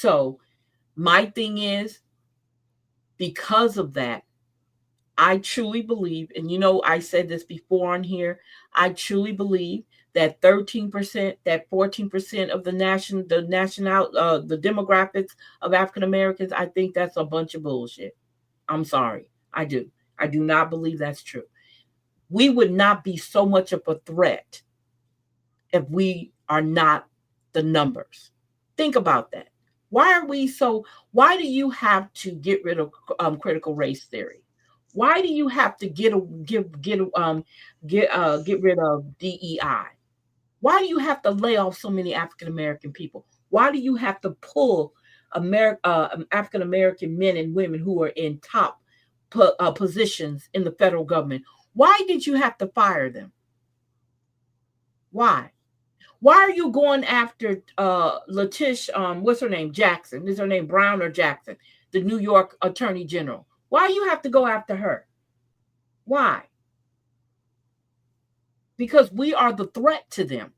So my thing is, because of that, I truly believe, and I said this before on here, I truly believe that 13%, that 14% of the demographics of African Americans, I think that's a bunch of bullshit. I'm sorry. I do. I do not believe that's true. We would not be so much of a threat if we are not the numbers. Think about that. Why do you have to get rid of critical race theory? Why do you have to get rid of DEI? Why do you have to lay off so many African American people? Why do you have to pull African American men and women who are in top positions in the federal government? Why did you have to fire them? Why? Why are you going after Letitia, what's her name? Jackson. Is her name Brown or Jackson? The New York Attorney General. Why do you have to go after her? Why? Because we are the threat to them.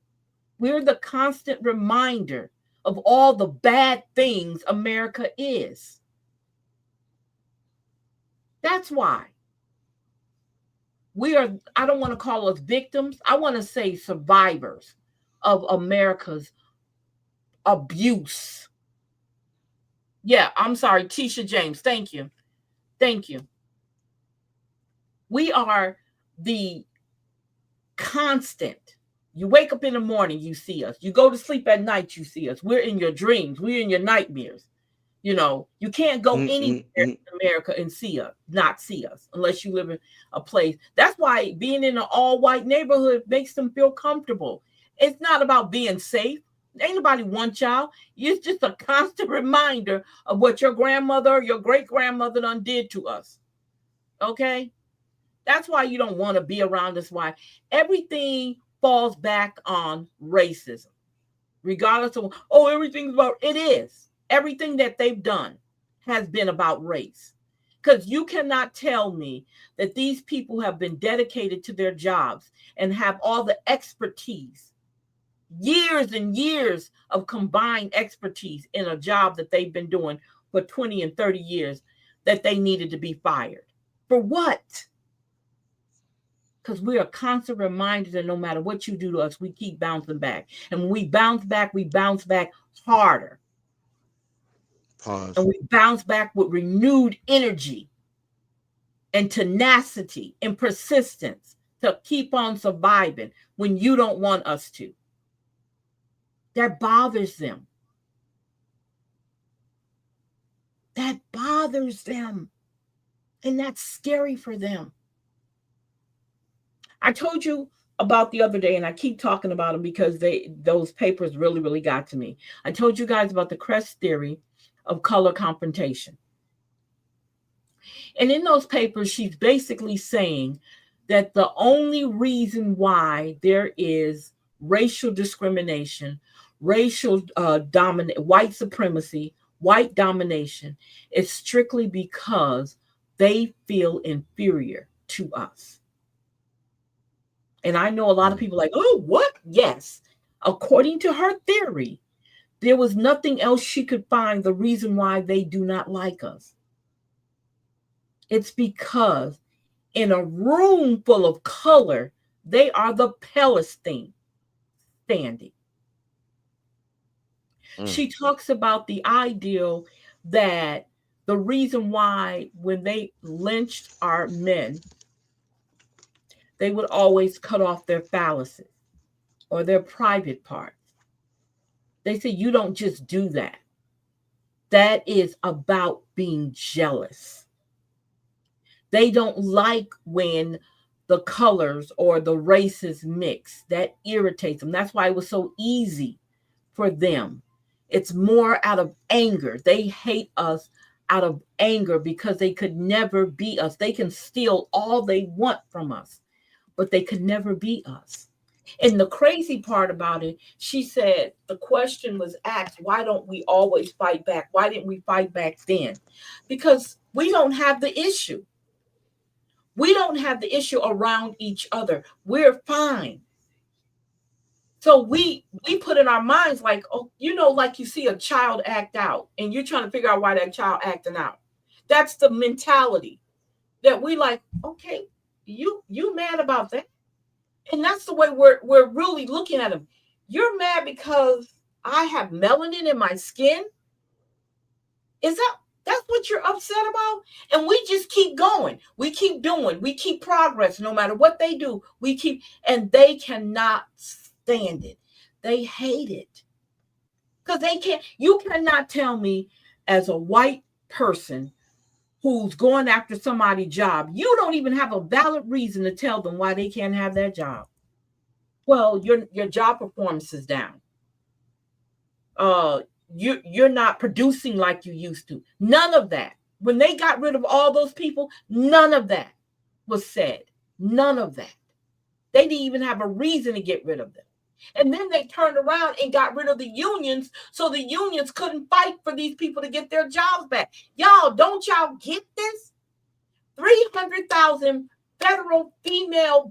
We're the constant reminder of all the bad things America is. That's why. I don't want to call us victims. I want to say survivors of America's abuse. Yeah, I'm sorry, Tisha James. Thank you. Thank you. We are the constant. You wake up in the morning, you see us. You go to sleep at night, you see us. We're in your dreams. We're in your nightmares. You can't go anywhere in America and not see us, unless you live in a place. That's why being in an all-white neighborhood makes them feel comfortable. It's not about being safe. Ain't nobody want y'all. It's just a constant reminder of what your grandmother or your great-grandmother done did to us. Okay? That's why you don't want to be around us. Why? Everything falls back on racism. Regardless of, everything's about, it is. Everything that they've done has been about race. Because you cannot tell me that these people have been dedicated to their jobs and have all the expertise, years and years of combined expertise in a job that they've been doing for 20 and 30 years, that they needed to be fired. For what? Because we are constant reminders that no matter what you do to us, we keep bouncing back. And when we bounce back harder. Pause. And we bounce back with renewed energy and tenacity and persistence to keep on surviving when you don't want us to. That bothers them. That bothers them. And that's scary for them. I told you about the other day, and I keep talking about them because those papers really, really got to me. I told you guys about the Crest theory of color confrontation. And in those papers, she's basically saying that the only reason why there is racial discrimination, racial white supremacy, white domination, is strictly because they feel inferior to us. And I know a lot of people like, oh, what? Yes. According to her theory, there was nothing else she could find the reason why they do not like us. It's because in a room full of color, they are the palest thing standing. She talks about the ideal that the reason why when they lynched our men, they would always cut off their phalluses or their private parts. They say you don't just do that. That is about being jealous. They don't like when the colors or the races mix. That irritates them. That's why it was so easy for them. It's more out of anger. They hate us out of anger because they could never be us. They can steal all they want from us, but they could never be us. And the crazy part about it, she said, the question was asked, why don't we always fight back? Why didn't we fight back then? Because we don't have the issue. We don't have the issue around each other. We're fine. So we put in our minds like, oh, like you see a child act out and you're trying to figure out why that child acting out. That's the mentality that we like, okay, you mad about that. And that's the way we're really looking at them. You're mad because I have melanin in my skin? That's what you're upset about? And we just keep going. We keep doing. We keep progress. No matter what they do, we keep, and they cannot stand it. They hate it. Because you cannot tell me as a white person who's going after somebody's job, you don't even have a valid reason to tell them why they can't have that job. Well, your job performance is down. You're not producing like you used to. None of that. When they got rid of all those people, none of that was said. None of that. They didn't even have a reason to get rid of them. And then they turned around and got rid of the unions so the unions couldn't fight for these people to get their jobs back. Y'all, don't y'all get this? 300,000 federal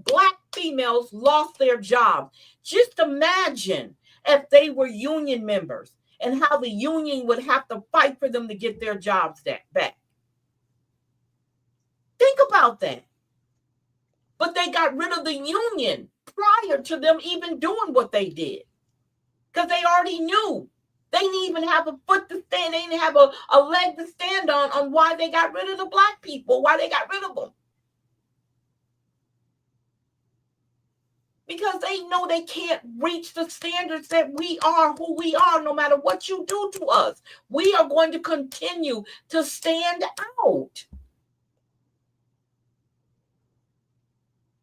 black females lost their jobs. Just imagine if they were union members and how the union would have to fight for them to get their jobs back. Think about that. But they got rid of the union prior to them even doing what they did. Because they already knew. They didn't even have a foot to stand. They didn't have a leg to stand on why they got rid of the black people, why they got rid of them. Because they know they can't reach the standards that we are who we are, no matter what you do to us. We are going to continue to stand out.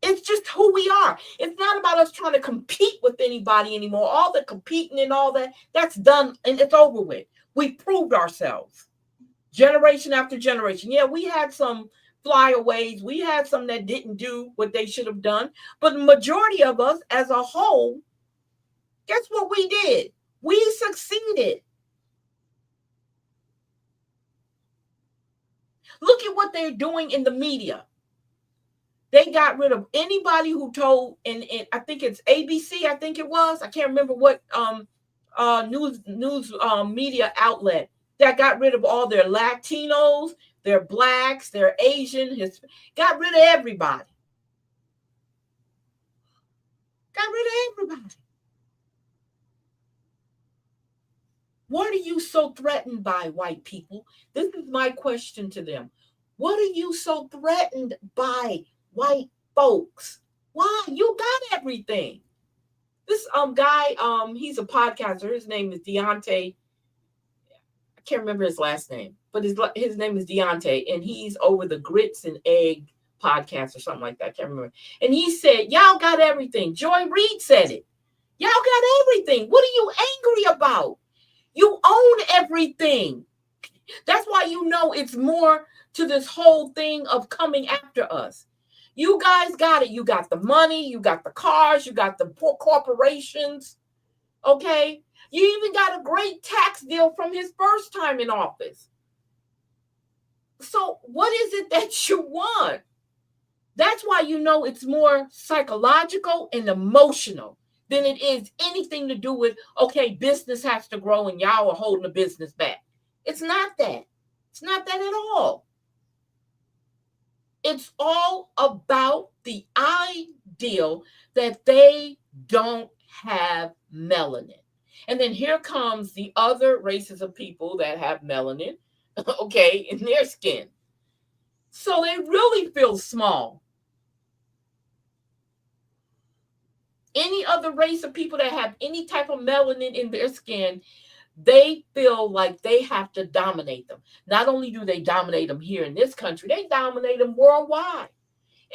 It's just who we are. It's not about us trying to compete with anybody anymore. All the competing and all that, that's done and it's over with. We proved ourselves generation after generation. Yeah, we had some flyaways. We had some that didn't do what they should have done. But the majority of us as a whole, guess what we did? We succeeded. Look at what they're doing in the media. They got rid of anybody who told, and I think it's ABC, I think it was. I can't remember what news media outlet that got rid of all their Latinos, their blacks, their Asian, got rid of everybody. Got rid of everybody. What are you so threatened by, white people? This is my question to them. What are you so threatened by, white folks? Why? You got everything. This guy, he's a podcaster. His name is Deontay. I can't remember his last name, but his name is Deontay, and he's over the Grits and Egg podcast or something like that. I can't remember. And he said, y'all got everything. Joy Reid said it. Y'all got everything. What are you angry about? You own everything. That's why you know it's more to this whole thing of coming after us. You guys got it. You got the money. You got the cars. You got the corporations. Okay? You even got a great tax deal from his first time in office. So what is it that you want? That's why you know it's more psychological and emotional than it is anything to do with, okay, business has to grow and y'all are holding the business back. It's not that. It's not that at all. It's all about the ideal that they don't have melanin. And then here comes the other races of people that have melanin, okay, in their skin. So they really feel small. Any other race of people that have any type of melanin in their skin, they feel like they have to dominate them. Not only do they dominate them here in this country, they dominate them worldwide.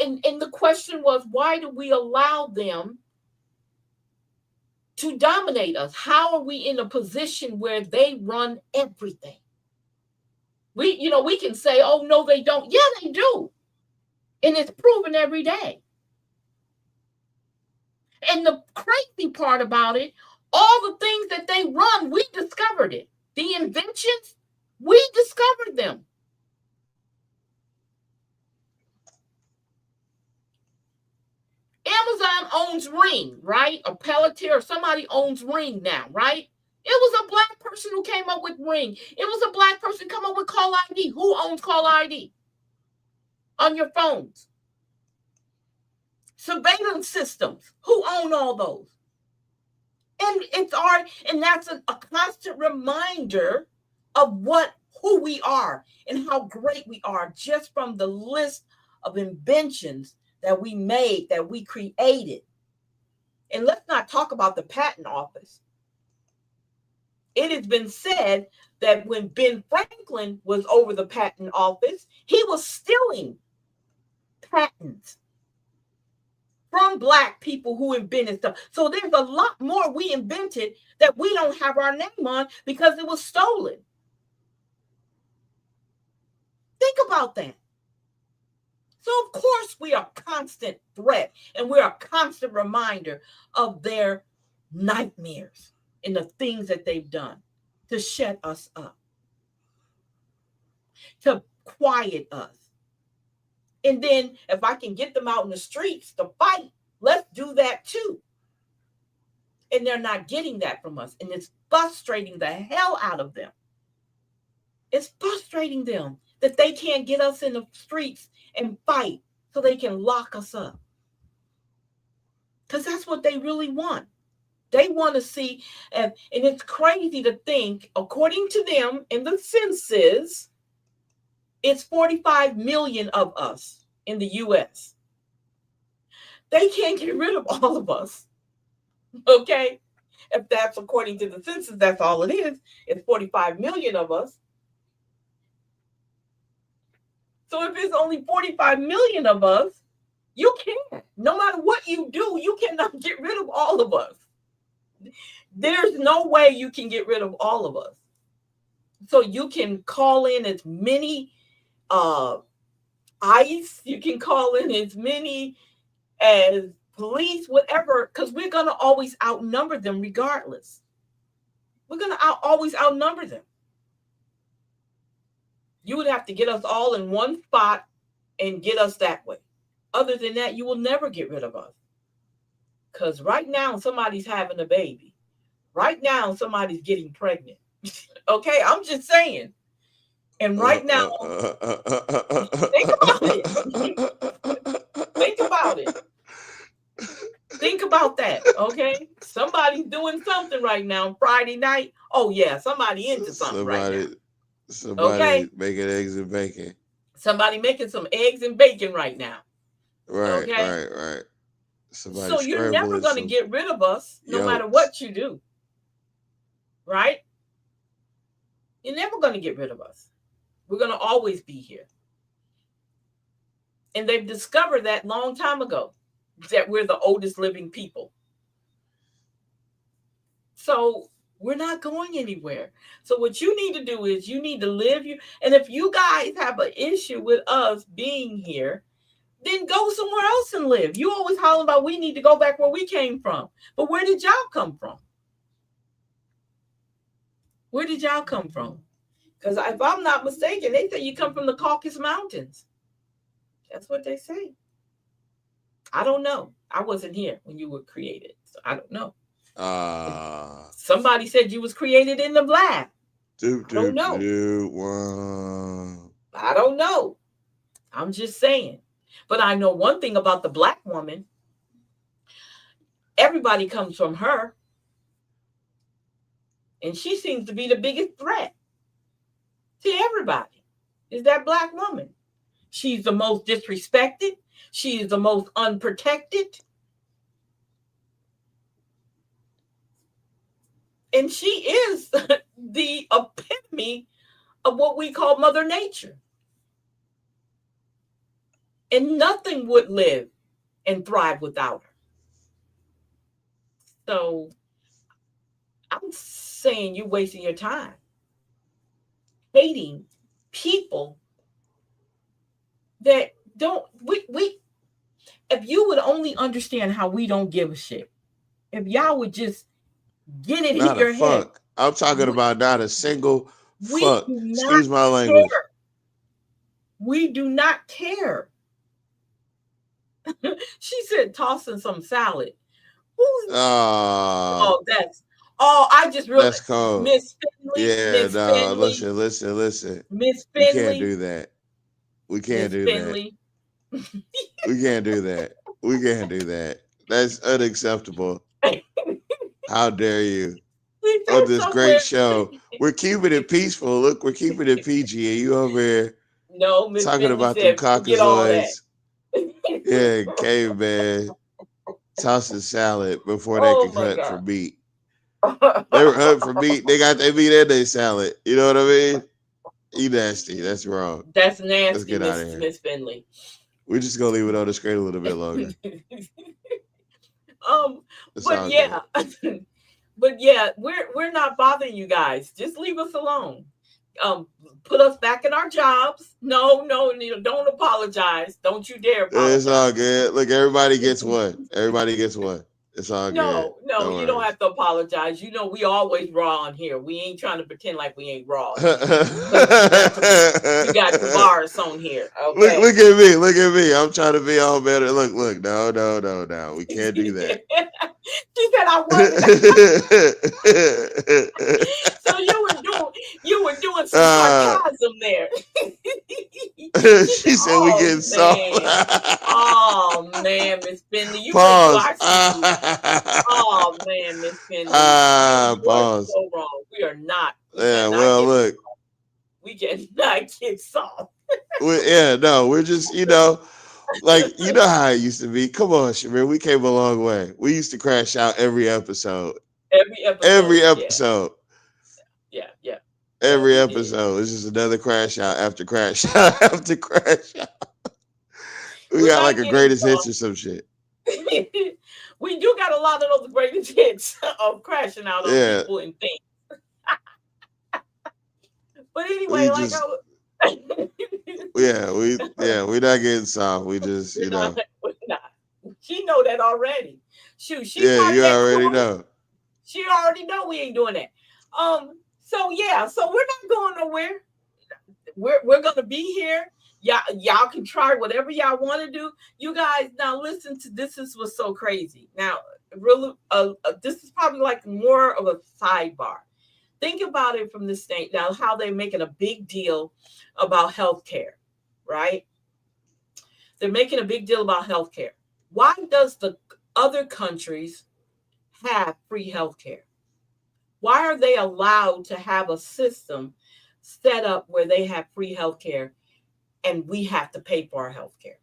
And the question was, why do we allow them to dominate us? How are we in a position where they run everything? We can say, oh, no, they don't. Yeah, they do. And it's proven every day. And the crazy part about it, all the things that they run, we discovered it. The inventions, we discovered them. Amazon owns owns Ring, right? Or Pelletier, or somebody owns Ring now, right? It was a black person who came up with Ring. It was a black person come up with Call ID. Who owns Call ID on your phones? Surveillance systems. Who own all those? And that's a constant reminder of who we are and how great we are, just from the list of inventions that we made, that we created. And let's not talk about the patent office. It has been said that when Ben Franklin was over the patent office, he was stealing patents from black people who invented stuff. So there's a lot more we invented that we don't have our name on because it was stolen. Think about that. So of course we are a constant threat, and we're a constant reminder of their nightmares and the things that they've done to shut us up, to quiet us. And then if I can get them out in the streets to fight, let's do that too. And they're not getting that from us. And it's frustrating the hell out of them. It's frustrating them that they can't get us in the streets and fight so they can lock us up. Because that's what they really want. They want to see, and it's crazy to think, according to them in the census, it's 45 million of us in the U.S. They can't get rid of all of us. Okay? If that's according to the census, that's all it is. It's 45 million of us. So if it's only 45 million of us, you can't. No matter what you do, you cannot get rid of all of us. There's no way you can get rid of all of us. So you can call in as many ICE, you can call in as many as police, whatever, because we're going to always outnumber them regardless. We're going to always outnumber them. You would have to get us all in one spot and get us that way. Other than that, you will never get rid of us. Because right now, somebody's having a baby. Right now, somebody's getting pregnant. Okay, I'm just saying. And right now, think about it. Think about it. Think about that, okay? Somebody's doing something right now. Friday night. Oh, yeah, somebody into something right now. Somebody making eggs and bacon. Somebody making some eggs and bacon right now. Right, okay? right. Somebody so you're never going to get rid of us no matter what you do. Right? You're never going to get rid of us. We're going to always be here. And they've discovered that long time ago, that we're the oldest living people. So we're not going anywhere. So what you need to do is you need to live your, and if you guys have an issue with us being here, then go somewhere else and live. You always holler about we need to go back where we came from. But where did y'all come from? Where did y'all come from? Because if I'm not mistaken, they say you come from the Caucasus Mountains. That's what they say. I don't know. I wasn't here when you were created, so I don't know. Somebody said you was created in the lab. I don't know. I don't know. I'm just saying. But I know one thing about the black woman. Everybody comes from her. And she seems to be the biggest threat to everybody, is that black woman. She's the most disrespected. She is the most unprotected. And she is the epitome of what we call Mother Nature. And nothing would live and thrive without her. So I'm saying you're wasting your time hating people that don't, we if you would only understand how we don't give a shit, if y'all would just get it in your head. I'm talking about not a single fuck. Excuse my language. We do not care. She said tossing some salad. Who's Oh, that's I just realized that's cold. Miss Finley, Yeah, Miss no, Finley, listen. Miss We can't Finley, do that. We can't Miss do that. Finley. We can't do that. We can't do that. That's unacceptable. We How dare you? On heard this great somewhere. show. We're keeping it peaceful. Look, we're keeping it PG. And you over here No, Miss talking Finley about them said, forget all that. caucasoids. Yeah, caveman tossing salad before they Oh could my hunt for God. meat. They were hunting for meat. They got their meat and their salad. You know what I mean? You nasty. That's wrong. That's Let's nasty, get out of here. Miss Finley. We're just gonna leave it on the screen a little bit longer. It's But all yeah, good. but yeah, we're not bothering you guys. Just leave us alone. Put us back in our jobs. No, don't apologize. Don't you dare It's all apologize. good. Look, everybody gets one. Everybody gets one. It's all good. No, No you don't worries. have to apologize. You know we always raw on here. We ain't trying to pretend like we ain't raw look, on here because we got Tavares on here. Okay. look at me. Look at me. I'm trying to be all better. Look. No. We can't do that. She said I wasn't. So you were doing some sarcasm there. She said, she said we getting soft. oh man, Miss Finley, you went to Pause. our school. Oh man, Miss Finley, you are Pause. so wrong. We are not. We Yeah, cannot well, get. look. We cannot get soft. We're just, like, you know how it used to be. Come on, Shamir. We came a long way. We used to crash out every episode. Every Every episode, episode. yeah. Every We did. episode. It's just another crash out after crash out after crash out. We We're got not like a getting greatest hits soft. or some shit. We do got a lot of those greatest hits of crashing out on Yeah. people and things. But anyway, We like just, I was, we're not getting soft. We just, we're not. She know that already. Shoot, she Yeah, part of you that already crew. know. She already know we ain't doing that. So yeah, so we're not going nowhere. We're gonna be here. Y'all can try whatever y'all want to do. You guys now listen to this. Is what's so crazy. Now, really, this is probably like more of a sidebar. Think about it from this state now, how they're making a big deal about healthcare, right? They're making a big deal about healthcare. Why does the other countries have free healthcare? Why are they allowed to have a system set up where they have free healthcare and we have to pay for our healthcare?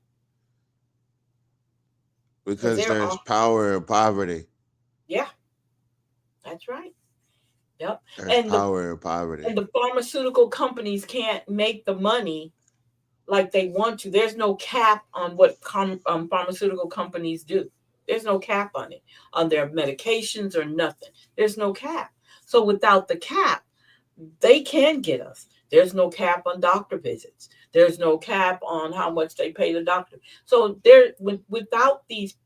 Because there's power in poverty. Yeah, that's right. Yep. There's power in poverty. And the pharmaceutical companies can't make the money like they want to. There's no cap on what pharmaceutical companies do. There's no cap on it, on their medications or nothing. There's no cap. So without the cap, they can get us. There's no cap on doctor visits. There's no cap on how much they pay the doctor. So without these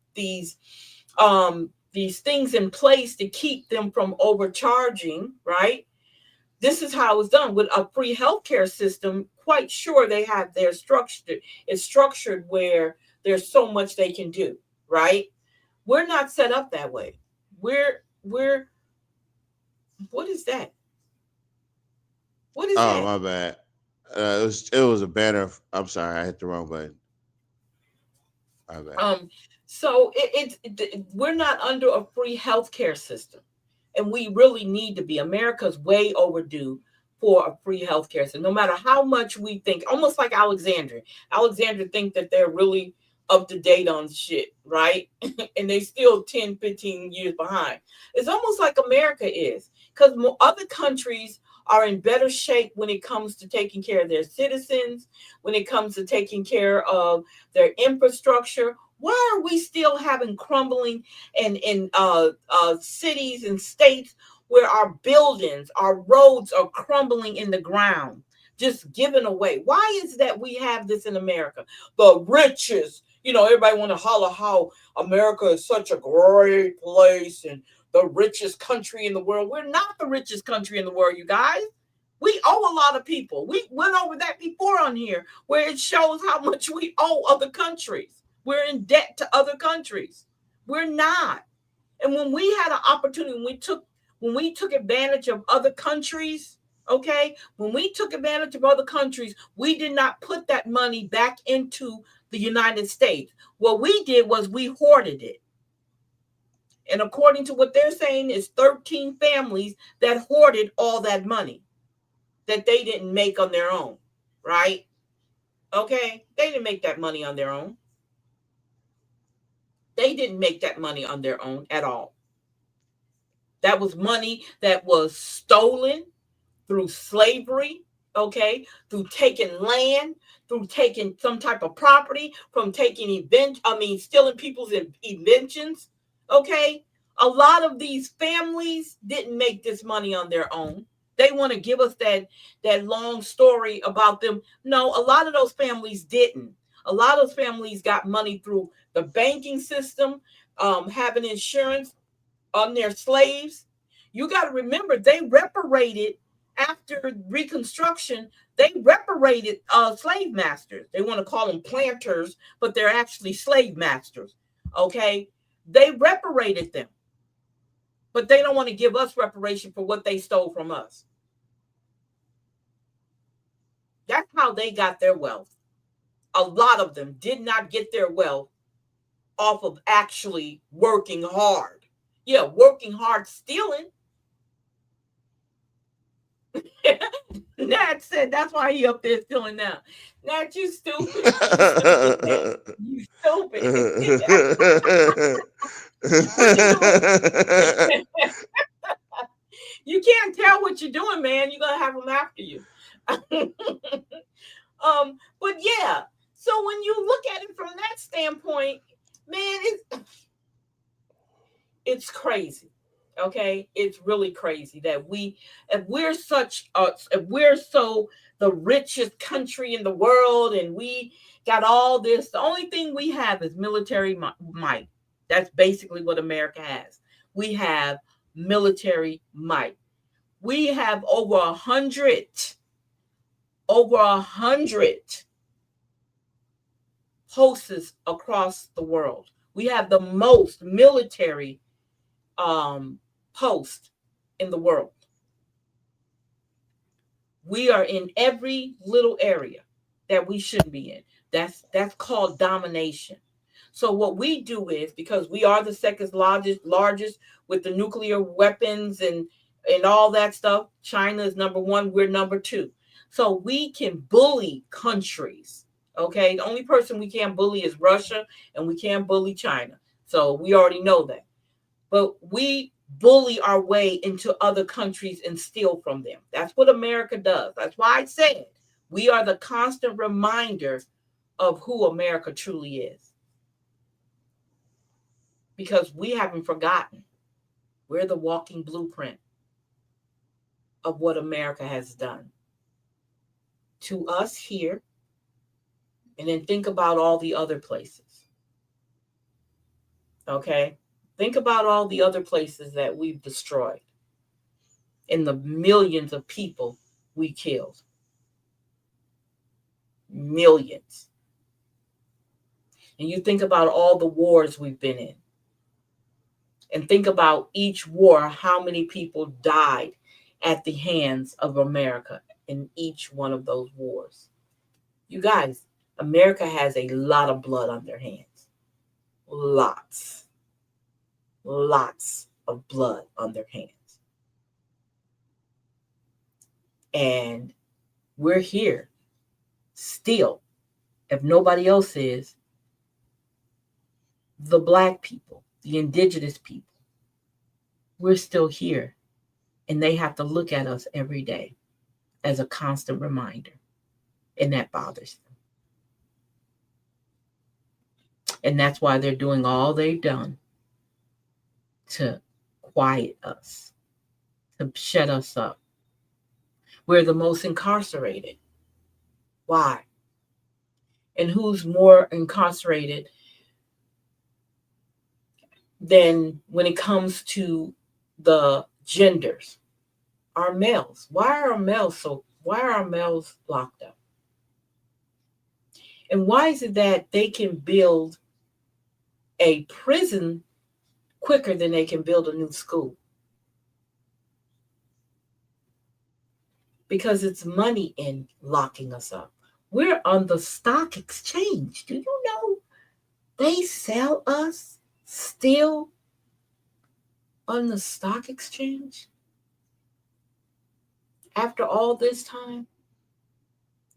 things in place to keep them from overcharging, right? This is how it's done with a free healthcare system. Quite sure they have their structure. It's structured where there's so much they can do, right? We're not set up that way. We're what is that? What is that? Oh, my bad. It was a banner. I'm sorry, I hit the wrong button. My bad. So we're not under a free healthcare system, and we really need to be. America's way overdue for a free healthcare system. No matter how much we think, almost like Alexandria think that they're really up to date on shit, right? And they still 10, 15 years behind. It's almost like America is, because other countries are in better shape when it comes to taking care of their citizens, when it comes to taking care of their infrastructure. Why are we still having crumbling in cities and states where our buildings, our roads are crumbling in the ground, just given away? Why is that we have this in America? The richest, everybody want to holler how America is such a great place and the richest country in the world. We're not the richest country in the world, you guys. We owe a lot of people. We went over that before on here, where it shows how much we owe other countries. We're in debt to other countries. We're not. And when we had an opportunity, when we took advantage of other countries, okay, when we took advantage of other countries, we did not put that money back into the United States. What we did was we hoarded it. And according to what they're saying, is 13 families that hoarded all that money that they didn't make on their own, right? Okay, they didn't make that money on their own. They didn't make that money on their own at all. That was money that was stolen through slavery, okay, through taking land, through taking some type of property, from taking stealing people's inventions, okay? A lot of these families didn't make this money on their own. They want to give us that long story about them. No, a lot of those families didn't. A lot of those families got money through the banking system, having insurance on their slaves. You got to remember, they reparated after Reconstruction. They reparated slave masters. They want to call them planters, but they're actually slave masters. Okay, they reparated them, but they don't want to give us reparation for what they stole from us. That's how they got their wealth. A lot of them did not get their wealth off of actually working hard. Yeah, working hard, stealing. Nat said that's why he up there stealing now. Nat, you stupid. You stupid. You can't tell what you're doing, man. You're gonna have them after you. But yeah, so when you look at it from that standpoint, man, it's crazy. Okay, it's really crazy that if we're so the richest country in the world, and we got all this, the only thing we have is military might. That's basically what America has. We have military might. We have over 100 posts across the world. We have the most military post in the world. We are in every little area that we shouldn't be in. That's called domination. So what we do is, because we are the second largest with the nuclear weapons and all that stuff, China is number one, we're number two. So we can bully countries. Okay, the only person we can't bully is Russia, and we can't bully China. So we already know that. But we bully our way into other countries and steal from them. That's what America does. That's why I said we are the constant reminder of who America truly is. Because we haven't forgotten. We're the walking blueprint of what America has done to us here. And then think about all the other places. Okay? Think about all the other places that we've destroyed and the millions of people we killed. Millions. And you think about all the wars we've been in. And think about each war, how many people died at the hands of America in each one of those wars. You guys, America has a lot of blood on their hands. Lots of blood on their hands. And we're here still, if nobody else is, the Black people, the indigenous people. We're still here, and they have to look at us every day as a constant reminder, and that bothers them. And that's why they're doing all they've done to quiet us, to shut us up. We're the most incarcerated. Why? And who's more incarcerated than when it comes to the genders? Our males. Why are our males locked up? And why is it that they can build a prison quicker than they can build a new school. Because it's money in locking us up. We're on the stock exchange. Do you know they sell us still on the stock exchange after all this time?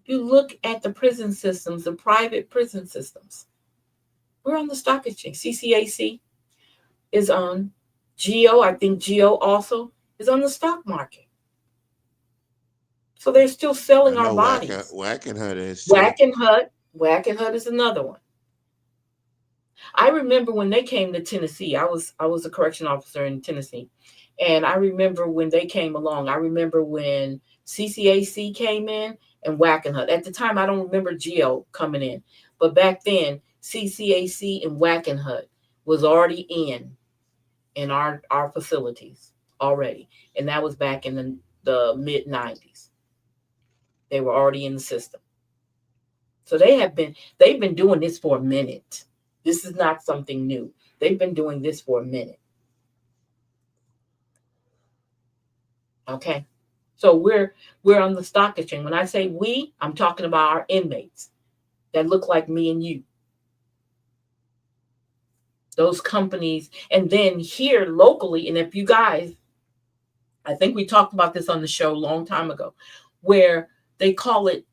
You look at the prison systems, the private prison systems. We're on the stock exchange. CCAC is on. GEO, I think GEO also is on the stock market. So they're still selling our bodies. Wackenhut is too. Wackenhut is another one. I remember when they came to Tennessee. I was a correction officer in Tennessee, and I remember when they came along. I remember when CCAC came in and Wackenhut. At the time, I don't remember GEO coming in, but back then, CCAC and Wackenhut was already in our facilities already, and that was back in the mid 90s. They were already in the system. So they've been doing this for a minute. This is not something new. They've been doing this for a minute. Okay. So we're on the stock exchange. When I say we, I'm talking about our inmates that look like me and you. Those companies. And then here locally, and if you guys, I think we talked about this on the show a long time ago, where they call it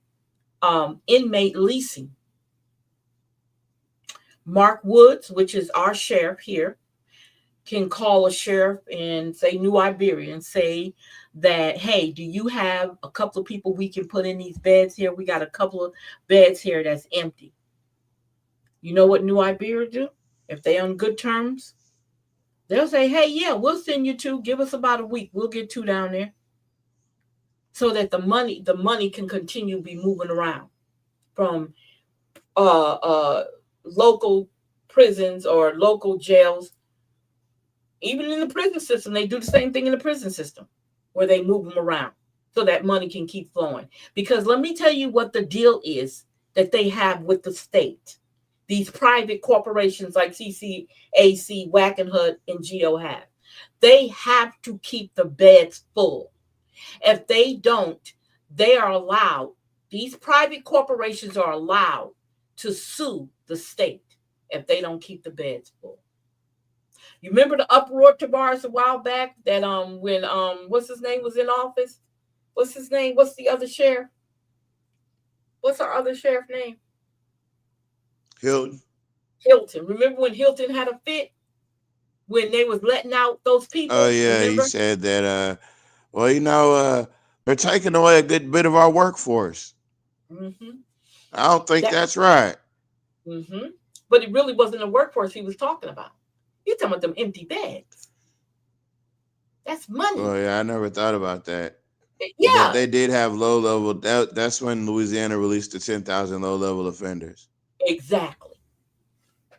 inmate leasing. Mark Woods, which is our sheriff here, can call a sheriff in, say, New Iberia and say that, hey, do you have a couple of people we can put in these beds here? We got a couple of beds here that's empty. You know what New Iberia do? If they on good terms, they'll say, hey, yeah, we'll send you two. Give us about a week. We'll get two down there. So that the money can continue to be moving around from local prisons or local jails. Even in the prison system, they do the same thing in the prison system where they move them around so that money can keep flowing. Because let me tell you what the deal is that they have with the state. These private corporations like CCAC, Wackenhut, and GEO have. They have to keep the beds full. If they don't, they are allowed, these private corporations are allowed to sue the state if they don't keep the beds full. You remember the uproar, Tavares, a while back that when what's his name was in office? What's his name? What's the other sheriff? What's our other sheriff name? Hilton. Remember when Hilton had a fit when they was letting out those people? Oh yeah, remember? He said that they're taking away a good bit of our workforce. Mm-hmm. I don't think that's right. Mm-hmm. But it really wasn't a workforce he was talking about. You're talking about them empty beds. That's money. Oh yeah, I never thought about that. Yeah. But they did have low level. That's when Louisiana released the 10,000 low level offenders. Exactly.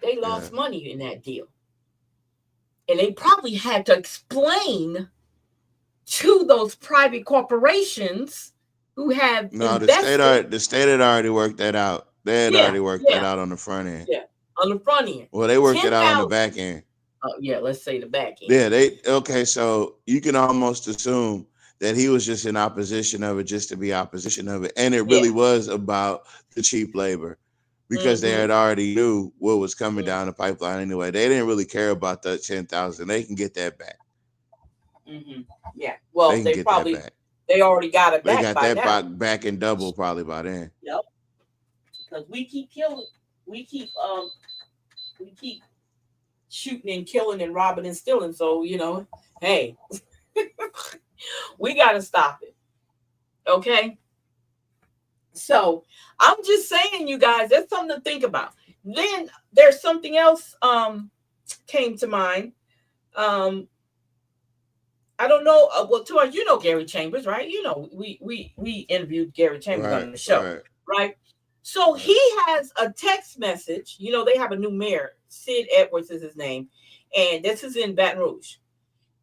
They lost money in that deal. And they probably had to explain to those private corporations who have invested. The state had already worked that out. They had already worked that out on the front end. Yeah, on the front end. Well, they worked it out on the back end. Yeah, let's say the back end. Yeah, so you can almost assume that he was just in opposition of it just to be opposition of it. And it really was about the cheap labor because they had already knew what was coming down the pipeline anyway. They didn't really care about the 10,000. They can get that back. Mm-hmm. Yeah. Well, they already got it back. They got that back in double probably by then. Yep. Because we keep killing. We keep shooting and killing and robbing and stealing. So, hey, we got to stop it. Okay. So I'm just saying, you guys, that's something to think about. Then there's something else came to mind. I don't know. Well, Tori, you know Gary Chambers, right? We interviewed Gary Chambers on the show, right? So he has a text message. They have a new mayor. Sid Edwards is his name, and this is in Baton Rouge.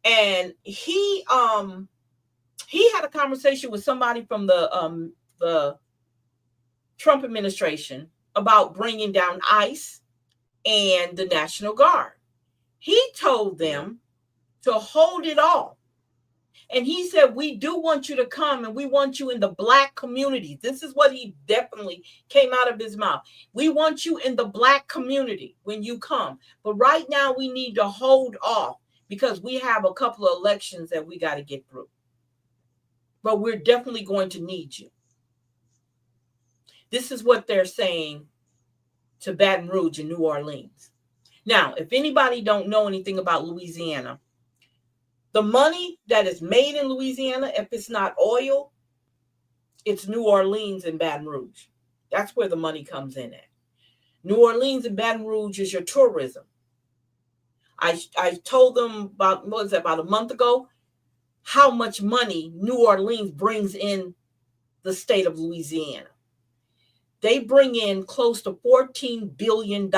And he had a conversation with somebody from the Trump administration about bringing down ICE and the National Guard. He told them to hold it off. And he said, we do want you to come, and we want you in the Black community. This is what he definitely came out of his mouth. We want you in the Black community when you come. But right now we need to hold off because we have a couple of elections that we got to get through. But we're definitely going to need you. This is what they're saying to Baton Rouge and New Orleans. Now, if anybody don't know anything about Louisiana, the money that is made in Louisiana, if it's not oil, it's New Orleans and Baton Rouge. That's where the money comes in at. New Orleans and Baton Rouge is your tourism. I told them about a month ago how much money New Orleans brings in the state of Louisiana. They bring in close to $14 billion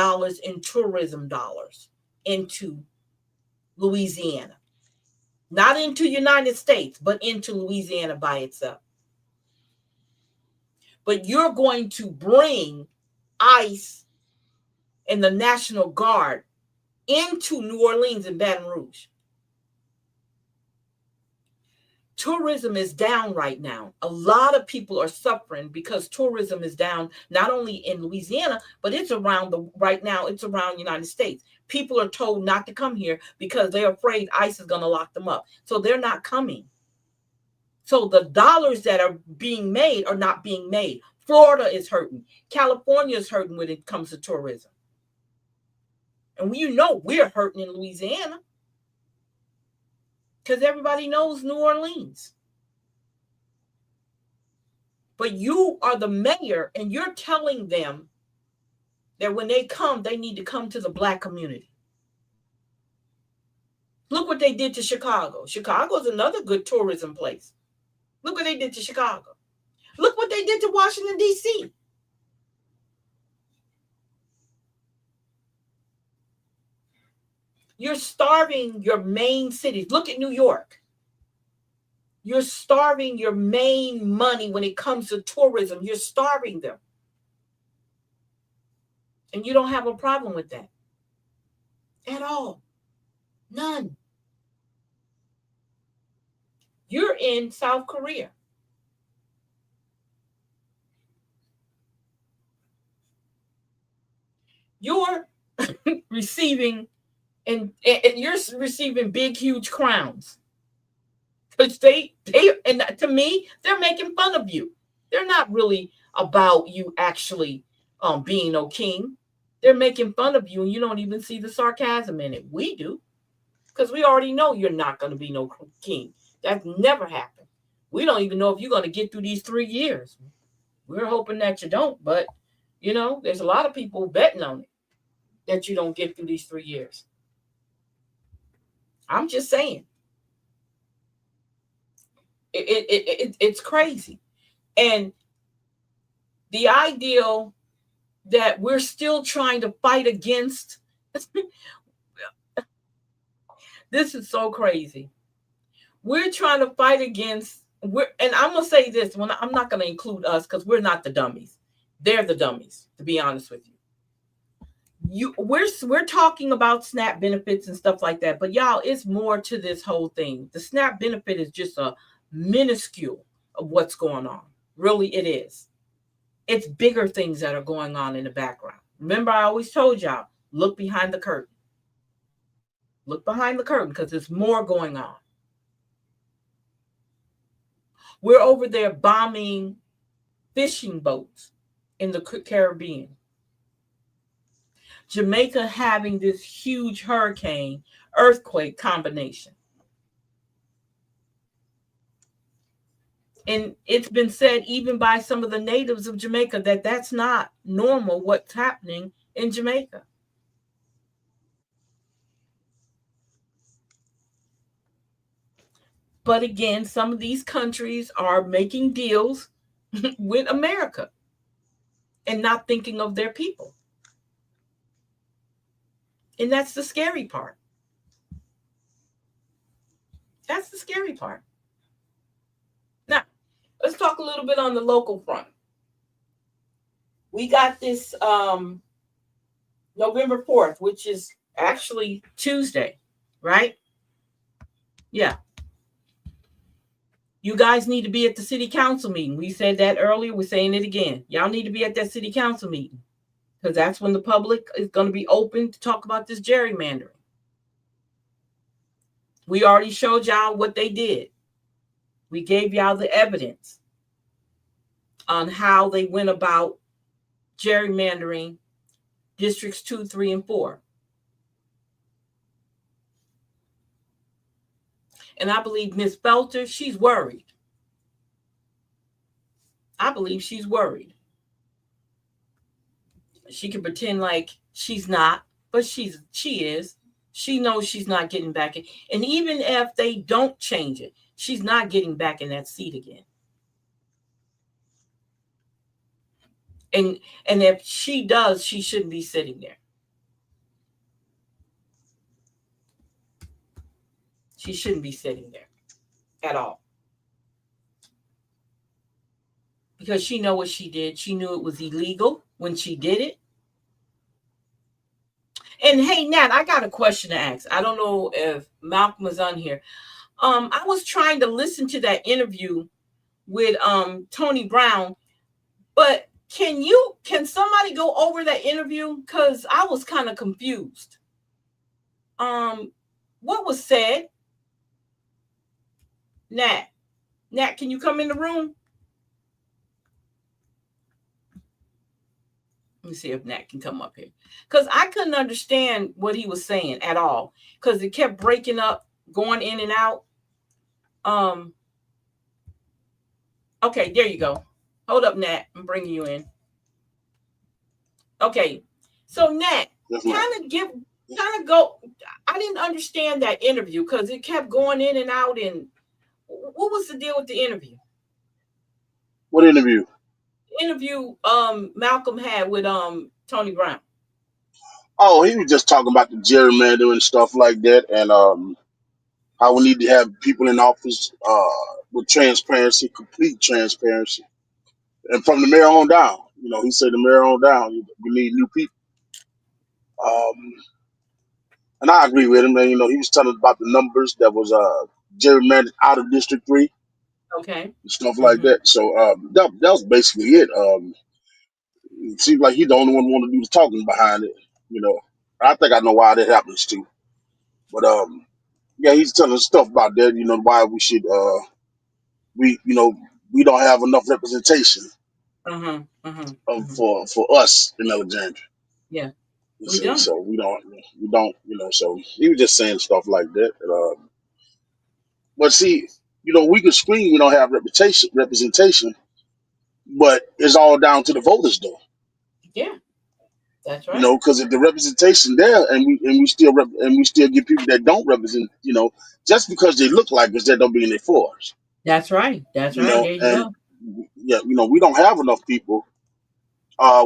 in tourism dollars into Louisiana. Not into the United States, but into Louisiana by itself. But you're going to bring ICE and the National Guard into New Orleans and Baton Rouge. Tourism is down right now. A lot of people are suffering because tourism is down, not only in Louisiana, but it's around right now, it's around the United States. People are told not to come here because they're afraid ICE is going to lock them up. So they're not coming. So the dollars that are being made are not being made. Florida is hurting. California is hurting when it comes to tourism. And we're hurting in Louisiana. Because everybody knows New Orleans. But you are the mayor and you're telling them that when they come, they need to come to the Black community. Look what they did to Chicago. Chicago is another good tourism place. Look what they did to Chicago. Look what they did to Washington, D.C. You're starving your main cities. Look at New York. You're starving your main money when it comes to tourism. You're starving them. And you don't have a problem with that at all. None. You're in South Korea. You're receiving and you're receiving big, huge crowns. Because they and to me, they're making fun of you. They're not really about you actually being no king. They're making fun of you, and you don't even see the sarcasm in it. We do, because we already know you're not going to be no king. That's never happened. We don't even know if you're going to get through these 3 years. We're hoping that you don't, but there's a lot of people betting on it that you don't get through these 3 years. I'm just saying. It's crazy. And the ideal that we're still trying to fight against, this is so crazy. We're trying to fight against, and I'm going to say this, I'm not going to include us because we're not the dummies. They're the dummies, to be honest with you. We're talking about SNAP benefits and stuff like that, but y'all, it's more to this whole thing. The SNAP benefit is just a minuscule of what's going on. Really, it is. It's bigger things that are going on in the background. Remember, I always told y'all, look behind the curtain. Look behind the curtain because there's more going on. We're over there bombing fishing boats in the Caribbean. Jamaica having this huge hurricane, earthquake combination. And it's been said even by some of the natives of Jamaica that that's not normal what's happening in Jamaica. But again, some of these countries are making deals with America and not thinking of their people. And that's the scary part. That's the scary part. Now, let's talk a little bit on the local front. We got this November 4th, which is actually Tuesday, right? Yeah. You guys need to be at the city council meeting. We said that earlier. We're saying it again. Y'all need to be at that city council meeting because that's when the public is going to be open to talk about this gerrymandering. We already showed y'all what they did. We gave y'all the evidence on how they went about gerrymandering districts 2, 3, and 4. And I believe Ms. Felter, she's worried. I believe she's worried. She can pretend like she's not, but she is. She knows she's not getting back in. And even if they don't change it, she's not getting back in that seat again. And if she does, she shouldn't be sitting there. She shouldn't be sitting there at all. Because she know what she did. She knew it was illegal when she did it. And hey, Nat, I got a question to ask. I don't know if Malcolm is on here. I was trying to listen to that interview with Tony Brown, but can somebody go over that interview? Because I was kind of confused. What was said? Nat, can you come in the room? Let me see if Nat can come up here. Because I couldn't understand what he was saying at all. Because it kept breaking up, going in and out. Okay, there you go. Hold up, Nat. I'm bringing you in. Okay. So, Nat, kind of go. I didn't understand that interview because it kept going in and out. And what was the deal with the interview? What interview? Interview Malcolm had with Tony Brown. Oh, he was just talking about the gerrymandering and stuff like that, and how we need to have people in office with transparency, complete transparency, and from the mayor on down. You know, he said the mayor on down, we need new people. And I agree with him. And you know, he was telling us about the numbers that was gerrymandered out of District 3. Okay. And stuff like that. So that was basically it. It seems like he's the only one who want to do the talking behind it. You know, I think I know why that happens too. But yeah, he's telling us stuff about that. You know, why we should we don't have enough representation for us in Alexandria. Yeah, we don't. So we don't. You know, so he was just saying stuff like that. But see, you know, we can scream we don't have representation, but it's all down to the voters, though. Yeah, that's right. You know, because if the representation there, and we still get people that don't represent, you know, just because they look like us, that don't mean they're for us. That's right. That's you right. know, There you and go. yeah, you know, we don't have enough people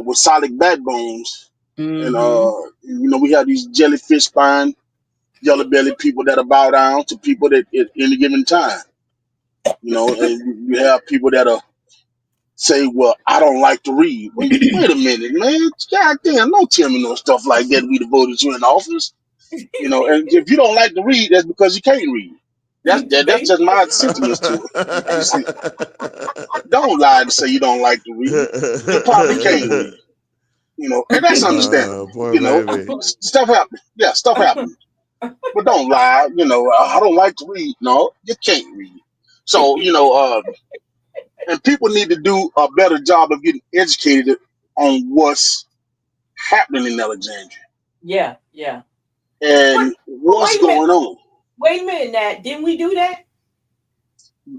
with solid backbones, and you know, we have these jellyfish spine, yellow belly people that are bow down to people that at any given time. You know, and you have people that are say, "Well, I don't like to read." Wait a minute, man! God damn, don't tell me no stuff like that. We voted you in office. You know, and if you don't like to read, that's because you can't read. That's just my sentiments to it. You see, don't lie and say you don't like to read. You probably can't read. You know, and that's understandable. Poor You know, baby. stuff happens. Yeah, stuff happens. But don't lie. You know, I don't like to read. No, you can't read. So you know, and people need to do a better job of getting educated on what's happening in Alexandria. Yeah, yeah. And what's going on. Wait a minute, Nat. Didn't we do that?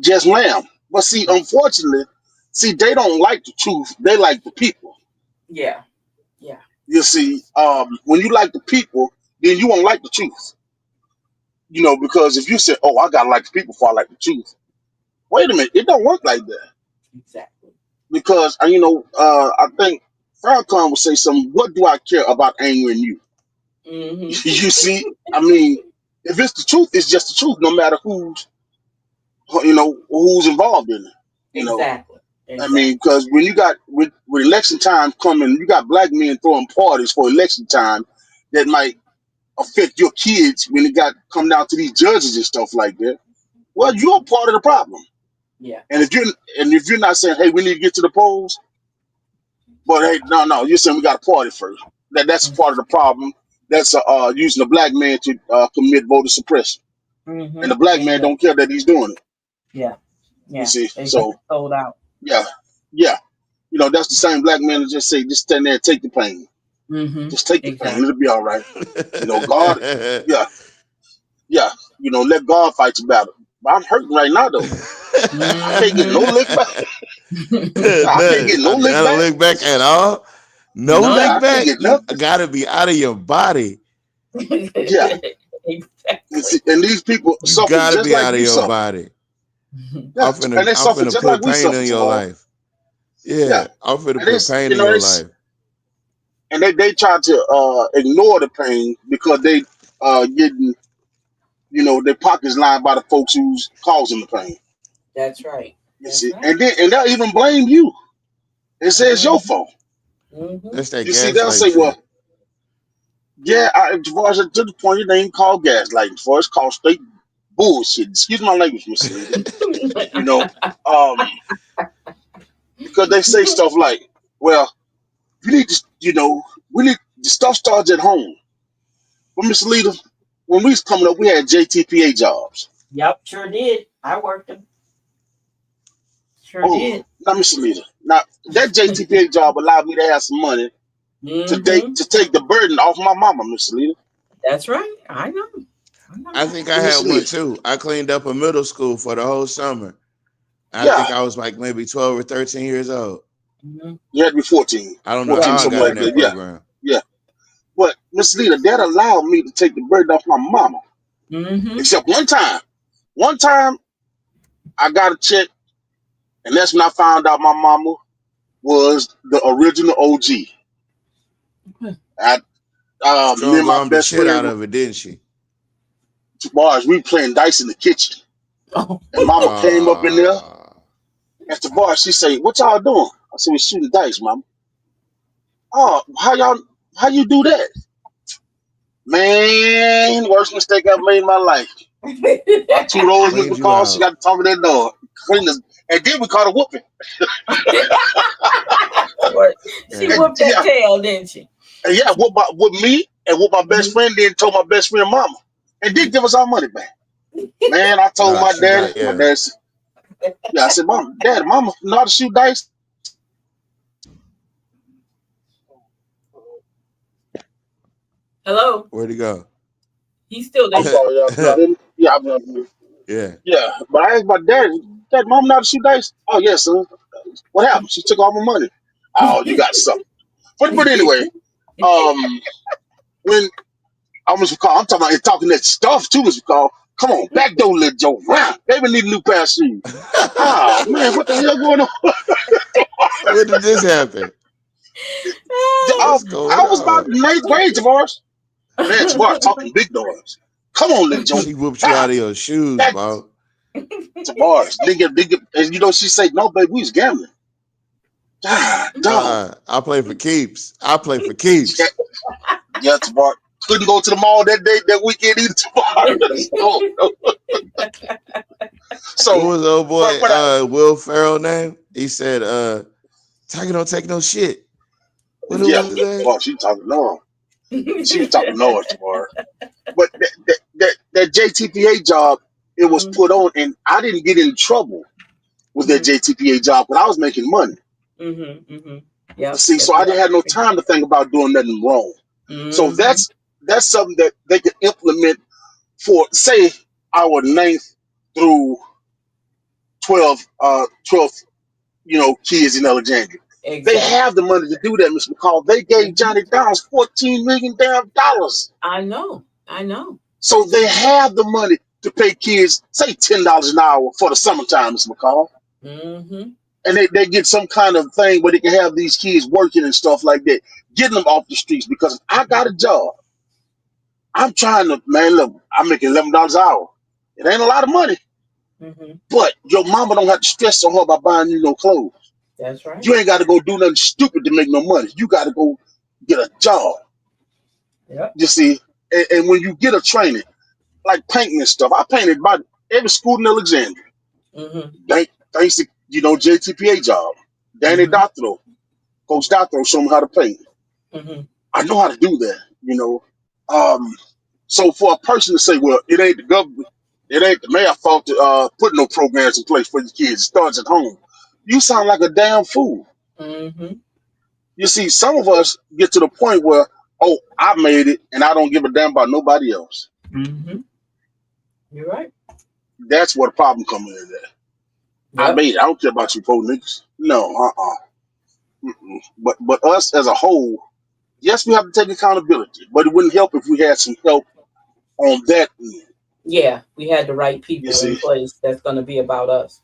Yes, ma'am. But see, unfortunately, they don't like the truth. They like the people. Yeah, yeah. You see, when you like the people, then you won't like the truth. You know, because if you say, "Oh, I gotta like the people before I like the truth," wait a minute, it don't work like that. Exactly. Because you know, I think Farrakhan would say something. What do I care about angering you? You see, I mean, if it's the truth, it's just the truth, no matter who's involved in it. You know, Exactly. I mean, because when you got with election time coming, you got black men throwing parties for election time that might affect your kids when it got come down to these judges and stuff like that, well, you're part of the problem. Yeah. And if you're not saying, hey, we need to get to the polls, but hey, no, you're saying we got to party first. That's part of the problem. That's using a black man to commit voter suppression, and the black man don't care that he's doing it. Yeah. Yeah. You see, They so sold out. yeah, that's the same black man that just say, just stand there and take the pain. Just take the pain. It'll be all right. God, yeah. Let God fight your battle. But I'm hurting right now, though. I can't get no lick back. I can't get no lick back. Not a lick back at all. No lick back. You nothing. gotta be out of your body. Yeah. Exactly. And these people You suffer gotta just be like out of you your suffer. body. Yeah. I'm finna, And they I'm suffer finna just put like we pain suffer in your tomorrow. life. Yeah, I'm finna And put pain in your life. And they try to ignore the pain because they getting their pockets lined by the folks who's causing the pain. That's right. You see, and they'll even blame you and say it's your fault. That's that You see, they'll gaslight say, shit. well, yeah, as far as to the point, it ain't called gaslighting. For it's called straight bullshit. Excuse my language, Miss Lita. Because they say stuff like, well, you need to, we need the stuff starts at home. But Miss Lita, when we was coming up, we had JTPA jobs. Yep, sure did. I worked them. Sure did. Now, Miss Lita, now that JTPA job allowed me to have some money to take the burden off my mama, Miss Lita. That's right. I know. I think I had one too. I cleaned up a middle school for the whole summer. I think I was like maybe 12 or 13 years old. You had to be 14. I don't know how I got in that program. Yeah. But Miss Lita, that allowed me to take the burden off my mama. Except one time. One time I got a check, and that's when I found out my mama was the original OG. Me and my best friend out of it, didn't she? Bars, we playing dice in the kitchen. And mama came up in there. At the bar, she say, "What y'all doing?" I said, "We shooting dice, mama." "Oh, how you do that?" Man, worst mistake I've made in my life. I two rolls with the call, she got to talk to that dog. And then we caught a whooping. She whooped that tail, didn't she? And yeah, with me and with my best friend, then told my best friend mama. And did give us our money back. Man, I told my daddy, I said, Mama know how to shoot dice? Hello? Where'd he go? He's still there. I'm sorry, yeah. But I asked my dad, Mama know how to shoot dice? "Oh, yes, son." "What happened?" "She took all my money." "Oh, you got something." But anyway, when I'm talking about talking that stuff too, Mr. Call. "Come on, back door, little Joe. Wow, baby need a new pair of shoes." "Oh man, what the hell going on?" When did this happen? I was about 9th grade, Tavares. Man, Tavares talking big dogs. "Come on, little Joe." She whooped you out of your shoes, bro. Tavares, nigga, and she say, "No, baby, we was gambling." Dog. I play for keeps. Yeah, Tavares. Couldn't go to the mall that weekend either, Tavares. No. So what was old boy Will Ferrell name? He said, Tiger don't take no shit. What was that? She talking no. She was talking noise tomorrow. But that JTPA job, it was put on, and I didn't get in trouble with that JTPA job, but I was making money. Yeah. See, so I didn't have no time to think about doing nothing wrong. So that's something that they could implement for, say, our 9th through 12th, kids in Alexandria. Exactly. They have the money to do that, Mr. McCall. They gave Johnny Downs $14 million. I know. So they have the money to pay kids, say, $10 an hour for the summertime, Mr. McCall. And they get some kind of thing where they can have these kids working and stuff like that, getting them off the streets. Because if I got a job, I'm trying to, look, I'm making $11 an hour. It ain't a lot of money. But your mama don't have to stress on her by buying you no clothes. That's right. You ain't got to go do nothing stupid to make no money. You got to go get a job. Yep. You see, and when you get a training, like painting and stuff, I painted about every school in Alexandria. Thanks to JTPA job, Danny Doctorow, Coach Doctorow showed me how to paint. I know how to do that. So for a person to say, well, it ain't the government, it ain't the mayor fault to put no programs in place for the kids, it starts at home. You sound like a damn fool. You see, some of us get to the point where, oh, I made it and I don't give a damn about nobody else. You're right. That's where the problem comes in there. Yep. I made it. I don't care about you poor niggas. No, But us as a whole, yes, we have to take accountability, but it wouldn't help if we had some help on that end. Yeah, we had the right people in place that's going to be about us.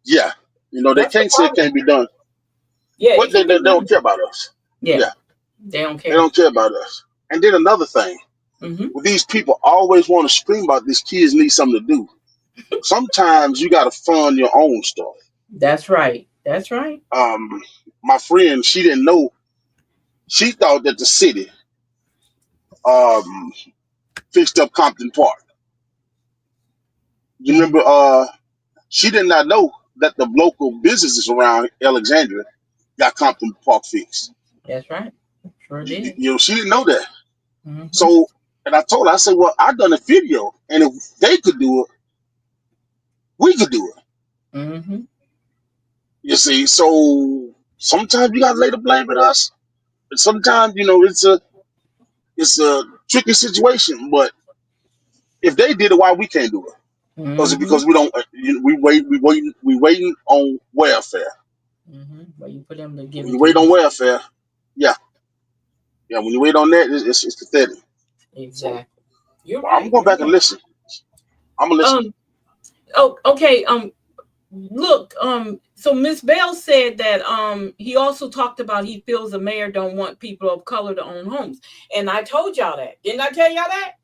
Yeah. They can't say it can't be done. Yeah. But they don't care about us. Yeah. They don't care. They don't care about us. And then another thing, these people always want to scream about these kids need something to do. Sometimes you got to fund your own stuff. That's right. That's right. My friend, she didn't know. She thought that the city fixed up Compton Park. You remember? She did not know that the local businesses around Alexandria got Compton Park fixed. That's right. Sure did. She didn't know that. So, and I told her, I said, well, I done a video, and if they could do it, we could do it. You see, so sometimes you gotta lay the blame at us. And sometimes, it's a tricky situation. But if they did it, why we can't do it? Because we don't. We waiting on welfare. Well, you put them to give. When you wait on welfare, yeah. When you wait on that, it's pathetic. Exactly. So, I'm gonna go back and listen. I'm gonna listen. Okay. Look. So Ms. Bell said that he also talked about he feels the mayor don't want people of color to own homes, and I told y'all that. Didn't I tell y'all that?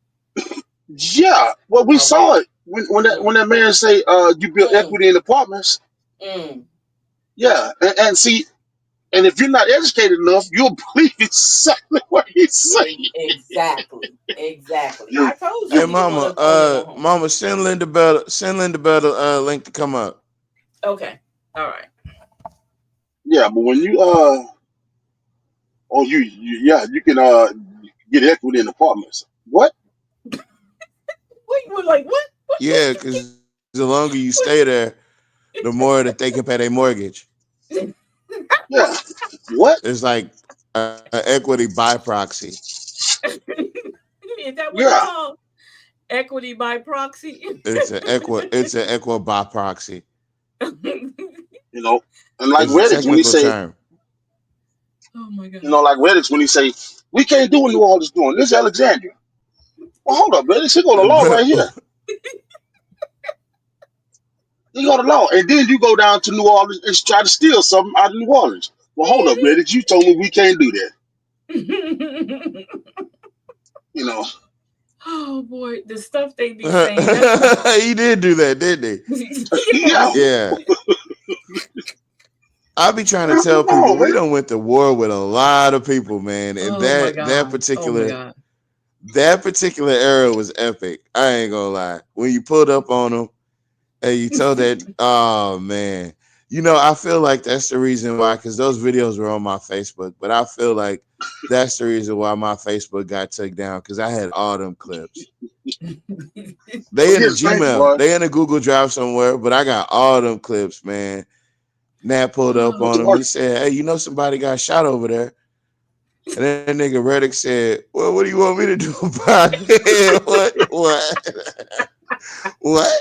Yeah. Well, we saw it when that man say you build equity in apartments. Yeah, and see. And if you're not educated enough, you'll believe exactly what he's saying. Exactly. I told you. Hey, Mama, send Linda Bell a link to come up. Okay. All right. Yeah, but when you you can get equity in apartments. What? Wait, you were like what? Yeah, because the longer you stay there, the more that they can pay their mortgage. Yeah. What? It's like an equity by proxy. Is that what it's called? Equity by proxy? It's an equity by proxy. And like Reddit, when he say, oh my God. Like Reddit, when he say, we can't do what New Orleans doing. This is Alexandria. Well, hold up, Reddit. He go to law right here. You go to law, and then you go down to New Orleans and try to steal something out of New Orleans. Well, hold up, Reddit. You told me we can't do that. Oh boy, the stuff they be saying. He did do that, didn't he? Yeah. I be trying to tell people we done went to war with a lot of people, man, and that particular era was epic. I ain't gonna lie. When you pulled up on them and you told that, oh man, I feel like that's the reason why, because those videos were on my Facebook, but I feel like that's the reason why my Facebook got took down, because I had all them clips. They in the Gmail, they in a Google Drive somewhere, but I got all them clips, man. Nat pulled up on him. He said, hey, somebody got shot over there. And then that nigga Reddick said, well, what do you want me to do about it? What?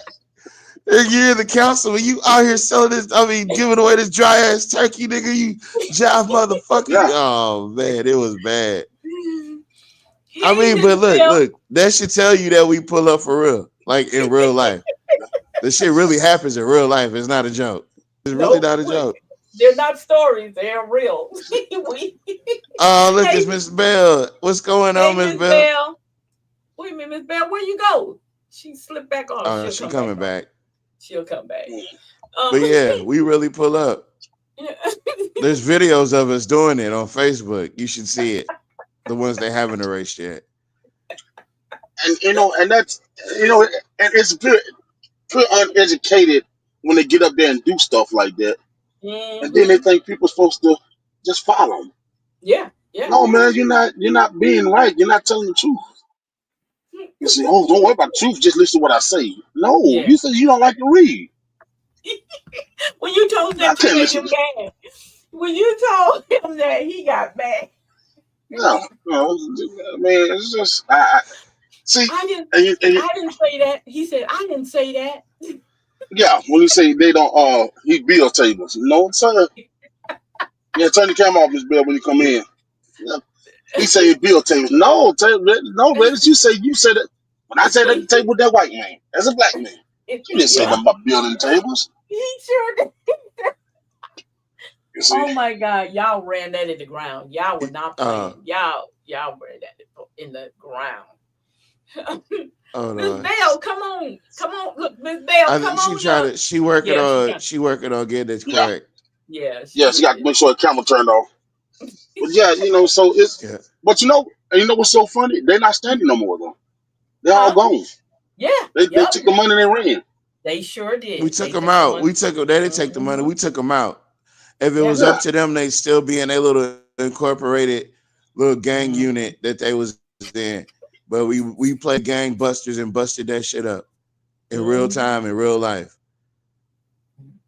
You're in the council and you out here selling this, giving away this dry ass turkey, nigga, you jive motherfucker. Yeah. Oh man, it was bad. But look, that should tell you that we pull up for real, like in real life. This shit really happens in real life. It's not a joke. It's really not a joke. They're not stories. They're real. Oh, look, it's Miss Bell. What's going on, Miss Bell? Wait a minute, Miss Bell, where you go? She slipped back on. Oh, she's coming back. She'll come back. But yeah, we really pull up. There's videos of us doing it on Facebook. You should see it. The ones they haven't erased yet. And and that's and it's pure uneducated when they get up there and do stuff like that, and then they think people supposed to just follow them. Yeah, yeah. No, man, you're not being right. You're not telling the truth. You say, oh, don't worry about the truth. Just listen to what I say. No, Yeah. you say you don't like to read. When you told I that, you can't made listen. him mad. When you told him that, he got mad. No, I mean, it's just I see. I didn't. And I didn't say that. He said I didn't say that. yeah, when you say they don't, he bill tables. No, sir. Yeah, turn the camera off, Miss Bill, when you come in. Yeah. He say he bill tables. No, no, Redis, you said it. When I said at the table with that white man, as a black man, you didn't say Yeah, nothing about building tables. he sure did. You see? Oh my God, y'all ran that in the ground. Y'all were not playing. Y'all ran that in the ground. Miss Bell, come on. Look, Miss Bell, I come think on. she working on getting it correct. Yeah, Yeah, she got to make sure the camera turned off. But yeah, so it's. Yeah. But what's so funny? They're not standing no more though. They're all gone. Yeah, They took the money and they ran. They sure did. We took them out. They didn't take the money. We took them out. If it was up to them, they'd still be in a little incorporated little gang unit that they was in. But we played gangbusters and busted that shit up in real time, in real life.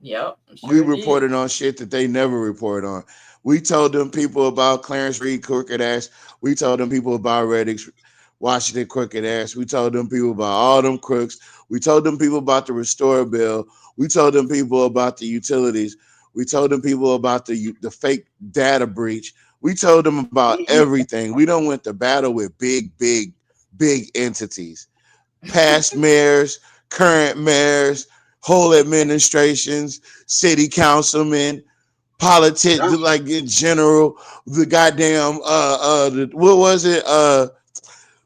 Yep. We reported on shit that they never report on. We told them people about Clarence Reed crooked ass. We told them people about Reddick's Washington crooked ass. We told them people about all them crooks. We told them people about the Restore bill. We told them people about the utilities. We told them people about the fake data breach. We told them about everything. We don't went to battle with big entities. Past mayors, current mayors, whole administrations, city councilmen, politics, like in general, the goddamn what was it?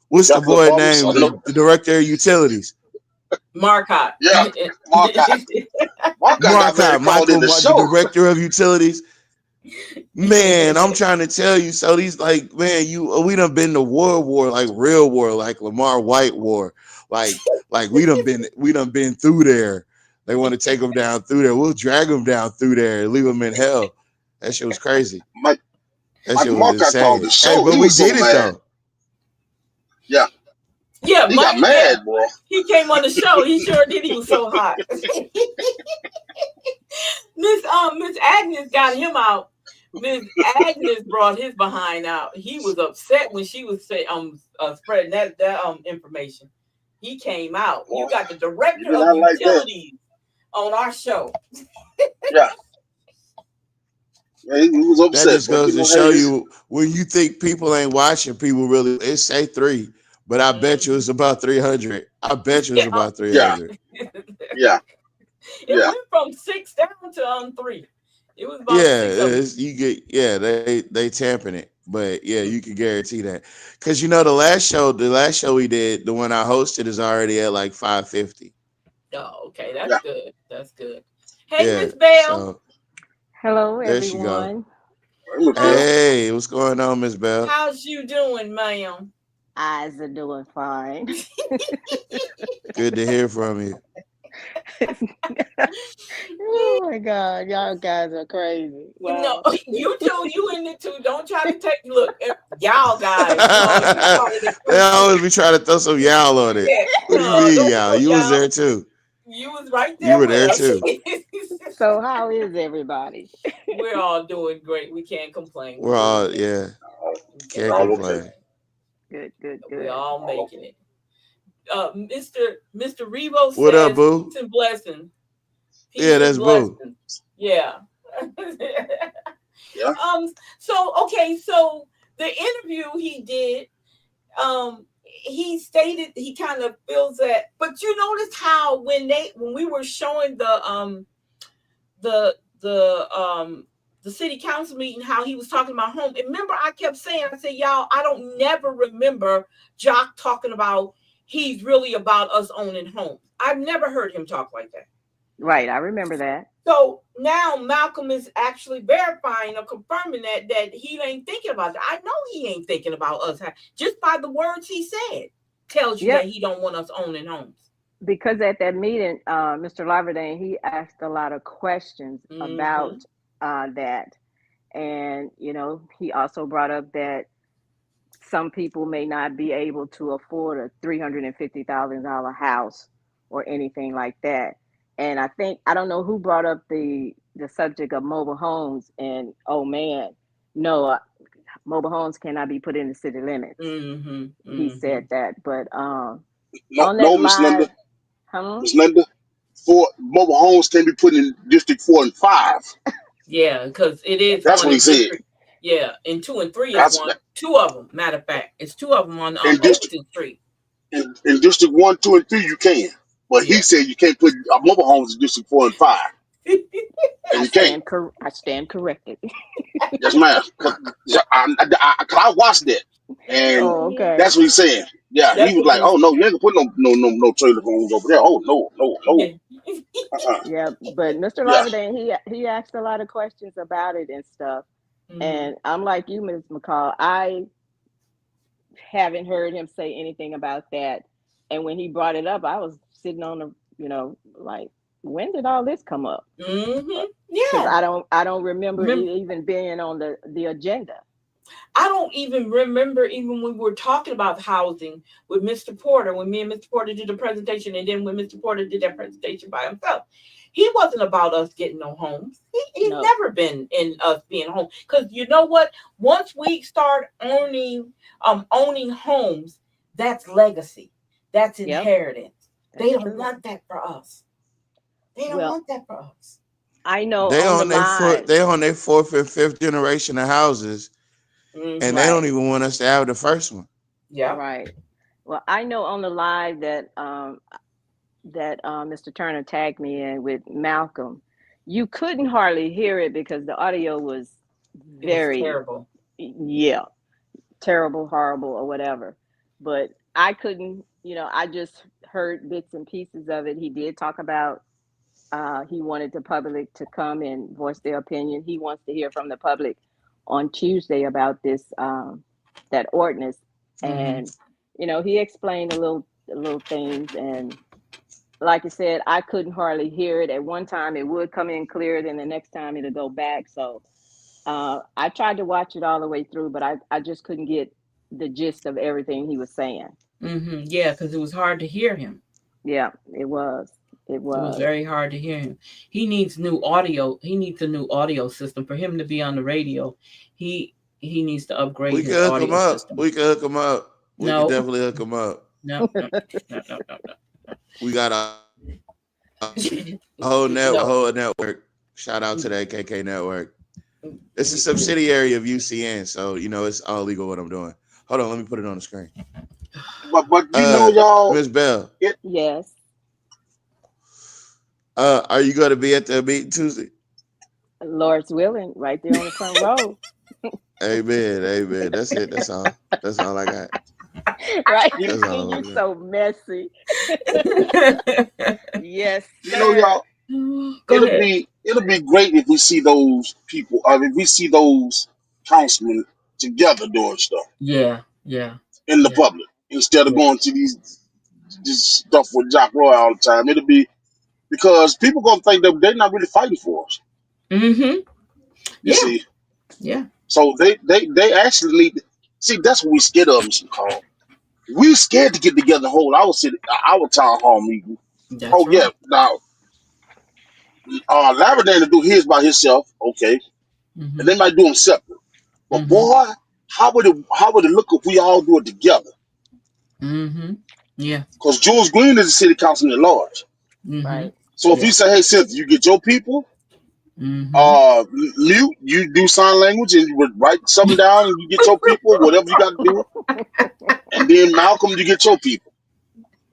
What's the boy name? The director of utilities. Marcotte. Yeah, Marcotte. Marcotte, Michael, the director of utilities. Man, I'm trying to tell you. So these we done been to war, like real war, like Lamar White war. Like we done been through there. They want to take them down through there. We'll drag them down through there and leave them in hell. That shit was crazy. That shit was insane. Hey, but we did it though. Yeah. Yeah, he got mad, boy. He came on the show. He sure did. He was so hot. Miss Agnes got him out. Miss Agnes brought his behind out. He was upset when she was spreading that information. He came out. You got the director of utilities on our show. Yeah. Yeah, he was upset. That just goes to show you when you think people ain't watching, people really. It say 3, but I bet you it's about 300. I bet you it's about 300. Yeah. It went from 6 down to 3. It was about 6. You get they tamping it, but yeah, you can guarantee that because the last show we did, the one I hosted, is already at like 550. Oh, okay, that's good. That's good. Hey, Miss Bell. Hello, there everyone. She go. Hey, what's going on, Miss Bell? How's you doing, ma'am? Eyes are doing fine. Good to hear from you. Oh my God, y'all guys are crazy. Wow. No, you in it too. Don't try to take look, y'all guys. They always be trying to throw some y'all on it. Yeah, what do you mean, y'all? You was there too. You was right there. You were there too. So how is everybody? We're all doing great. We can't complain. We're all can't complain. Good. We're all making it. Mr. Revo says, what up, boo? Peace and blessing. Yeah, that's boo. Yeah. Yeah. So the interview he did, he stated he kind of feels that, but you notice how when we were showing the city council meeting, how he was talking about home. And remember, I kept saying, I said, y'all, I don't never remember Jock talking about he's really about us owning homes. I've never heard him talk like that. Right, I remember that. So now Malcolm is actually verifying or confirming that he ain't thinking about that. I know he ain't thinking about us just by the words he said. tells you Yep. that he don't want us owning homes. Because at that meeting, Mr. Laverdane, he asked a lot of questions about that. And, you know, he also brought up that some people may not be able to afford a $350,000 house or anything like that. And I think, I don't know who brought up the subject of mobile homes, and oh man, no, mobile homes cannot be put in the city limits. He said that, but on that No, Miss live, Linda. Miss Linda, mobile homes can be put in District 4 and 5. Yeah, because it is That's one what he in said. District. Yeah, and 2 and 3 is That's one. Two of them, matter of fact, it's two of them on in District Overton Street. in District 1, 2, and 3 you can. But he Yeah. said you can't put mobile homes in District 4 and 5. And I you can't. stand corrected. Yes, ma'am. Cause I watched that. And Oh, okay. that's what he's saying. Yeah, That's he was what like, he's "Oh no, you ain't gonna put no trailer homes over there. Oh no, no, no." yeah. Yeah, but Mr. Yeah. Laverdane, he asked a lot of questions about it and stuff. Mhm. And I'm like you, Ms. McCall. I haven't heard him say anything about that. And when he brought it up, I was sitting on the, you know, like, when did all this come up? Because Yeah. I don't remember it even being on the agenda. I don't even remember even when we were talking about housing with Mr. Porter, when me and Mr. Porter did the presentation, and then when Mr. Porter did that presentation by himself. He wasn't about us getting no homes. He's No. never been in us being home. Because you know what? Once we start owning homes, that's legacy. That's inheritance. They don't want that for us. They don't want that for us. I know They on their fourth and fifth generation of houses, and they don't even want us to have the first one. Yeah. Right. Well, I know on the live that Mr. Turner tagged me in with Malcolm, you couldn't hardly hear it because the audio was very terrible. Yeah, terrible, horrible, or whatever. But I couldn't, you know, I just heard bits and pieces of it. He did talk about he wanted the public to come and voice their opinion. He wants to hear from the public on Tuesday about this that ordinance, and you know, he explained a little things, and like I said, I couldn't hardly hear it. At one time it would come in clear, then the next time it'll go back. So I tried to watch it all the way through, but I just couldn't get the gist of everything he was saying. Yeah, because it was hard to hear him. Yeah, it was. It was very hard to hear him. He needs new audio. He needs a new audio system for him to be on the radio. He needs to upgrade his audio system. We can hook him up. We can definitely hook him up. No. We got a whole network. Shout out to that KK network. It's a subsidiary of UCN, so you know it's all legal what I'm doing. Hold on, let me put it on the screen. But you know, y'all, Miss Bell. Yes. Are you going to be at the meeting Tuesday? Lord's willing, right there on the front row. Amen. That's it. That's all. That's all I got. Right? You're so messy. Yes. You know, y'all. It'll be great if we see those people, if we see those councilmen together doing stuff. Yeah. In the public, instead of going to this stuff with Jack Roy all the time. It'll be because people gonna think that they're not really fighting for us. You see. Yeah. So they actually need to see. That's what we scared of, Mr. Carl. We scared to get together and hold our town hall meeting. That's right. Yeah, now Laverdane to do his by himself, okay, and they might do them separate. But boy, how would it look if we all do it together? Yeah. Because Jules Green is the city councilman at large. Right. So if he say, "Hey, Cynthia, you get your people, mute, you do sign language, and you would write something down, and you get your people, whatever you got to do, and then Malcolm, you get your people,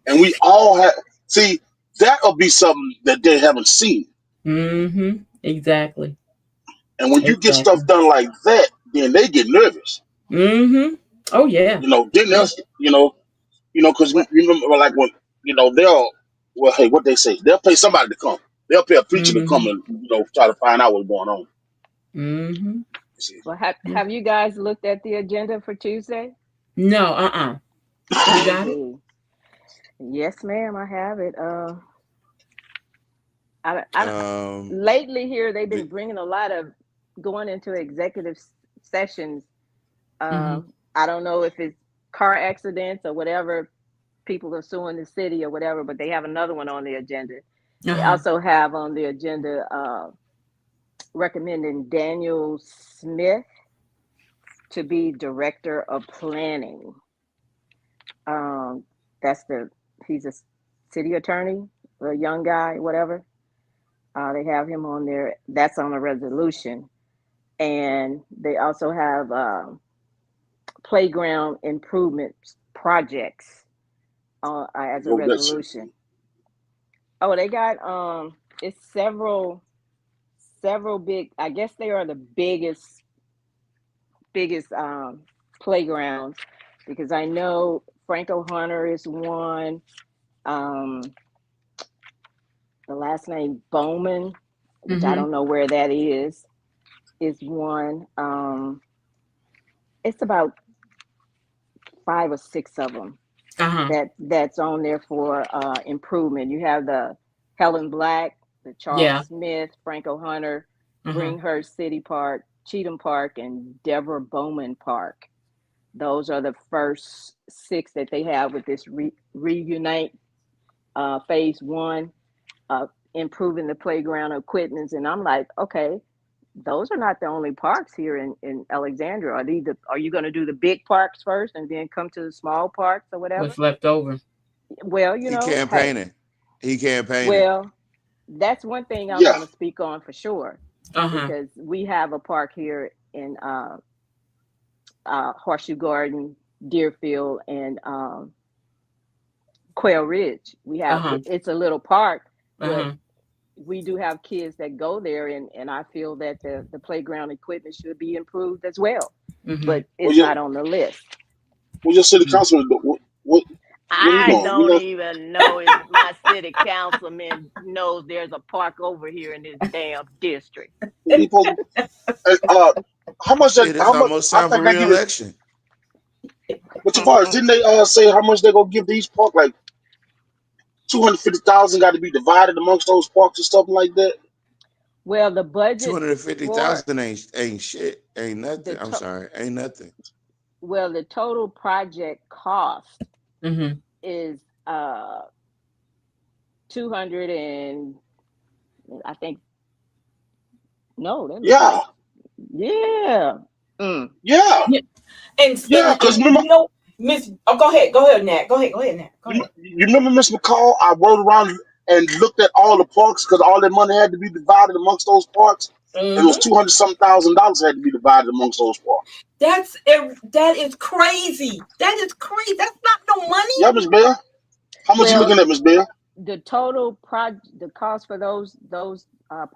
and we all have that'll be something that they haven't seen. Exactly. And when you get stuff done like that, then they get nervous. Oh yeah. You know, then else, because remember, like when hey, what they say, they'll pay somebody to come. They'll pay a preacher to come and try to find out what's going on. Well, have you guys looked at the agenda for Tuesday? No. You got it? Yes, ma'am, I have it. I Um, lately here they've been the- bringing a lot of going into executive sessions. Mm-hmm. I don't know if it's car accidents or whatever. People are suing the city or whatever, but they have another one on the agenda. They Uh-huh. also have on the agenda recommending Daniel Smith to be director of planning. Um, that's he's a city attorney, a young guy, whatever. They have him on there. That's on a resolution, and they also have playground improvement projects as a Oh, that's it. resolution. Oh, they got it's several big. I guess they are the biggest playgrounds because I know Franco Hunter is one. Um, the last name Bowman, which I Mm-hmm. don't know where that is one. It's about 5 or 6 of them Uh-huh. that's on there for improvement. You have the Helen Black, the Charles Yeah. Smith, Franco Hunter, Uh-huh. Greenhurst City Park, Cheatham Park, and Deborah Bowman Park. Those are the first 6 that they have with this reunite phase 1, improving the playground equipment. And I'm like, okay, those are not the only parks here in Alexandria. Are you going to do the big parks first and then come to the small parks or whatever? What's left over? Well, he hey, campaigning. He campaigning. well, that's one thing I'm Yeah. going to speak on for sure Uh-huh. because we have a park here in Horseshoe Garden, Deerfield, and Quail Ridge. We have Uh-huh. it's a little park, but Uh-huh. we do have kids that go there, and I feel that the playground equipment should be improved as well, Mm-hmm. but Well, it's not on the list. your city councilman, what he I doing? You don't know, even know if my city councilman knows there's a park over here in this damn district. he supposed how much that? Shit, it's How much? almost I time for think they give it. re-election. But Tavares, didn't they say how much they gonna give to each park? Like 250,000 got to be divided amongst those parks and stuff like that. Well, the Two budget hundred fifty for thousand ain't shit. Ain't the nothing. I'm sorry, ain't nothing. the total project cost Mm-hmm. is 200 and I think no, that look Yeah, like yeah. Mm. yeah, Yeah. And yeah. Because remember, Miss, oh, go ahead. Go ahead, Nat. Go ahead, Nat. Go ahead. you remember Miss McCall? I rode around and looked at all the parks because all that money had to be divided amongst those parks. It was Mm-hmm. 200 some $1,000 had to be divided amongst those parks. That is crazy. That is crazy. That's not no money. Yeah, Miss Bell. How much you Well, looking at, Miss Bell? the total the cost for those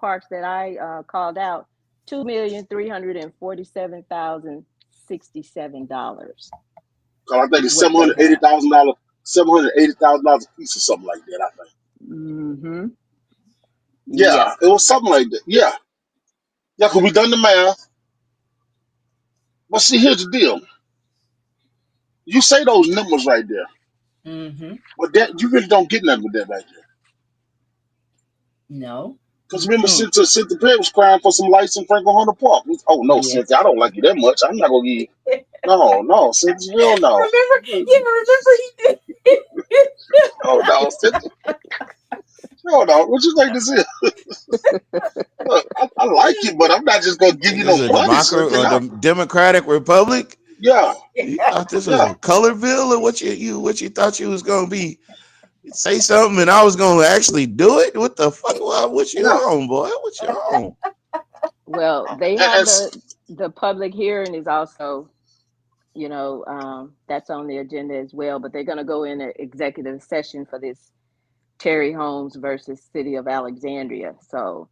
parks that I called out, $2,347,067 Cause I think is it's what they have. $780,000 a piece or something like that. I think. Mm-hmm. Yeah. Yeah, it was something like that. Yeah, yeah. Cause we done the math. But see, here's the deal. You say those numbers right there, Mm-hmm. but that you really don't get nothing with that right there. No. Because remember, Mm. Cynthia Perry was crying for some lights in Franklin Hunter Park. Oh no, Yeah. Cynthia, I don't like you that much. I'm not gonna give you. No, Cynthia, hell no. Remember he did. Oh no, Cynthia, no, no. What you think this is? Look, I like you, but I'm not just gonna give Is you this no a money, democracy Cynthia. or No. the Democratic Republic? Yeah, You thought this was yeah, a color bill, or what you thought you was gonna be? Say something, and I was gonna actually do it. What the fuck? What you yeah. on, boy? What you on? Well, they And, have and the public hearing is also, that's on the agenda as well, but they're going to go in an executive session for this Terry Holmes versus City of Alexandria. So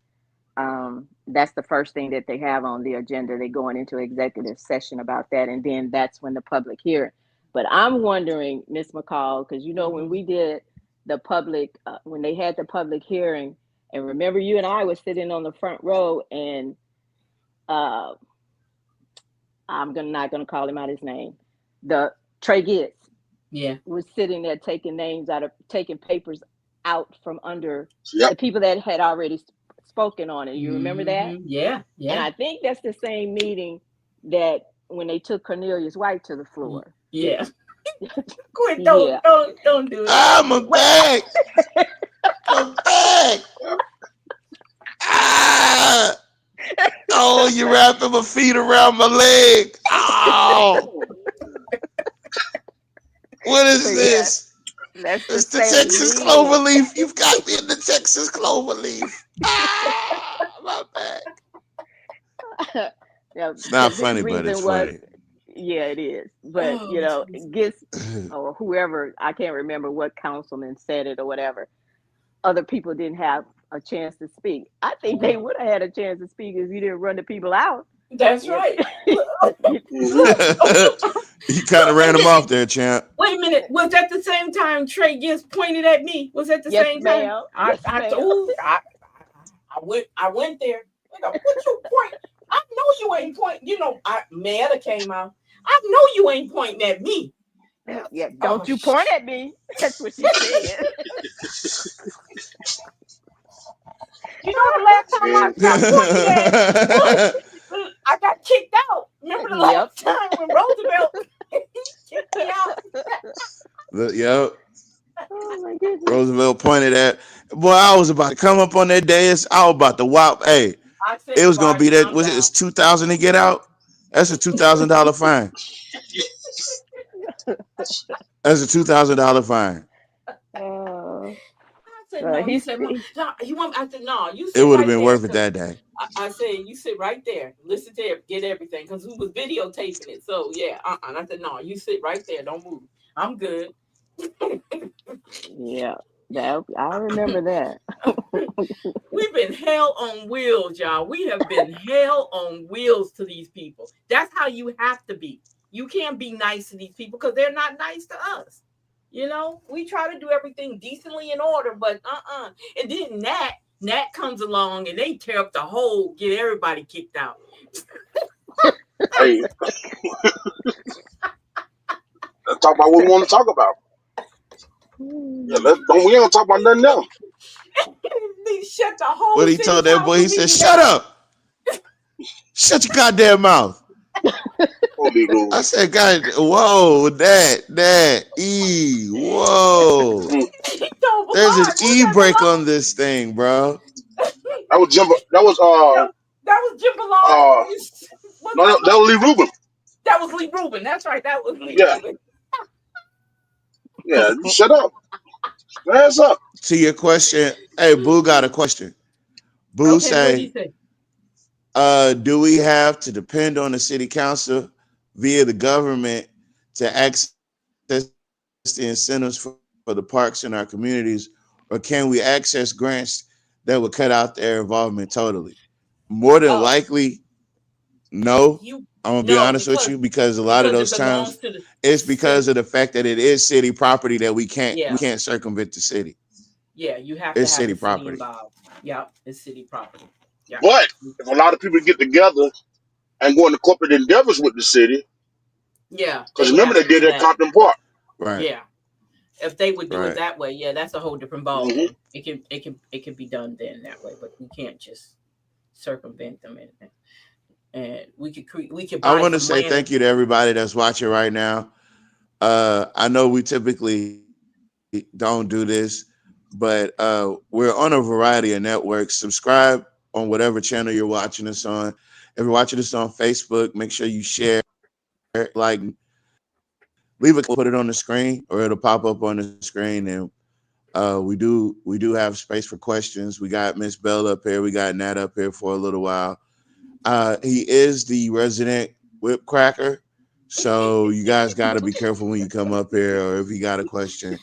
that's the first thing that they have on the agenda. They're going into executive session about that, and then that's when the public hearing. But I'm wondering, Miss McCall, because when we did the public, when they had the public hearing, and remember you and I were sitting on the front row, and uh, I'm not gonna call him out his name, the Trey Gitz. Yeah. was sitting there taking papers out from under Yep. the people that had already spoken on it. You remember that? Yeah. Yeah. And I think that's the same meeting that when they took Cornelius White to the floor. Yeah. Quit! Yeah. Don't do it. I'm back. I'm back. Ah! Oh, you're wrapping my feet around my leg. Oh, what is So, this? That's It's the same Texas meeting. cloverleaf. You've got me in the Texas cloverleaf. Ah, my back. Yeah, It's not 'cause his funny, but it's reason was, funny. yeah, it is. But Oh, you know, Jesus. Gis or whoever, I can't remember what councilman said it or whatever. Other people didn't have a chance to speak. I think they would have had a chance to speak if you didn't run the people out. That's You right. know? You kind of ran him off there, champ. Wait a minute. Was that the same time Trey Gist pointed at me? Was that the Yes, same ma'am. time? Yes, ma'am. I went there. What you point? I know you ain't pointing. You know, Meta came out. I know you ain't pointing at me. Yeah, don't you point at me. That's what she said. You know the last time I got pointed at, I got kicked out. Remember the last time when Roosevelt kicked me out? Yep. Oh my goodness. Roosevelt pointed at. Boy, I was about to come up on that dais. I was about to whop. Hey, it was gonna be that. Was it? It's $2,000 to get out. That's a $2,000 fine. That's a $2,000 fine. I said no. He said no. You want? I said no. You. It would have been worth it that day. I said you sit right there, listen to it, get everything, because we was videotaping it. So yeah. And I said no. You sit right there. Don't move. I'm good. Yeah. I remember that. We've been hell on wheels, y'all. We have been hell on wheels to these people. That's how you have to be. You can't be nice to these people because they're not nice to us. You know, we try to do everything decently in order, but And then Nat comes along and they tear up the whole, get everybody kicked out. Hey, let's talk about what we want to talk about. Yeah, we ain't gonna talk about nothing else. They shut the whole. What he told that boy, he said, "Shut up, shut your goddamn mouth." I said, "God, whoa, that whoa." There's an e-brake on this thing, bro. That was Jim. That was Jambalaya. No, that was Lee Rubin. That was Lee Rubin. That's right. That was Lee Rubin. Yeah, shut up. Hands up. To your question, hey, Boo got a question. Boo say, do we have to depend on the city council via the government to access the incentives for the parks in our communities, or can we access grants that would cut out their involvement totally? More than likely, no. I'm gonna be honest with you, because a lot of those times it's because of the fact that it is city property that we can't circumvent the city. Yeah, you have to have city property involved. Yeah, it's city property. Yeah. But if a lot of people get together and go into corporate endeavors with the city, yeah, because remember they did it at Compton Park. Right. Yeah. If they would do it that way, yeah, that's a whole different ballgame. It can be done then that way, but we can't just circumvent them and we could. I want to say thank you to everybody that's watching right now. I know we typically don't do this, but we're on a variety of networks. Subscribe on whatever channel you're watching us on. If you're watching us on Facebook, make sure you share, like, leave a, put it on the screen, or it'll pop up on the screen. And we do have space for questions. We got Miss Bell up here. We got Nat up here for a little while. He is the resident whip cracker, so you guys got to be careful when you come up here, or if you got a question,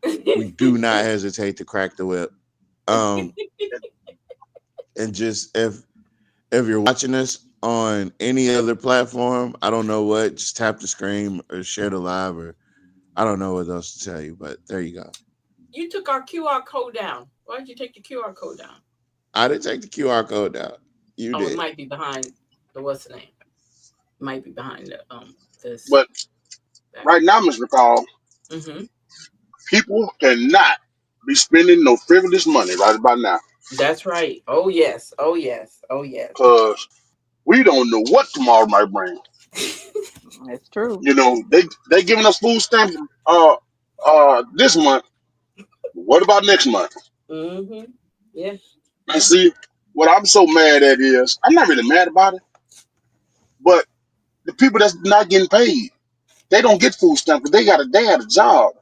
we do not hesitate to crack the whip. And just if you're watching us on any other platform, I don't know what, just tap the screen or share the live, or I don't know what else to tell you, but there you go. You took our QR code down. Why did you take the QR code down? I didn't take the QR code down. You did. It might be behind the what's the name? It might be behind the this. But right now, Mr. McCall, Mm-hmm. People cannot be spending no frivolous money right about now That's right. Oh yes. Oh yes. Oh yes. because we don't know what tomorrow might bring. It's true. You know, they giving us food stamps this month. What about next month? Mm-hmm. Yeah. And Yeah. see, what I'm so mad at is I'm not really mad about it, but the people that's not getting paid, they don't get food stamps because they had a job.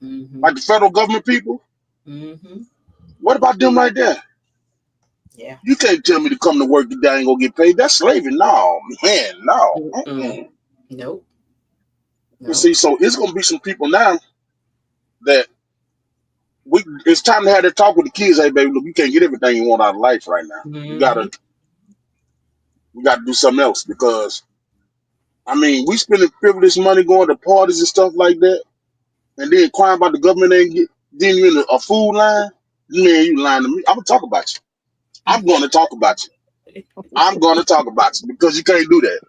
Mm-hmm. Like the federal government people, Mm-hmm. what about them right there? Yeah. You can't tell me to come to work today and ain't gonna get paid. That's slavery. No, man, no. Mm-mm. Nope. You Nope. see, so it's gonna be some people now that it's time to have that talk with the kids. Hey, baby, look, you can't get everything you want out of life right now. Mm-hmm. We gotta do something else because I mean, we spending frivolous money going to parties and stuff like that, and then crying about the government ain't getting you in a food line. Man, you lying to me. I'm gonna talk about you. I'm gonna talk about you. I'm gonna talk about you because you can't do that.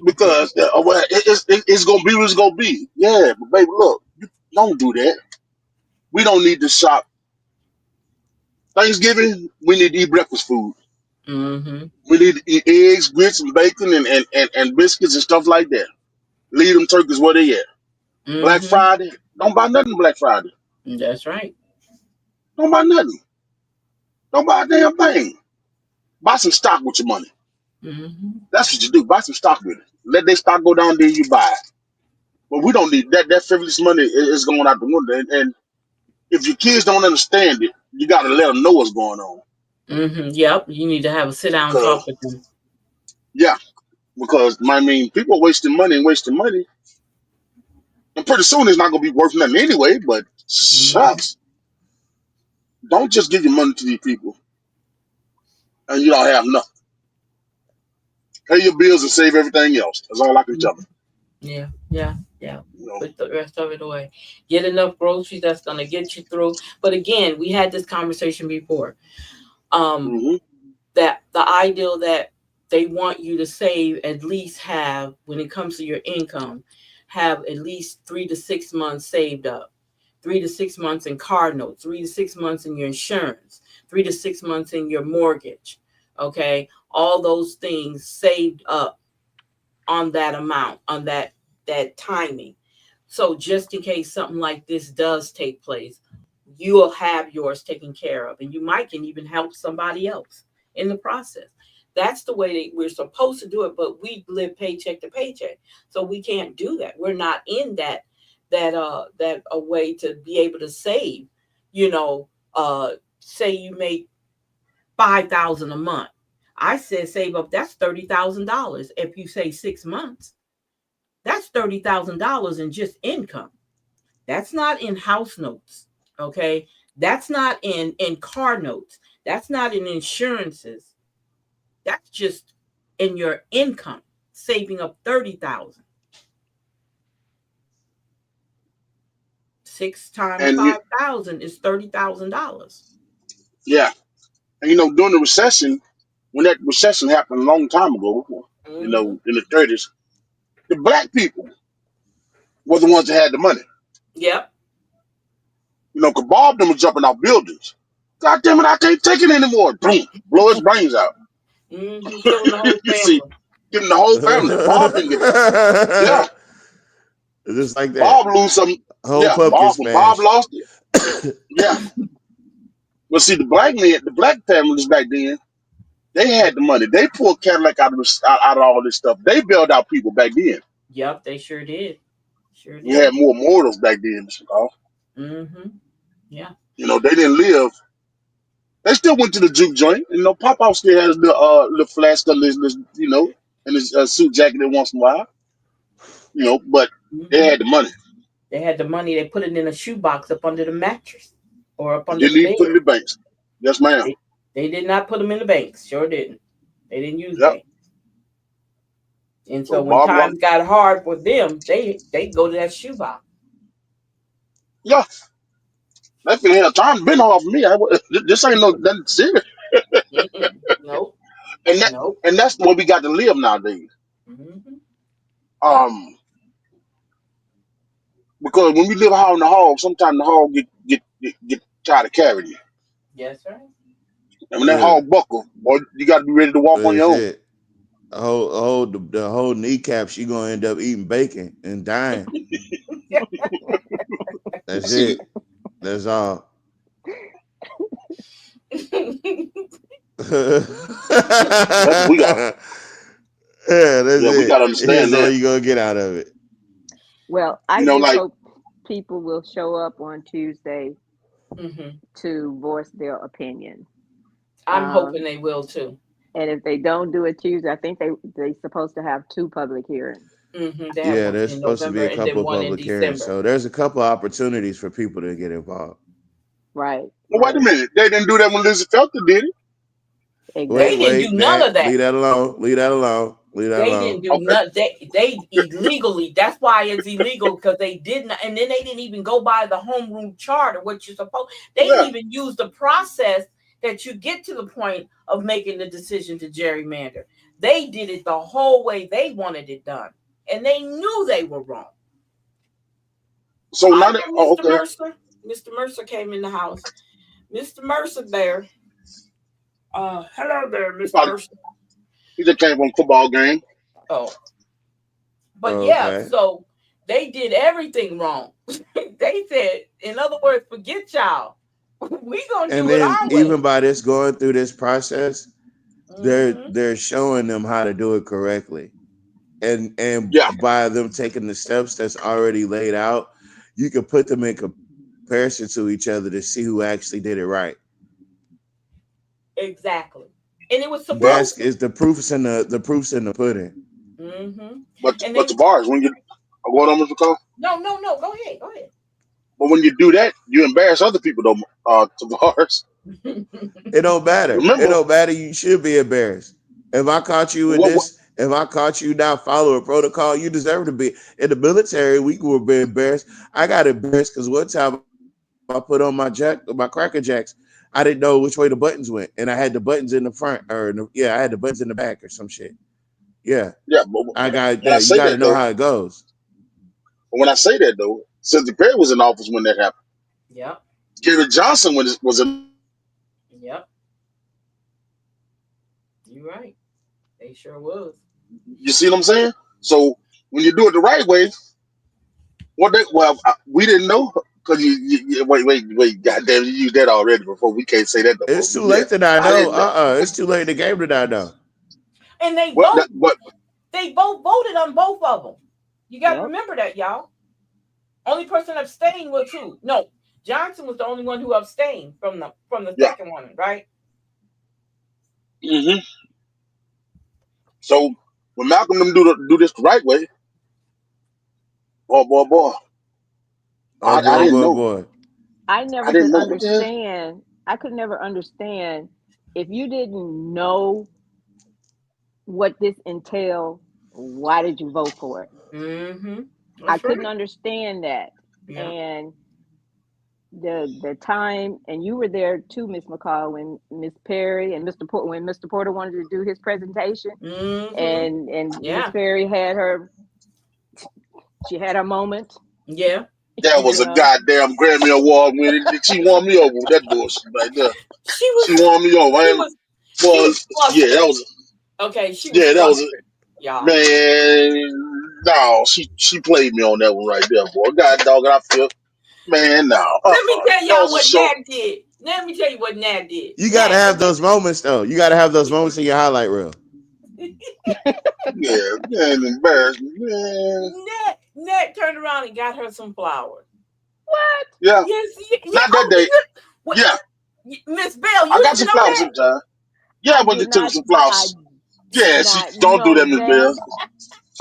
Because well, it's gonna be what it's gonna be. Yeah, but baby, look, you don't do that. We don't need to shop. Thanksgiving, we need to eat breakfast food. Mm-hmm. We need to eat eggs, grits, and bacon, and biscuits and stuff like that. Leave them turkeys where they at. Black Mm-hmm. Friday, don't buy nothing Black Friday. That's right. Don't buy nothing. Don't buy a damn thing. Buy some stock with your money. Mm-hmm. That's what you do. Buy some stock with it. Let their stock go down, then you buy it. But we don't need that. That frivolous money is going out the window. And if your kids don't understand it, you got to let them know what's going on. Mm-hmm. Yep. You need to have a sit down Because talk with them. yeah, because I mean, people are wasting money and wasting money, and pretty soon it's not going to be worth nothing anyway. But Mm-hmm. shucks, don't just give your money to these people and you don't have nothing. Pay your bills and save everything else. That's all I can tell them. Yeah. Yeah. Yeah. You know. Put the rest of it away. Get enough groceries that's gonna get you through. But again, we had this conversation before. Um, Hmm. that the ideal that they want you to save at least have when it comes to your income, have at least 3 to 6 months saved up. 3 to 6 months in car notes, 3 to 6 months in your insurance, 3 to 6 months in your mortgage. Okay. All those things saved up on that amount, on that timing. So just in case something like this does take place, you will have yours taken care of, and you might can even help somebody else in the process. That's the way that we're supposed to do it, but we live paycheck to paycheck, so we can't do that. We're not in that a way to be able to save. You know, say you make 5,000 a month. I said save up. That's $30,000. If you say 6 months, that's $30,000 in just income. That's not in house notes. Okay. That's not in car notes. That's not in insurances. That's just in your income, saving up 30,000. Six times And 5,000 is $30,000. yeah, and during the recession, when that recession happened a long time ago, Mm-hmm. in the 30s, the black people were the ones that had the money. Yep. Cause Bob them was jumping off buildings. God damn it, I can't take it anymore. Boom, blow his brains out. Mm-hmm. Killing the whole You see, family. getting the whole family. Bob didn't get. Yeah, Just like that. Bob lose some. Whole Yeah, pumpkin Bob when Bob smash. lost it. Yeah, well, see, the black families back then, they had the money. They pulled Cadillac out of all this stuff. They bailed out people back then. Yep, they sure did. Sure We had did. more mortals back then. Mm-hmm. Yeah. They didn't live. They still went to the juke joint. Pop still has the flask of his in his suit jacket every once in a while. But they Mm-hmm. had the money. They had the money. They put it in a shoebox up under the mattress or up under Didn't the even put it in bed. the banks. Yes, ma'am. They did not put them in the banks. Sure didn't. They didn't use Yep. banks. And So so when Bob lost. times got hard for them, they go to that shoebox. Yeah, that thing hell time been off me. This ain't no nothing serious. Mm-mm. Nope. And that Nope. and that's the way we got to live nowadays. Mm-hmm. Um, Because when we live out in the hog, sometimes the hog get tired of carrying you. Yes, sir. And when that Yeah, hog buckle, boy, you got to be ready to walk on that's your own. it. The whole kneecaps, you gonna end up eating bacon and dying. That's See, it. That's all. that's what we got. Yeah, that's Yeah, we got it. to Here's understand all that. you gonna get out of it. Well, You I know, just like, hope people will show up on Tuesday to voice their opinion. I'm hoping they will too. And if they don't do it Tuesday, I think they're supposed to have 2 public hearings. They have Yeah, one there's in supposed to be November a and then couple of one in public hearings. December. So there's a couple opportunities for people to get involved. Right. well, wait a minute. They didn't do that when Lizzie Felton did it. They Exactly. didn't do none of that. Leave that alone. Leave that alone. Leave that They alone. didn't do Okay. nothing. They illegally. That's why it's illegal, because they didn't. And then they didn't even go by the homeroom charter, what you're supposed. They Yeah. didn't even use the process that you get to the point of making the decision to gerrymander. They did it the whole way they wanted it done, and they knew they were wrong. So now that, Mr. okay. Mercer, Mr. Mercer came in the house. Mr. Mercer there. Hello there, Mr. Mercer. He just came from a football game. Oh. But Okay. yeah, so they did everything wrong. They said, in other words, forget y'all. We gonna And do it then our way. even by this going through this process, they're showing them how to do it correctly. And Yeah. by them taking the steps that's already laid out, you can put them in comparison to each other to see who actually did it right. Exactly. And it was supposed That's is the proof's in the pudding. But And Tavares, when you what on Mr. Cole? No. Go ahead. But when you do that, you embarrass other people though, Tavares. It don't matter. Remember, It don't matter. You should be embarrassed. If I caught you in this, if I caught you not following protocol, you deserve to be. In the military, we were being embarrassed. I got embarrassed because one time I put on my Cracker Jacks. I didn't know which way the buttons went, and I had the buttons in the front, I had the buttons in the back or some shit. Yeah. Yeah, but I got. when I You say got to that, know though, how it goes. when I say that though, Cynthia Perry was in office when that happened. Yep. Gary Johnson was in. Yep. You're right. They sure was. You see what I'm saying? So when you do it the right way, we didn't know because you wait, goddamn, you used that already before. We can't say that no more. It's too late to not I know. didn't know. It's too late in the game to not know. And they What? both voted on both of them. You got to remember that, y'all. Only person abstained was who? No, Johnson was the only one who abstained from the second one, right? Mm-hmm. So when Malcolm them do this the right way, boy. I didn't know. I never could understand. I could never understand if you didn't know what this entailed. Why did you vote for it? I couldn't understand that. Yeah. And the time, and you were there too, Miss McCall, when Miss Perry and Mr. Porter wanted to do his presentation, and Miss Perry had her moment. Yeah. That was a goddamn Grammy Award winning. She won me over with that bullshit right there. She won me over. That was. Okay, she was. Yeah, that was. Man, no, she played me on that one right there, boy. God dog, I feel. Man, no. Let me tell y'all what Nat did. Let me tell you what Nat did. You got to have those moments, though. You got to have those moments in your highlight reel. Yeah, man, embarrassing. Man. Nat turned around and got her some flowers. What? Yeah. Yes. Not that day. Yeah. Miss Bell, I got some flowers sometime. Yeah, I went to take some flowers. Yeah, don't do that, Miss Bell.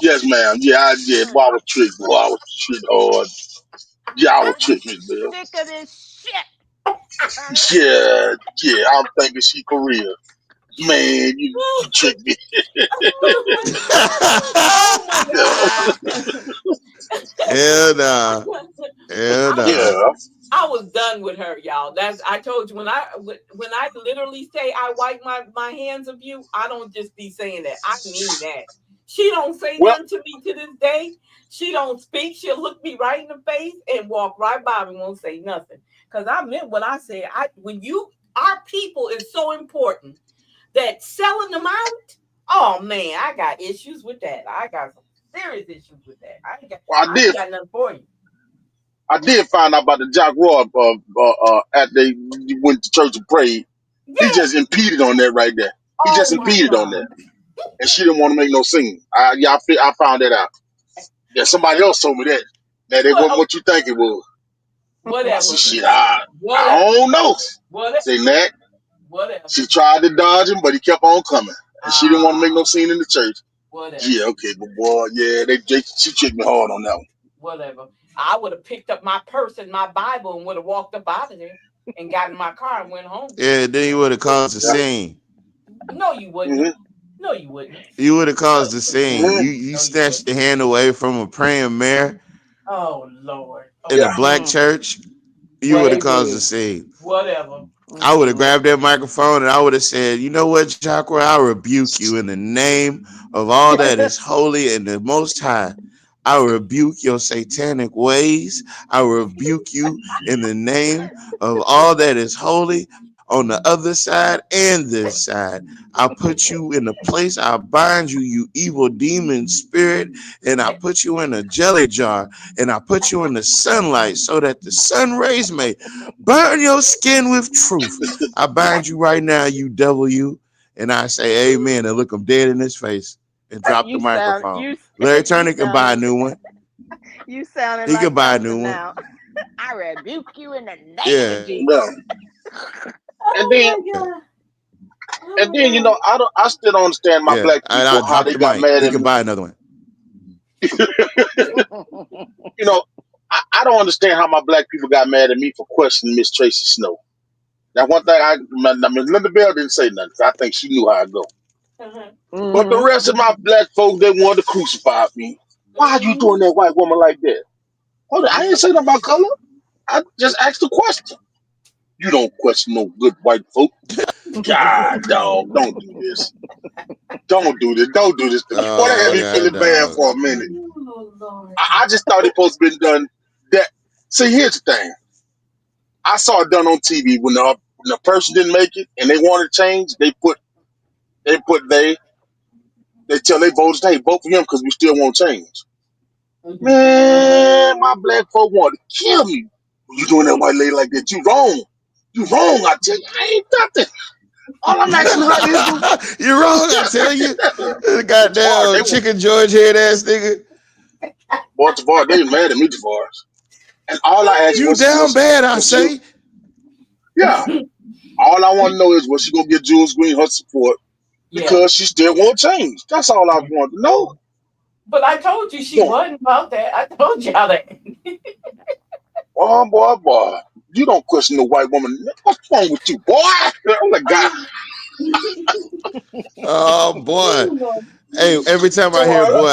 Yes, ma'am. Yeah, boy, I was tricked. Boy, I was tricked hard. Yeah, I was tricked, Miss Bell. Sick of this shit. Yeah, I'm thinking she for real. Man, you tricked me. Oh my God. Hell nah. Yeah. I was done with her, y'all. I told you when I literally say I wipe my hands of you, I don't just be saying that. I mean that. She don't say Well, nothing to me to this day. She don't speak. She'll look me right in the face and walk right by me, won't say nothing. Because I meant what I said. Our people is so important that selling them out, oh man, I got issues with that. I got some serious issues with that. I I ain't did. got nothing for you. I did find out about the Jack Roy at they went to church and prayed. He Yeah. just impeded on that right there. He just Oh my impeded on God. that, and she didn't want to make no scene. I found that out. Yeah, somebody else told me that. That it wasn't Well, what you think it was. I said, whatever. shit, I Whatever. don't know. Whatever. Say that Whatever. she tried to dodge him, but he kept on coming, and she didn't want to make no Ah, scene in the church. whatever. Yeah, okay, but boy, yeah, she tricked me hard on that one. Whatever. I would have picked up my purse and my Bible and would have walked up out of there and got in my car and went home. Yeah, then you would have caused a Yeah. scene. No, you wouldn't. Mm-hmm. No, you wouldn't. You would have No, caused a scene. Mm-hmm. You snatched the hand away from a praying mayor oh Lord. in a Yeah. black Mm. church. You would Yeah, have he Whatever. caused a did. scene. Whatever. I would have Mm-mm. grabbed that microphone and I would have said, "You know what, Chakra? I rebuke you in the name of all that is holy and the Most High. I rebuke your satanic ways. I rebuke you in the name of all that is holy on the other side and this side. I put you in a place. I bind you, you evil demon spirit, and I put you in a jelly jar, and I put you in the sunlight so that the sun rays may burn your skin with truth. I bind you right now, you devil, you." And I say amen and look him dead in his face and drop the You sound microphone. you Larry you Turner can buy a sounding new one. you sounding He can like buy a Elsa new one. now. I rebuke you in the name of Yeah. Jesus. Yeah. And Oh then my God. and Oh then God. I still don't understand my Yeah. black And I'll people how drop they the got mic. mad He at can me. buy another one. You know, I don't understand how my black people got mad at me for questioning Miss Tracy Snow. That one thing I mean, Linda Bell didn't say nothing. I think she knew how it go. Uh-huh. But the Hmm. rest of my black folks, they wanted to crucify me. Why are you Mm-hmm. doing that white woman like that? Hold on, I Yeah. ain't saying nothing about color. I just asked the question. You don't question no good white folk. God, dog, don't do this. Don't do this. Don't do this to me. Boy, that had Oh, me God, feeling bad dog. for a minute. Oh Lord. I just thought it supposed to been done. That see, here's the thing. I saw it done on TV when the person didn't make it and they wanted to change. They tell their voters, hey, vote for him because we still won't change. Mhm. Man, my black folk want to kill me. You doing that white lady like that? You wrong. You wrong. I tell you, I ain't nothing. All I'm asking is how you do. You're wrong, I tell you. The Tavares, they goddamn want chicken George head ass nigga. boy Tavares, they mad at me, Tavares. And all I asked You down bad, I was she, say. yeah. All I want to know is was she gonna get Jules Green her support Yeah. because she still won't change. That's all I want to know. But I told you she Boy, wasn't about that. I told y'all that. boy. You don't question the white woman. What's wrong with you, boy? I'm like, God, Oh boy. Hey, every time I hear Tavares, boy,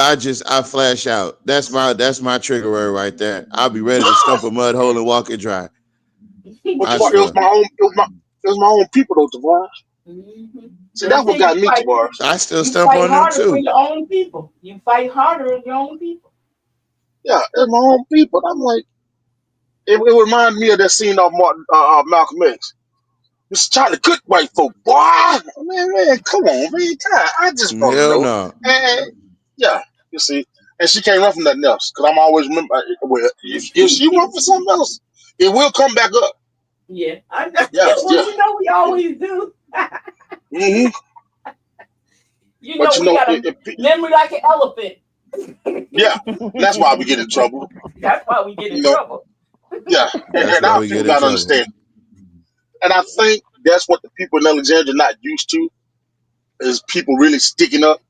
I flash out. That's my trigger word right there. I'll be ready to stump a mud hole and walk it dry. but I Tavares, it was swear. my own, it was my own people though, Tavares. Mhm. See, That's that's what it. got me, Tavares. I still You stump fight on them harder for too. your own people. You fight harder than your own people. Yeah, it's my own people. I'm like, it reminded me of that scene of Malcolm X. It's trying to good white folk, boy. Man, come on, man. God, I just want to Hell know. no. And yeah, you see, and she can't run from nothing else because I'm always remember. Well, if she run for something else, it will come back up. Yeah. I know. Yeah, Well, yeah. we always do. Hmm. But We got a it, memory like an elephant. yeah, that's why we get in trouble. That's why we get You in know, trouble. yeah, That's and why our we people get in got to trouble. understand. And I think that's what the people in Alexandria not used to is people really sticking up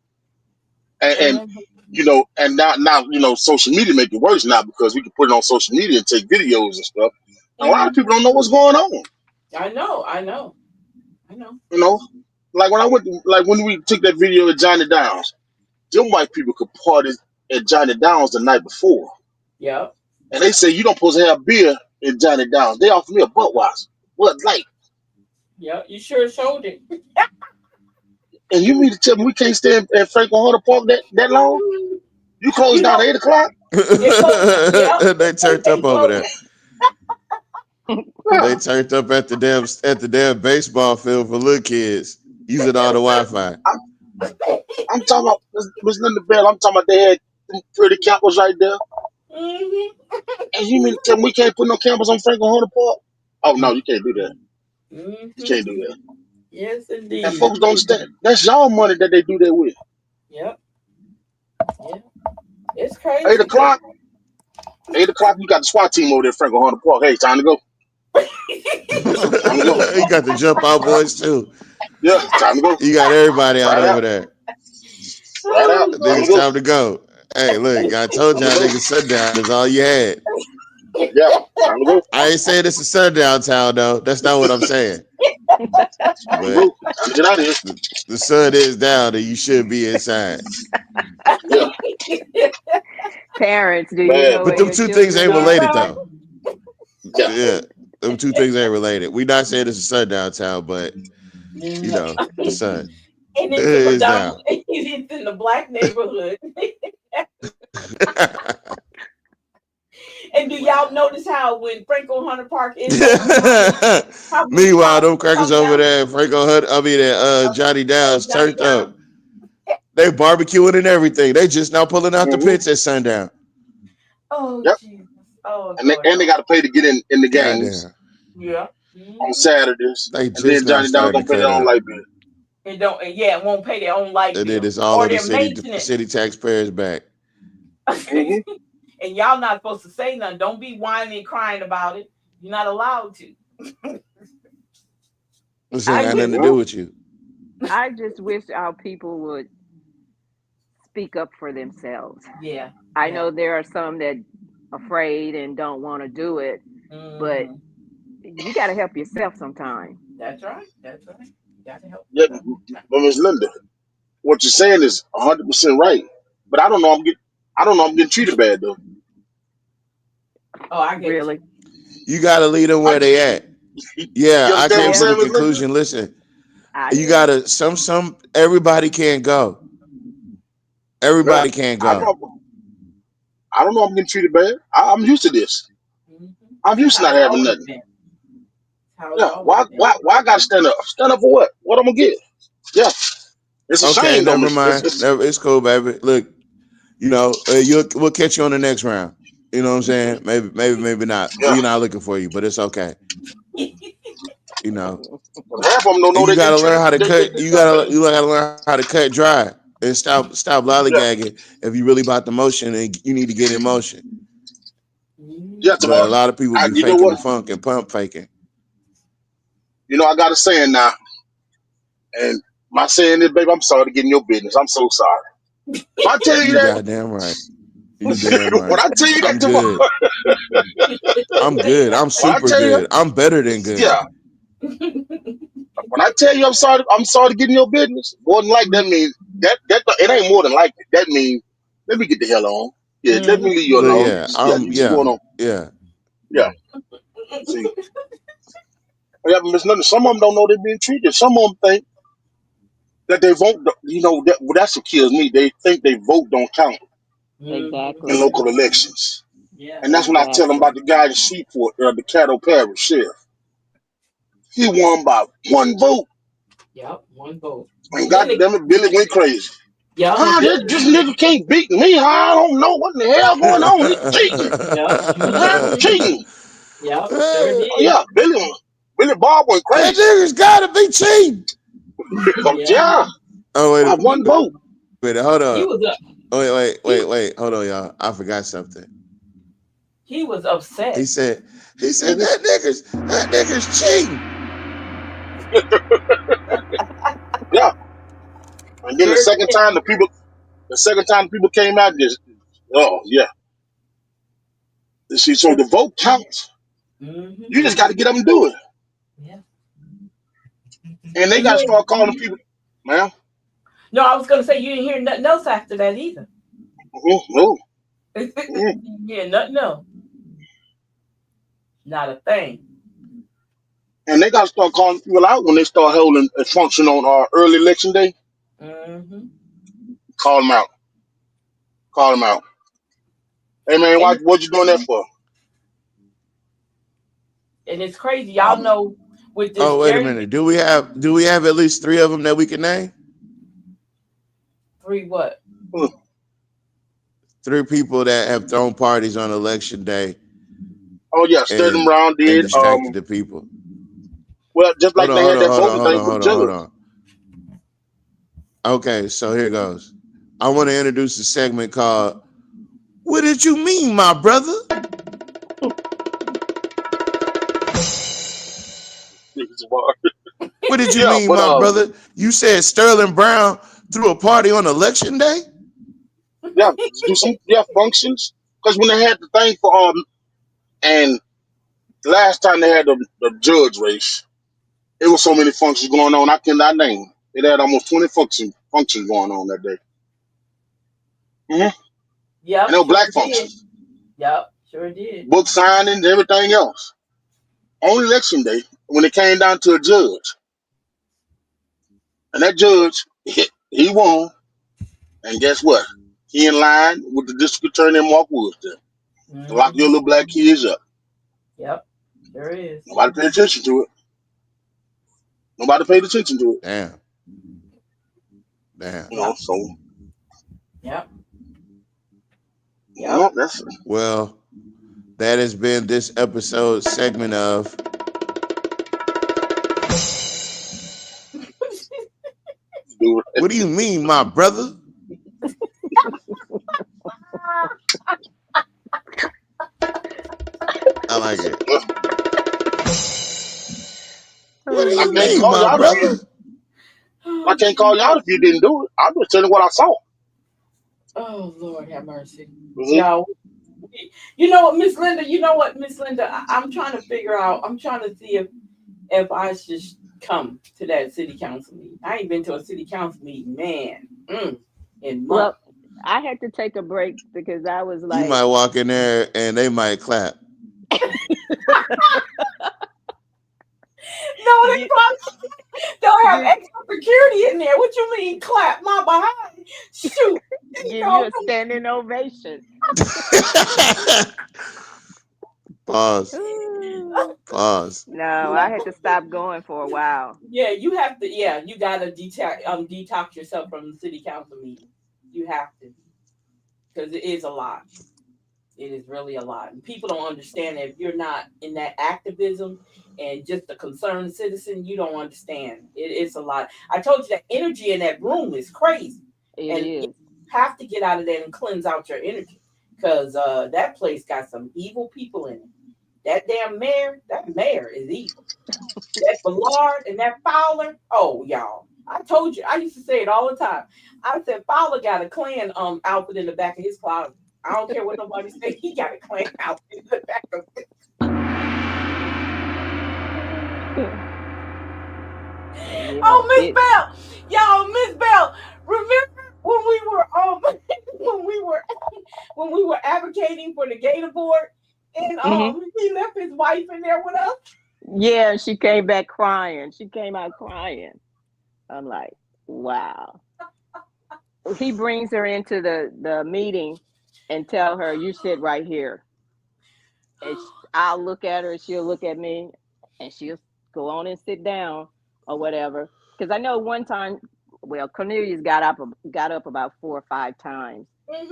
and Mhm. and now social media make it worse now because we can put it on social media and take videos and stuff. A lot of Mhm. people don't know what's going on. I know. I know. I know. You know, like when we took that video at Johnny Downs, them white people could party at Johnny Downs the night before, Yep. and they say you don't supposed to have beer at Johnny Downs. They offered me a Budweiser, Bud Light. Yep. You sure showed it. And you mean to tell me we can't stay at Franklin Hunter Park that long? You closed You down know, at 8 o'clock? They turned up over there. Yeah. They turned up at the damn baseball field for little kids using all the Wi-Fi. I'm talking about Miss Linda Bell. I'm talking about they had them pretty campers right there. Mhm. And you mean to tell me we can't put no campers on Franklin Hunter Park? Oh no, you can't do that. You Mhm. can't do that. Yes, And indeed. folks don't understand. That's y'all money that they do that with. Yep. Yeah. It's 8 crazy. o'clock. 8 o'clock. You got the SWAT team over there at Franklin Hunter Park. Hey, time to go. Time to go. You got the jump out boys too. Yeah, time to go. You got everybody out Right over out. there. Right out. Oh, Time to Niggas, go. time to go. Hey, look, I told y'all niggas sundown is all you had. Yeah, time to go. I ain't saying it's a sundown town though. That's not what I'm saying. Time to But go. Time to get out of here. the sun is down and you should be inside. Yeah, Parents, do you man. know But where them your two things ain't children are? related though. Yeah. Yeah. Them two things ain't related. We not saying it's a sundown town, but yeah. you know, the sun And it's is down. it's in the black neighborhood. And do y'all notice how when Franklin Hunter Park is how many Meanwhile, cars them crackers come over down? there, Franco Hunt, I mean, Johnny Downs Johnny turned up. Down. They barbecuing and everything. They just now pulling out the Mm-hmm. pits at sundown. Oh Yep. Jesus! Oh And Lord! they got to pay to get in the games Goddamn. Yeah. on Saturdays. They And just then now Johnny Downs starting gonna to pay their cut own up. light bill. It don't. Yeah, it won't pay their own light And then bill it's all or of the their maintenance. city taxpayers back. Mm-hmm. And y'all not supposed to say nothing. Don't be whining and crying about it. You're not allowed to. This ain't got nothing to Yeah. do with you. I just wish our people would speak up for themselves. Yeah. I know there are some that afraid and don't want to do it, but Mhm. you got to help yourself sometime. That's right. That's right. You got to help Yeah, yourself. but Miss Linda, what you're saying is 100% right. But I don't know. I'm getting treated bad though. Oh, I get Really? you. You got to lead them where they at. Yeah, You I understand what I'm came to Yeah, the saying, Miss Linda? conclusion. Listen, I you do. gotta everybody can't go. Yeah. Everybody can't I go. don't. I don't know. I'm getting treated bad. I'm used to this. Mhm. I'm used to How not it's having always nothing. been. How it's Yeah. always been. Why I gotta stand up? Stand up for what? What I'm gonna get? Yeah. It's a Okay, shame though, never Miss. mind. It's cool, baby. Look, you know, we'll catch you on the next round. You know what I'm saying? Maybe not. Yeah. We're not looking for you, but it's okay. You know, But half of them don't and know you they getting gotta learn treated. how to They cut. You gotta learn how to cut dry and stop yeah. lollygagging. If you really about the motion, and you need to get in motion. Yeah. But a Tomorrow. lot of people be You know faking the what? funk and pump faking. You know I got a saying now, and my saying is, babe, I'm sorry to get in your business. I'm so sorry. If I tell you You that, goddamn right. You damn when right. I tell you that I'm tomorrow, good. I'm good. I'm when I super tell you, good. I'm better than yeah, good. when I tell you I'm sorry to get in your business. More than like that means that it ain't more than like it. That means let me get the hell on. Yeah, let me leave you Look, alone. yeah, Yeah, you keep going on. yeah. Yeah, see, yeah, but Miss Linda, some of them don't know they're being treated. Some of them think that they vote. You know that's what kills me. They think they vote don't count in Exactly. local elections, Yeah. and that's when I tell them Exactly. about the guy in Shreveport, the Caddo Parish sheriff. He won by one vote, Yep. One vote. and And then they, goddamn it, Billy went crazy. yeah, and How Billy. this nigga can't beat me? I don't know what the hell going on. He's cheating. Yep. Huh? Cheating. Yep. Sure Oh, did. yeah, Billy Bob went That crazy. nigga's gotta be cheating. Yeah. Yeah, Oh by wait one vote. hold He up. was up. Wait, hold on, y'all. I forgot something. He was upset. He said Mhm. that nigga's cheating. Yeah, and then Sure did. the second time the people came out, just oh yeah. See, so the vote counts. Mm-hmm. You just got to get up and do it, Yeah. and they And got you to ain't, start calling people, man. no, I was gonna say you didn't hear nothing else after that either. No, mhm. Yeah, nothing else. Not a thing. And they got to start calling people out when they start holding a function on early election day. Mm-hmm. Call him out. Call him out. Hey man, And what you doing that for? it's crazy. Y'all know with this Oh, wait a Jerry minute. Do we have at least 3 of them that we can name? 3 what? 3 people that have thrown parties on election day Oh yeah, Sterling Brown and did. distracted the people. Well, just Hold like on, they hold had on, that hold on, voting hold thing on, for the hold on, hold judge. on. Okay, so here goes. I want to introduce a segment called "What Did You Mean, My Brother?" What did you Yeah, mean, but my brother? You said Sterling Brown threw a party on election day? yeah, do some functions because when they had the thing for and last time they had the judge race, it was so many functions going on I cannot name. It had almost 20 functions going on that day. And Yep, they were sure black did. functions, Yep, sure did. book signings, everything else. On election day, when it came down to a judge, and that judge he won, and guess what? He in line with the district attorney Mark Woods there to lock your Mm-hmm. little black kids up. Yep, sure is. Nobody paid attention to it. Nobody paid attention to it. Damn. Yep, So yep. that's Well, that has been this episode segment of What Do You Mean, My Brother? I like it. What do I you can't mean, call my y'all if brother? I can't call y'all if you didn't do it. I'm just telling you what I saw. Oh Lord, have mercy, Mm-hmm. y'all. You know what, Miss Linda? You know what, Miss Linda? I'm trying to figure out. I'm trying to see if I should come to that city council meeting. I ain't been to a city council meeting, man, in Well, months. I had to take a break because I was You like, might walk in there and they might clap. No, they you, probably don't have you, extra security in there. What you mean, clap my behind? Shoot, you give you know. a standing ovation. Pause. Pause. No, You I have had to stop going for a while. Yeah, you have to. Yeah, you gotta detox yourself from the city council meeting. You have to, because it is a lot. It is really a lot, and people don't understand that if you're not in that activism and just a concerned citizen, you don't understand. It's a lot. I told you that energy in that room is crazy, It and you is. have to get out of there and cleanse out your energy, because that place got some evil people in it. That mayor is evil. That Ballard and that Fowler. Oh, y'all. I told you. I used to say it all the time. I said Fowler got a Klan outfit in the back of his closet. I don't care what nobody say. He got a Klan outfit in the back of his Yeah, Oh, Miss Bell. Y'all, Miss Bell. Remember when we were when we were when we were advocating for the Gator Board and hmm he left his wife in there with us? yeah, she came back crying. She came out crying. I'm like, wow. He brings her into the meeting and tell her, you sit right here. And I'll look at her, she'll look at me, and she'll go on and sit down or whatever. Because I know one time, well, Cornelius got up about 4 or 5 times,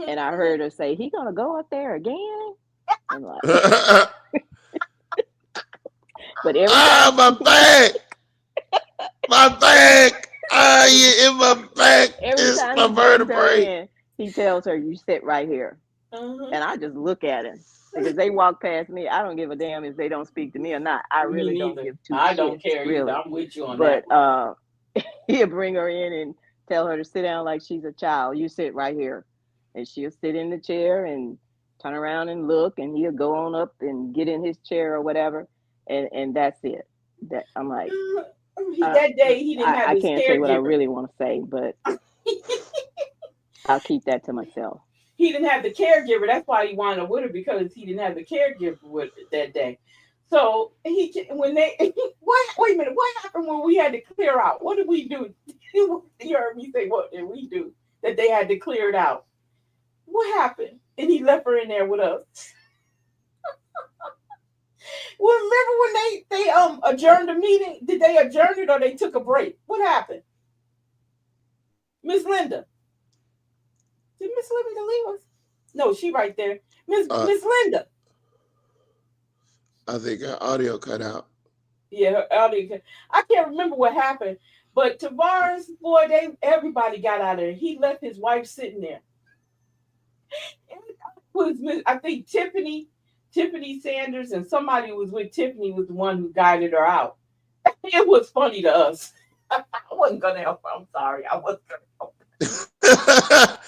and I heard her say, "He gonna go up there again?" I'm like, but every time, My back. My back. Ah, yeah, in my back. every It's time my he brings her vertebrae. in, he tells her, "You sit right here," and I just look at him. Because they walk past me, I don't give a damn if they don't speak to me or not. I Me really don't neither. give two I don't shits, care either. really. I'm with you on that But one. he'll bring her in and tell her to sit down like she's a child. You sit right here. And she'll sit in the chair and turn around and look, and he'll go on up and get in his chair or whatever. And that's it. That I'm like, That day he didn't have I his can't say what I caregiver. really want to say, but I'll keep that to myself. He didn't have the caregiver. That's why he wound up with her, because he didn't have the caregiver with that day. So when they what? Wait a minute. What happened when we had to clear out? What did we do? You heard me say, what did we do? That they had to clear it out. What happened? And he left her in there with us. Well, remember when they adjourned the meeting? Did they adjourn it or they took a break? What happened? Miss Linda. Did Miss Linda leave us? No, she right there. Miss Linda. I think her audio cut out. Yeah, her audio. I can't remember what happened, but Tavares, boy, everybody got out of there. He left his wife sitting there. I think Tiffany Sanders and somebody who was with Tiffany was the one who guided her out. It was funny to us. I wasn't gonna help her. I'm sorry. I wasn't gonna help her.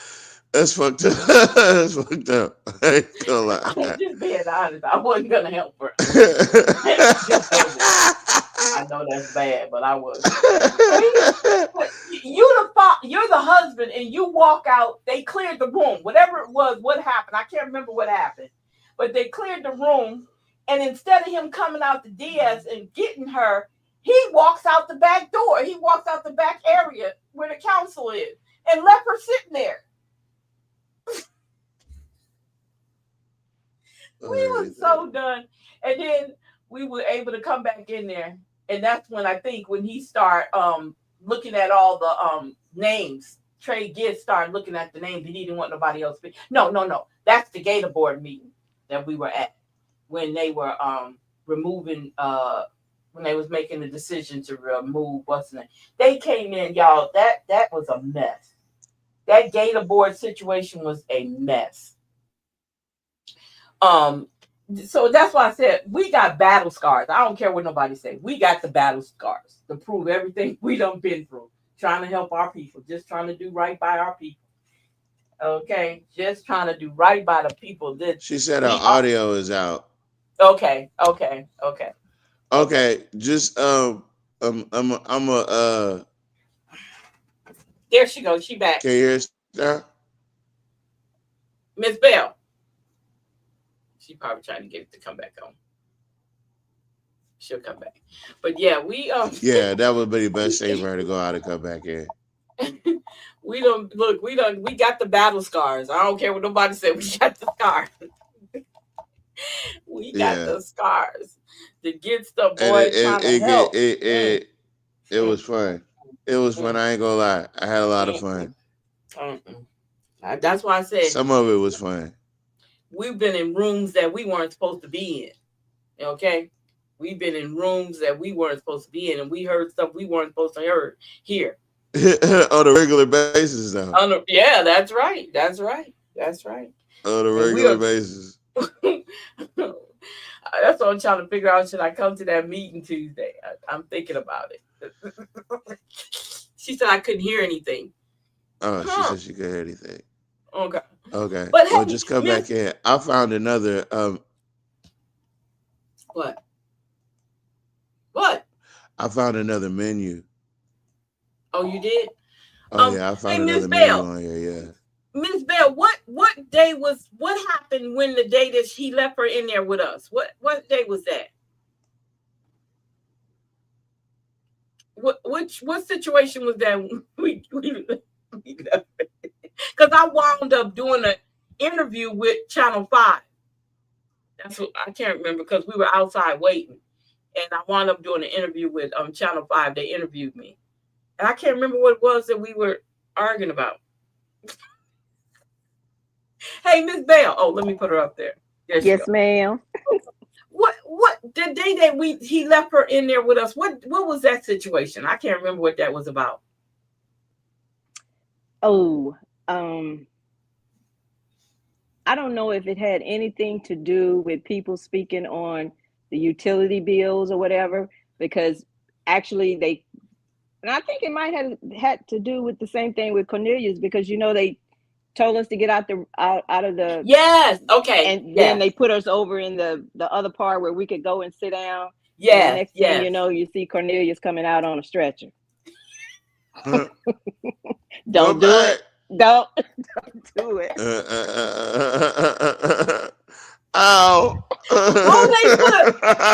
That's fucked up. That's fucked up. I ain't gonna lie. I'm just being honest. I wasn't gonna help her. I know that's bad, but I was. You're the husband, and you walk out. They cleared the room. Whatever it was, what happened? I can't remember what happened, but they cleared the room. And instead of him coming out the Diaz and getting her, he walks out the back door. He walks out the back area where the council is, and left her sitting there. We were so done. And then we were able to come back in there. And that's when I think when he started looking at all the names, Trey Gibbs started looking at the names. He didn't want nobody else. No. That's the Gator Board meeting that we were at when they were removing, when they was making the decision to remove what's the name. They came in, y'all. That was a mess. That Gator Board situation was a mess. So that's why I said we got battle scars. I don't care what nobody say. We got the battle scars to prove everything we done been through. Trying to help our people, just trying to do right by our people. Okay, just trying to do right by the people. That she said her audio is out. Okay. Just I'm a there she goes. She back. Can you hear her? Miss Bell. She probably trying to get it to come back on. She'll come back. But yeah, we yeah, that would be the best thing for her to go out and come back in. we got the battle scars. I don't care what nobody said. We got the scars. We got the scars. The good stuff, boy. It was fun. It was fun. I ain't gonna lie. I had a lot of fun. That's why I said some of it was fun. We've been in rooms that we weren't supposed to be in. Okay? We've been in rooms that we weren't supposed to be in, and we heard stuff we weren't supposed to hear. On a regular basis, though. Yeah, that's right. That's right. On a regular basis. That's what I'm trying to figure out. Should I come to that meeting Tuesday? I'm thinking about it. She said I couldn't hear anything. Oh, she said she couldn't hear anything. Okay. But well, just come back in. I found another. What? I found another menu. Oh, you did? Oh yeah, I found another menu on here. Yeah. Miss Bell, what happened when the day that he left her in there with us? What day was that? What situation was that? We left? Because I wound up doing an interview with Channel 5. That's what I can't remember because we were outside waiting, and I wound up doing an interview with Channel 5. They interviewed me, and I can't remember what it was that we were arguing about. Hey, Miss Bell. Oh, let me put her up there. Yes, ma'am. What the day that he left her in there with us? What was that situation? I can't remember what that was about. Oh, I don't know if it had anything to do with people speaking on the utility bills or whatever, because actually and I think it might have had to do with the same thing with Cornelius, because they told us to get out of the yes, okay, and then they put us over in the other part where we could go and sit down. Yeah, next thing you know, you see Cornelius coming out on a stretcher. Don't do it. Don't do it. Ow. Oh,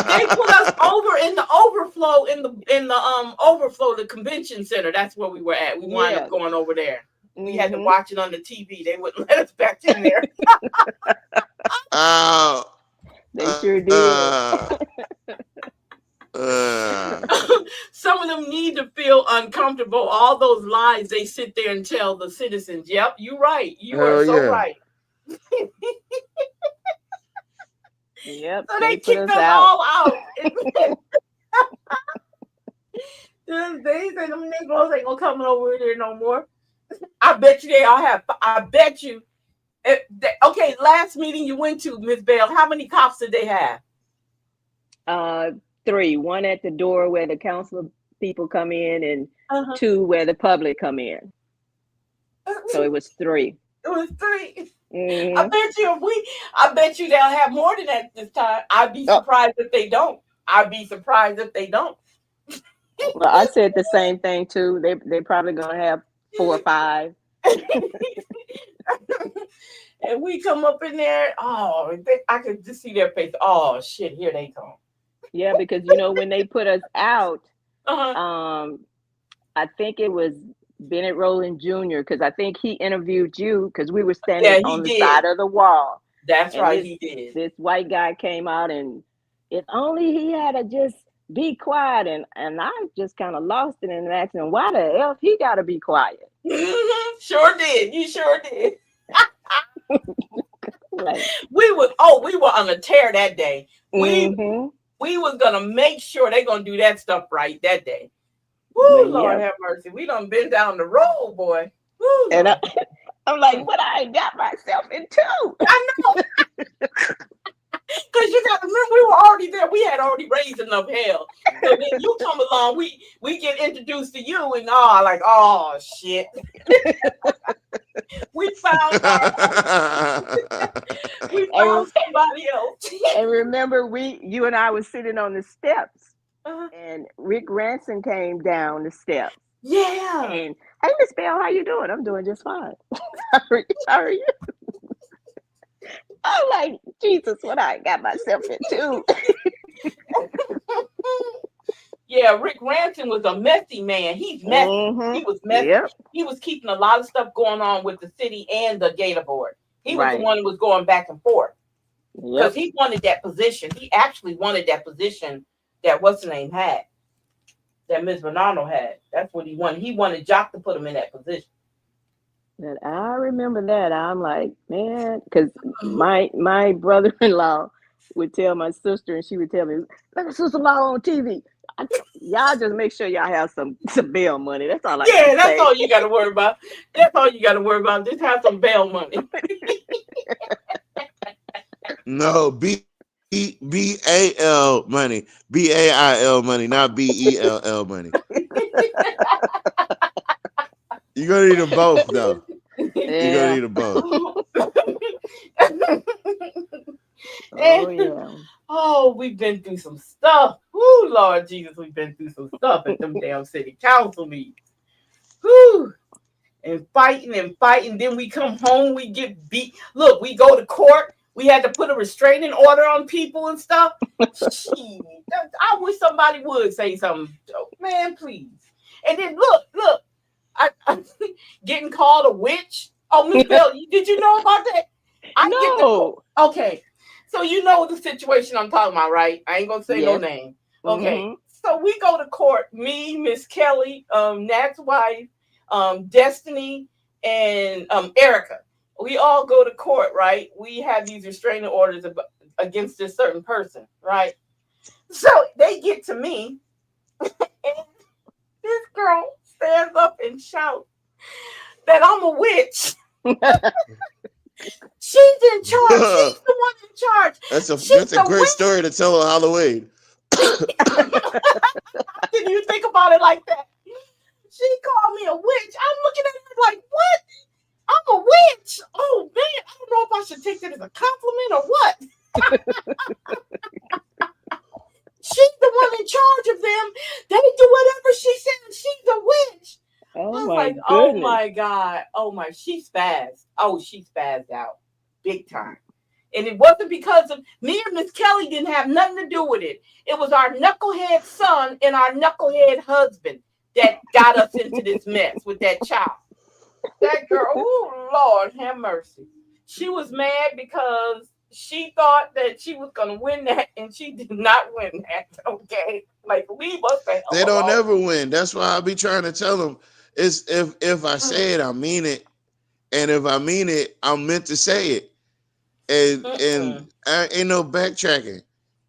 they put us over in the overflow overflow in the overflow, the convention center. That's where we were at. We wound up going over there. We had to watch it on the TV. They wouldn't let us back in there. They sure did. Some of them need to feel uncomfortable. All those lies they sit there and tell the citizens. Yep, you're right. You are so right. Yep. So they kicked us all out. They said them Negroes ain't gonna come over there no more. I bet you they all have. I bet you. Okay, last meeting you went to, Miss Bell, how many cops did they have? 3. 1 at the door where the council people come in, and 2 where the public come in. So it was 3. It was 3. Mm-hmm. I bet you they'll have more than that this time. I'd be surprised if they don't. Well, I said the same thing too. They're probably gonna have 4 or 5. And we come up in there. Oh, I could just see their face. Oh shit, here they come. Yeah, because when they put us out, I think it was Bennett Rowland Jr. because I think he interviewed you because we were standing on the side of the wall. That's right, he did. This white guy came out, and if only he had to just be quiet, and I just kind of lost it and asked him, why the hell he got to be quiet? Sure did. You sure did. Like, we were on a tear that day. We was gonna make sure they're gonna do that stuff right that day. Woo, Lord have mercy. We done been down the road, boy. Woo, and I'm like, but I got myself into. I know. Because you got to remember, we were already there. We had already raised enough hell. So then you come along, we get introduced to you, and oh shit. we found somebody else. And remember, you and I was sitting on the steps, and Rick Ranson came down the steps. Yeah. And hey, Miss Bell, how you doing? I'm doing just fine. How are you? I'm like, Jesus, what I got myself into. Yeah, Rick Ranson was a messy man. He's messy. He was messy. Yep. He was keeping a lot of stuff going on with the city and the Gator Board. He was the one who was going back and forth. Because he wanted that position. He actually wanted that position that what's the name had. That Ms. Bonanno had. That's what he wanted. He wanted Jock to put him in that position. And I remember that. I'm like, man, because my brother-in-law would tell my sister, and she would tell me, "Look at sister-in-law on TV." Y'all just make sure y'all have some bail money. That's all I Yeah, that's all you got to worry about. That's all you got to worry about. Just have some bail money. No, B-A-L money. B-A-I-L money, not B-E-L-L money. You're going to need them both, though. You're going to need them both. Oh, we've been through some stuff. Woo, Lord Jesus, we've been through some stuff at them damn city council meetings. Woo. And fighting. Then we come home, we get beat. Look, we go to court. We had to put a restraining order on people and stuff. I wish somebody would say something. Man, please. And then look. I'm getting called a witch. Oh, Miss Bell, did you know about that? Okay. So you know the situation I'm talking about, right? I ain't gonna say no name. Okay. So we go to court, me, Miss Kelly, Nat's wife, Destiny, and Erica. We all go to court, right? We have these restraining orders against this certain person, right? So they get to me, and this girl stands up and shouts that I'm a witch. She's in charge. She's the one in charge. That's a great story to tell on Halloween. Didn't you think about it like that? She called me a witch. I'm looking at her like, what? I'm a witch. Oh man, I don't know if I should take that as a compliment or what. She's the one in charge of them. They do whatever she says. She's a witch. Oh my goodness. Oh my God. Oh my, she spazzed. Oh, she spazzed out big time. And it wasn't because of me and Miss Kelly didn't have nothing to do with it. It was our knucklehead son and our knucklehead husband that got us into this mess with that child. That girl, oh Lord, have mercy. She was mad because she thought that she was gonna win that, and she did not win that. Okay, like leave us the hell They don't alone. never win. That's why I be trying to tell them. Is if I say it, I mean it, and if I mean it, I'm meant to say it, and I ain't no backtracking.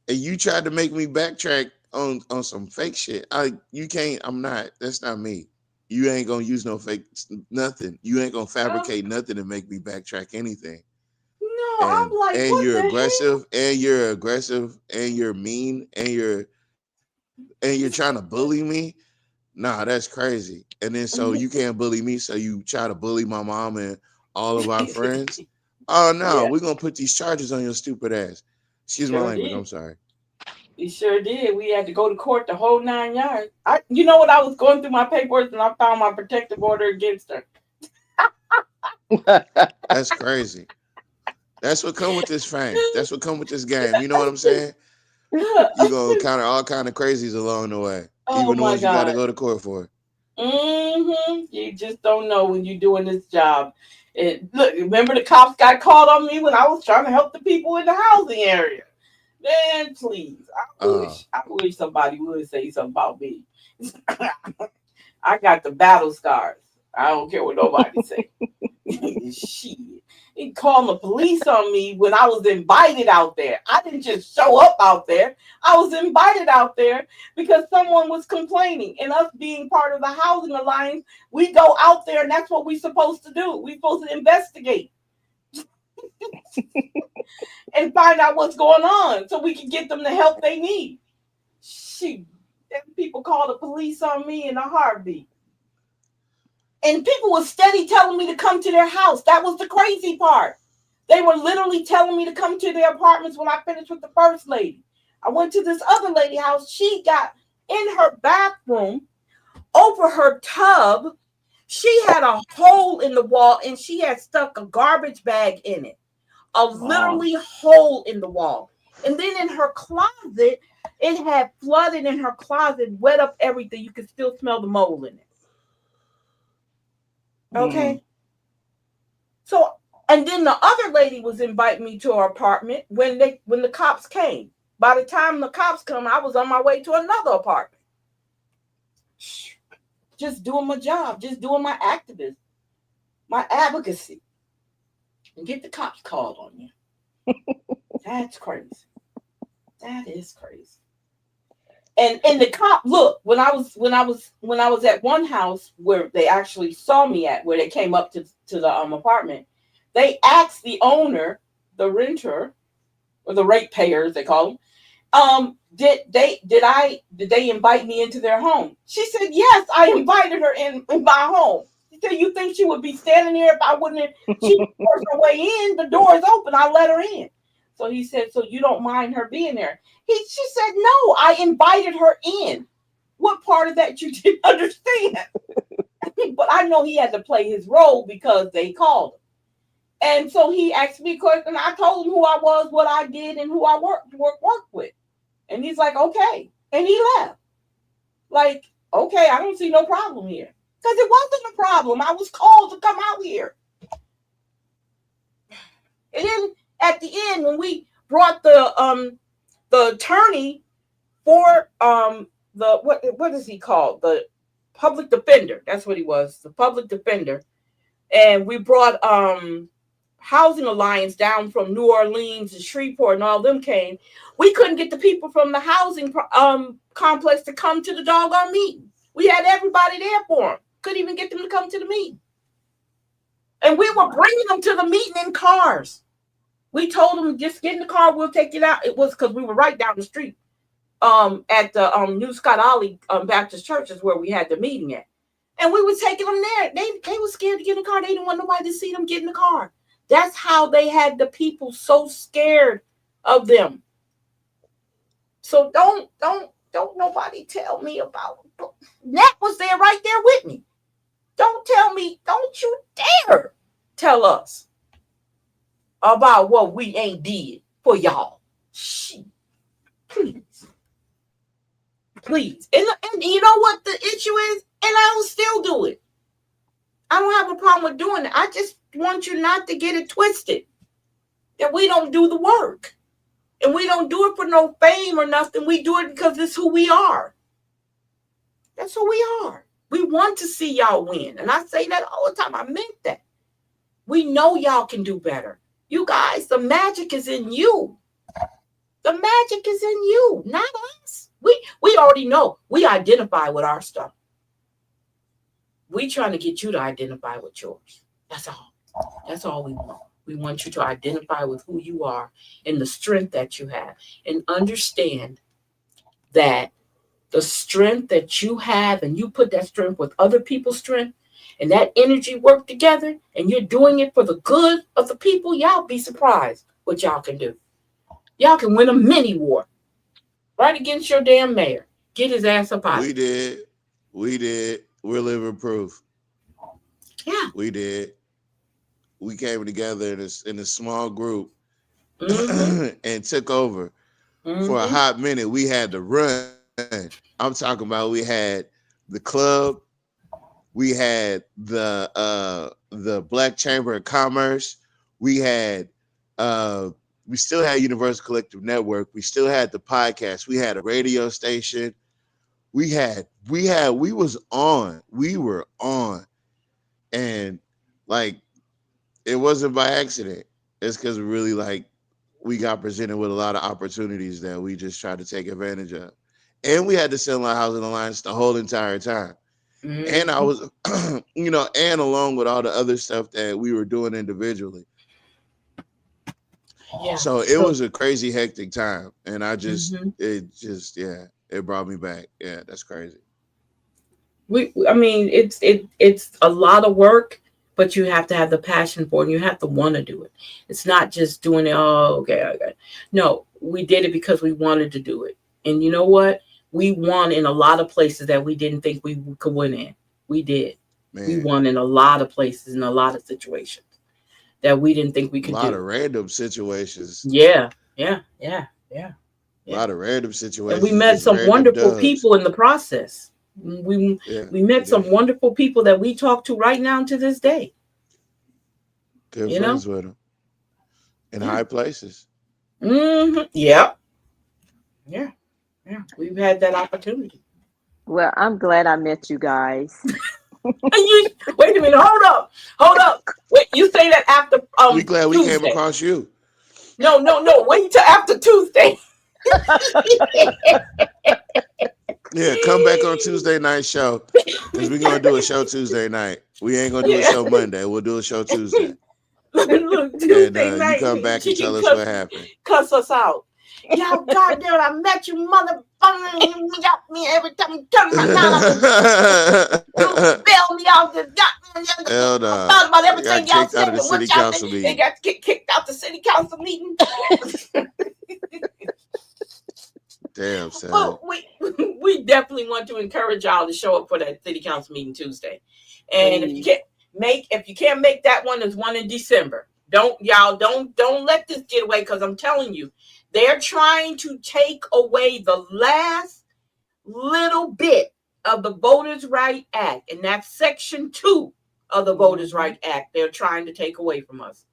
And you tried to make me backtrack on some fake shit. You can't. I'm not. That's not me. You ain't gonna use no fake nothing. You ain't gonna fabricate nothing to make me backtrack anything. No, I'm like, and what you're the aggressive, hell? and you're aggressive, and you're mean, and you're trying to bully me. Nah, that's crazy. And then so you can't bully me, so you try to bully my mom and all of our friends. Oh no, Yeah. we're gonna put these charges on your stupid ass. Excuse my language. I'm sorry. We sure did. We had to go to court the whole 9 yards. You know what? I was going through my papers and I found my protective order against her. That's crazy. That's what come with this fame. That's what come with this game. You know what I'm saying? You gonna encounter all kind of crazies along the way, even the my ones you got to God. go to court for. You just don't know when you're doing this job. Look, remember the cops got called on me when I was trying to help the people in the housing area. Man, please. I wish somebody would say something about me. I got the battle scars. I don't care what nobody say. Shit. He called the police on me when I was invited out there. I didn't just show up out there. I was invited out there because someone was complaining. And us being part of the Housing Alliance, we go out there and that's what we're supposed to do. We're supposed to investigate and find out what's going on so we can get them the help they need. Shoot, people call the police on me in a heartbeat. And people were steady telling me to come to their house. That was the crazy part. They were literally telling me to come to their apartments when I finished with the first lady. I went to this other lady house. She got in her bathroom, over her tub. She had a hole in the wall and she had stuck a garbage bag in it. Literally hole in the wall. And then in her closet, it had flooded in her closet, wet up everything. You could still smell the mold in it. Okay. So, and then the other lady was inviting me to her apartment when the cops came. By the time the cops come, I was on my way to another apartment. Just doing my job, just doing my activism, my advocacy. And get the cops called on you. That's crazy. That is crazy. And the cop, look, when I was at one house where they actually saw me at, where they came up to the apartment, they asked the owner, the renter, or the ratepayer as they call them, did they invite me into their home? She said, yes, I invited her in my home. She said, you think she would be standing here if I wouldn't have? She forced her way in, the door is open, I let her in. So he said, so you don't mind her being there? She said, no, I invited her in. What part of that you didn't understand? But I know he had to play his role because they called him. And so he asked me a question. I told him who I was, what I did, and who I worked with. And he's like, okay. And he left. Like, okay, I don't see no problem here. Because it wasn't a problem. I was called to come out here. And then at the end, when we brought the attorney for the what is he called? The public defender. That's what he was, the public defender. And we brought Housing Alliance down from New Orleans and Shreveport, and all them came. We couldn't get the people from the housing complex to come to the doggone meeting. We had everybody there for them. Couldn't even get them to come to the meeting. And we were bringing them to the meeting in cars. We told them, just get in the car, we'll take it out. It was because we were right down the street at the New Scott Ollie Baptist Church is where we had the meeting at. And we were taking them there. They were scared to get in the car. They didn't want nobody to see them get in the car. That's how they had the people so scared of them. So don't nobody tell me about it. Nat was there right there with me. Don't tell me, don't you dare tell us about what we ain't did for y'all. Shit. Please. And you know what the issue is? And I will still do it. I don't have a problem with doing it. I just want you not to get it twisted. That we don't do the work. And we don't do it for no fame or nothing. We do it because it's who we are. That's who we are. We want to see y'all win. And I say that all the time. I meant that. We know y'all can do better. You guys, the magic is in you. The magic is in you, not us. We already know. We identify with our stuff. We trying to get you to identify with yours. That's all. That's all we want. We want you to identify with who you are and the strength that you have. And understand that the strength that you have, and you put that strength with other people's strength, and that energy work together, and you're doing it for the good of the people, y'all be surprised what y'all can do. Y'all can win a mini war right against your damn mayor. Get his ass up out. We did. We're living proof. Yeah. We did. We came together in a small group and took over. For a hot minute. We had to run. I'm talking about we had the club. We had the Black Chamber of Commerce. We had we still had Universal Collective Network. We still had the podcast. We had a radio station. We was on. We were on. And like, it wasn't by accident. It's because we got presented with a lot of opportunities that we just tried to take advantage of. And we had the Sunlight Housing Alliance the whole entire time. And I was, and along with all the other stuff that we were doing individually. Yeah. So it was a crazy, hectic time. And it brought me back. Yeah, that's crazy. It's a lot of work, but you have to have the passion for it. And you have to want to do it. It's not just doing it. Oh, okay. No, we did it because we wanted to do it. And you know what? We won in a lot of places that we didn't think we could win in. We did. Man. We won in a lot of places, in a lot of situations that we didn't think we could do. A lot of random situations. Yeah. A lot of random situations. And we met some wonderful people in the process. We met some wonderful people that we talk to right now to this day. Good friends with them. In high places. Yeah. We've had that opportunity. Well, I'm glad I met you guys. Wait a minute. Hold up. Wait, you say that after we glad we Tuesday. Came across you. No. Wait till after Tuesday. Yeah, come back on Tuesday night show. Because we're gonna do a show Tuesday night. We ain't gonna do a show Monday. We'll do a show Tuesday. Look, Tuesday night, you come back and tell us what happened. Cuss us out. Y'all goddamn, I met you, motherfucker. You got me every time you turn my mouth. You bail me out the goddamn. Hell no. I thought about everything y'all said and what y'all said. They got kicked out the city council meeting. Damn, son. Well, we definitely want to encourage y'all to show up for that city council meeting Tuesday. And if you can't make that one, there's one in December. Don't let this get away, because I'm telling you, they're trying to take away the last little bit of the Voters' Right Act, and that's Section 2 of the Voters' Right Act. They're trying to take away from us.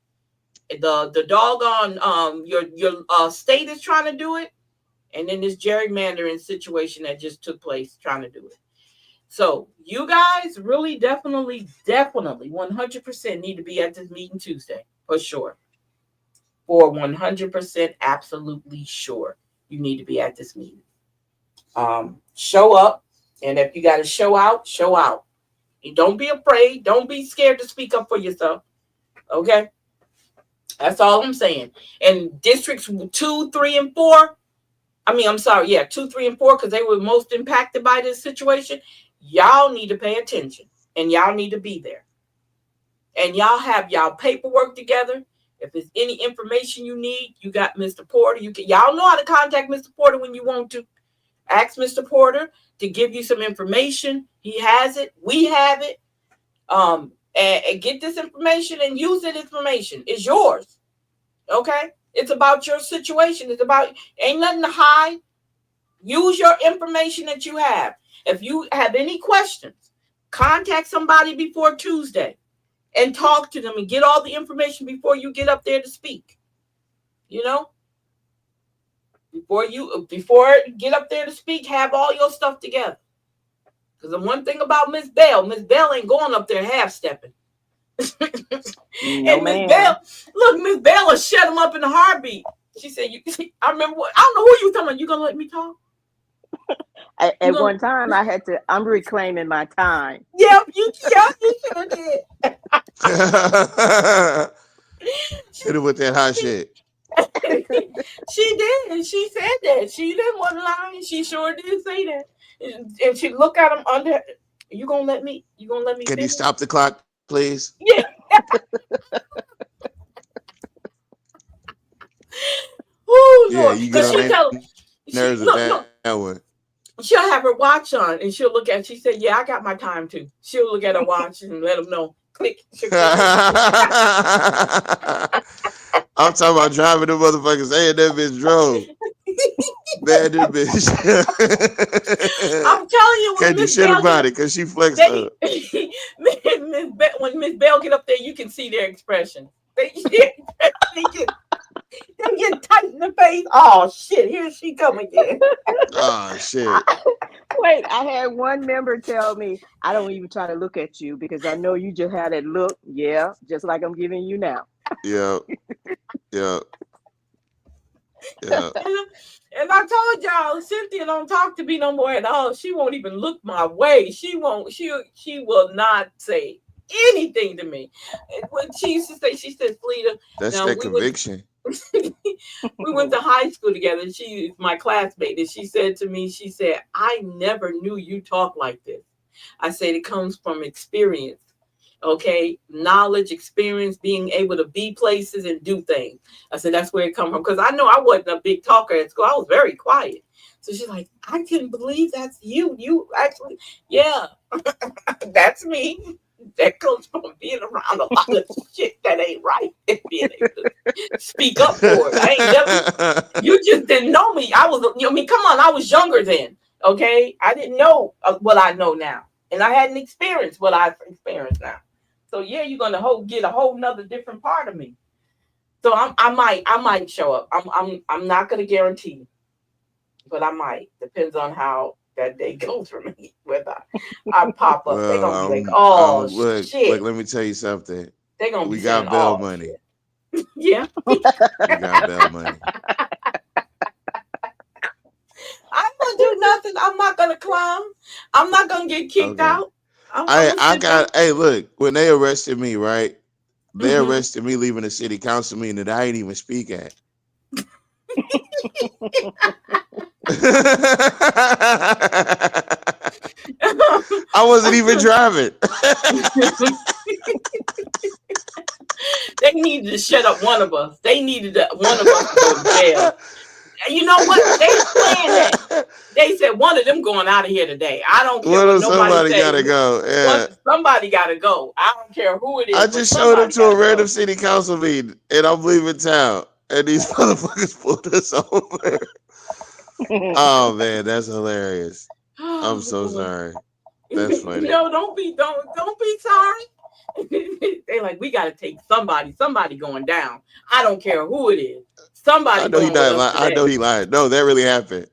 The doggone your state is trying to do it, and then this gerrymandering situation that just took place trying to do it. So you guys really definitely 100% need to be at this meeting Tuesday for sure. For 100% absolutely sure you need to be at this meeting. Show up, and if you got to show out, show out. And don't be afraid. Don't be scared to speak up for yourself. Okay? That's all I'm saying. And districts 2, 3, and 4. 2, 3, and 4, because they were most impacted by this situation. Y'all need to pay attention, and y'all need to be there. And y'all have y'all paperwork together. If there's any information you need, you got Mr. Porter. Y'all know how to contact Mr. Porter when you want to. Ask Mr. Porter to give you some information. He has it. We have it. And get this information and use it. Information is yours. Okay? It's about your situation. It's about, ain't nothing to hide. Use your information that you have. If you have any questions, contact somebody before Tuesday and talk to them and get all the information before you get up there to speak. You know? Before you get up there to speak, have all your stuff together. Because the one thing about Miss Bell ain't going up there half-stepping. No, and Miss Bell will shut him up in a heartbeat. She said, I remember, I don't know who you talking about. You gonna let me talk? At one time, I'm reclaiming my time. Yep, you sure did. Hit it with that hot shit. She did, and she said that. She didn't want to lie. She sure did say that. And she look at him under. You gonna let me? Can finish? you stop the clock, please? Yeah. Oh Lord! You get on nerves with that one. She'll have her watch on, and she'll look at. She said, "Yeah, I got my time too." She'll look at her watch and let him know. Click. I'm talking about driving the motherfuckers. Hey, that bitch drove. Bad bitch. I'm telling you, can you shit about it? Cause she flexed up. When Miss Bell get up there, you can see their expression. They get tight in the face. Oh shit! Here she come again. Oh shit! Wait, I had one member tell me, "I don't even try to look at you because I know you just had that look." Yeah, just like I'm giving you now. Yeah. And I told y'all, Cynthia don't talk to me no more at all. She won't even look my way. She won't. She will not say anything to me. And when she used to say, she said, "Fleeta, that's that conviction." We went to high school together. She is my classmate, and she said to me, she said, "I never knew you talk like this." I said, "It comes from experience." Okay, knowledge, experience, being able to be places and do things. I said, that's where it comes from. Because I know I wasn't a big talker at school. I was very quiet. So she's like, I couldn't believe that's you. You actually, yeah, that's me. That comes from being around a lot of shit that ain't right and being able to speak up for it. I ain't never, you just didn't know me. Come on, I was younger then. Okay, I didn't know what I know now. And I hadn't experienced what I've experienced now. So yeah, you're gonna get a whole nother different part of me. So I might show up. I'm not gonna guarantee, but I might. Depends on how that day goes for me. Whether I pop up, they're gonna be like, "Oh shit!" Look, let me tell you something. They're gonna be we got Bell money. Yeah, we got Bell money. I'm gonna do nothing. I'm not gonna climb. I'm not gonna get kicked out. Hey, look, when they arrested me, right? They arrested me leaving a city council meeting that I ain't even speak at. I wasn't even driving. They needed to shut up one of us. They needed one of us to go to jail. You know what? They planned that. They said one of them going out of here today. I don't care what nobody says. Somebody gotta go. Yeah. Somebody gotta go. I don't care who it is. I just showed up to a random city council meeting and I'm leaving town. And these motherfuckers pulled us over. Oh man, that's hilarious. I'm so sorry. That's funny. No, don't be sorry. They're like, we gotta take somebody going down. I don't care who it is. Somebody. I know he lied. I know he lied. No, that really happened.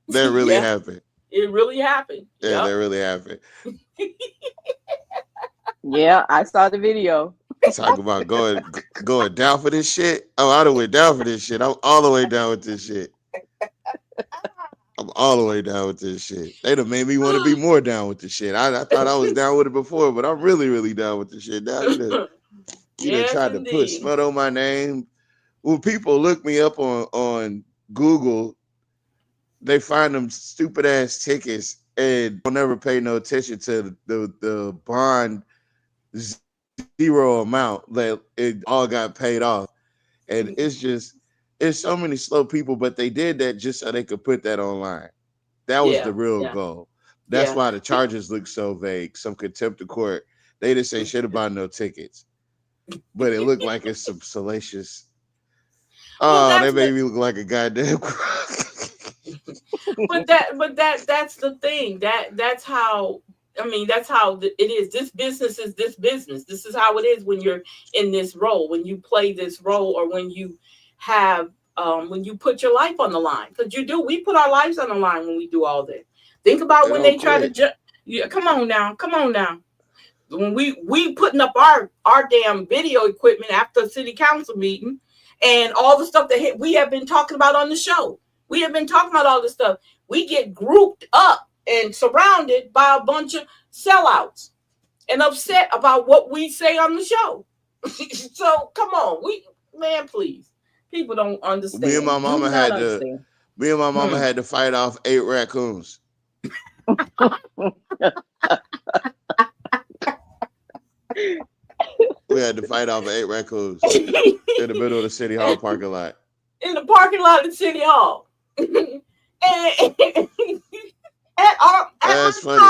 That really happened. It really happened. Yeah, that really happened. Yeah, I saw the video. Talk about going down for this shit. Oh, I done went down for this shit. I'm all the way down with this shit. I'm all the way down with this shit. They done made me want to be more down with the shit. I thought I was down with it before, but I'm really, really down with the shit now. You done tried to put smut on my name. When people look me up on Google, they find them stupid ass tickets and don't never pay no attention to the bond zero amount that it all got paid off. And it's so many slow people, but they did that just so they could put that online. That was the real goal. That's why the charges look so vague. Some contempt of court. They didn't say shit about no tickets, but it looked like it's some salacious Oh, they made me look like a goddamn that's the thing. That's how, I mean, that's how it is. This business is this business. This is how it is when you're in this role, when you play this role, or when you have when you put your life on the line. Because we put our lives on the line when we do all this. Think about when they try to come on now. When we putting up our damn video equipment after a city council meeting, and all the stuff that we have been talking about on the show. We have been talking about all this stuff. We get grouped up and surrounded by a bunch of sellouts and upset about what we say on the show. So come on, please. People don't understand. Me and my mama had to fight off 8 raccoons. We had to fight off 8 raccoons in the middle of the city hall parking lot. In the parking lot of City Hall. and that's funny.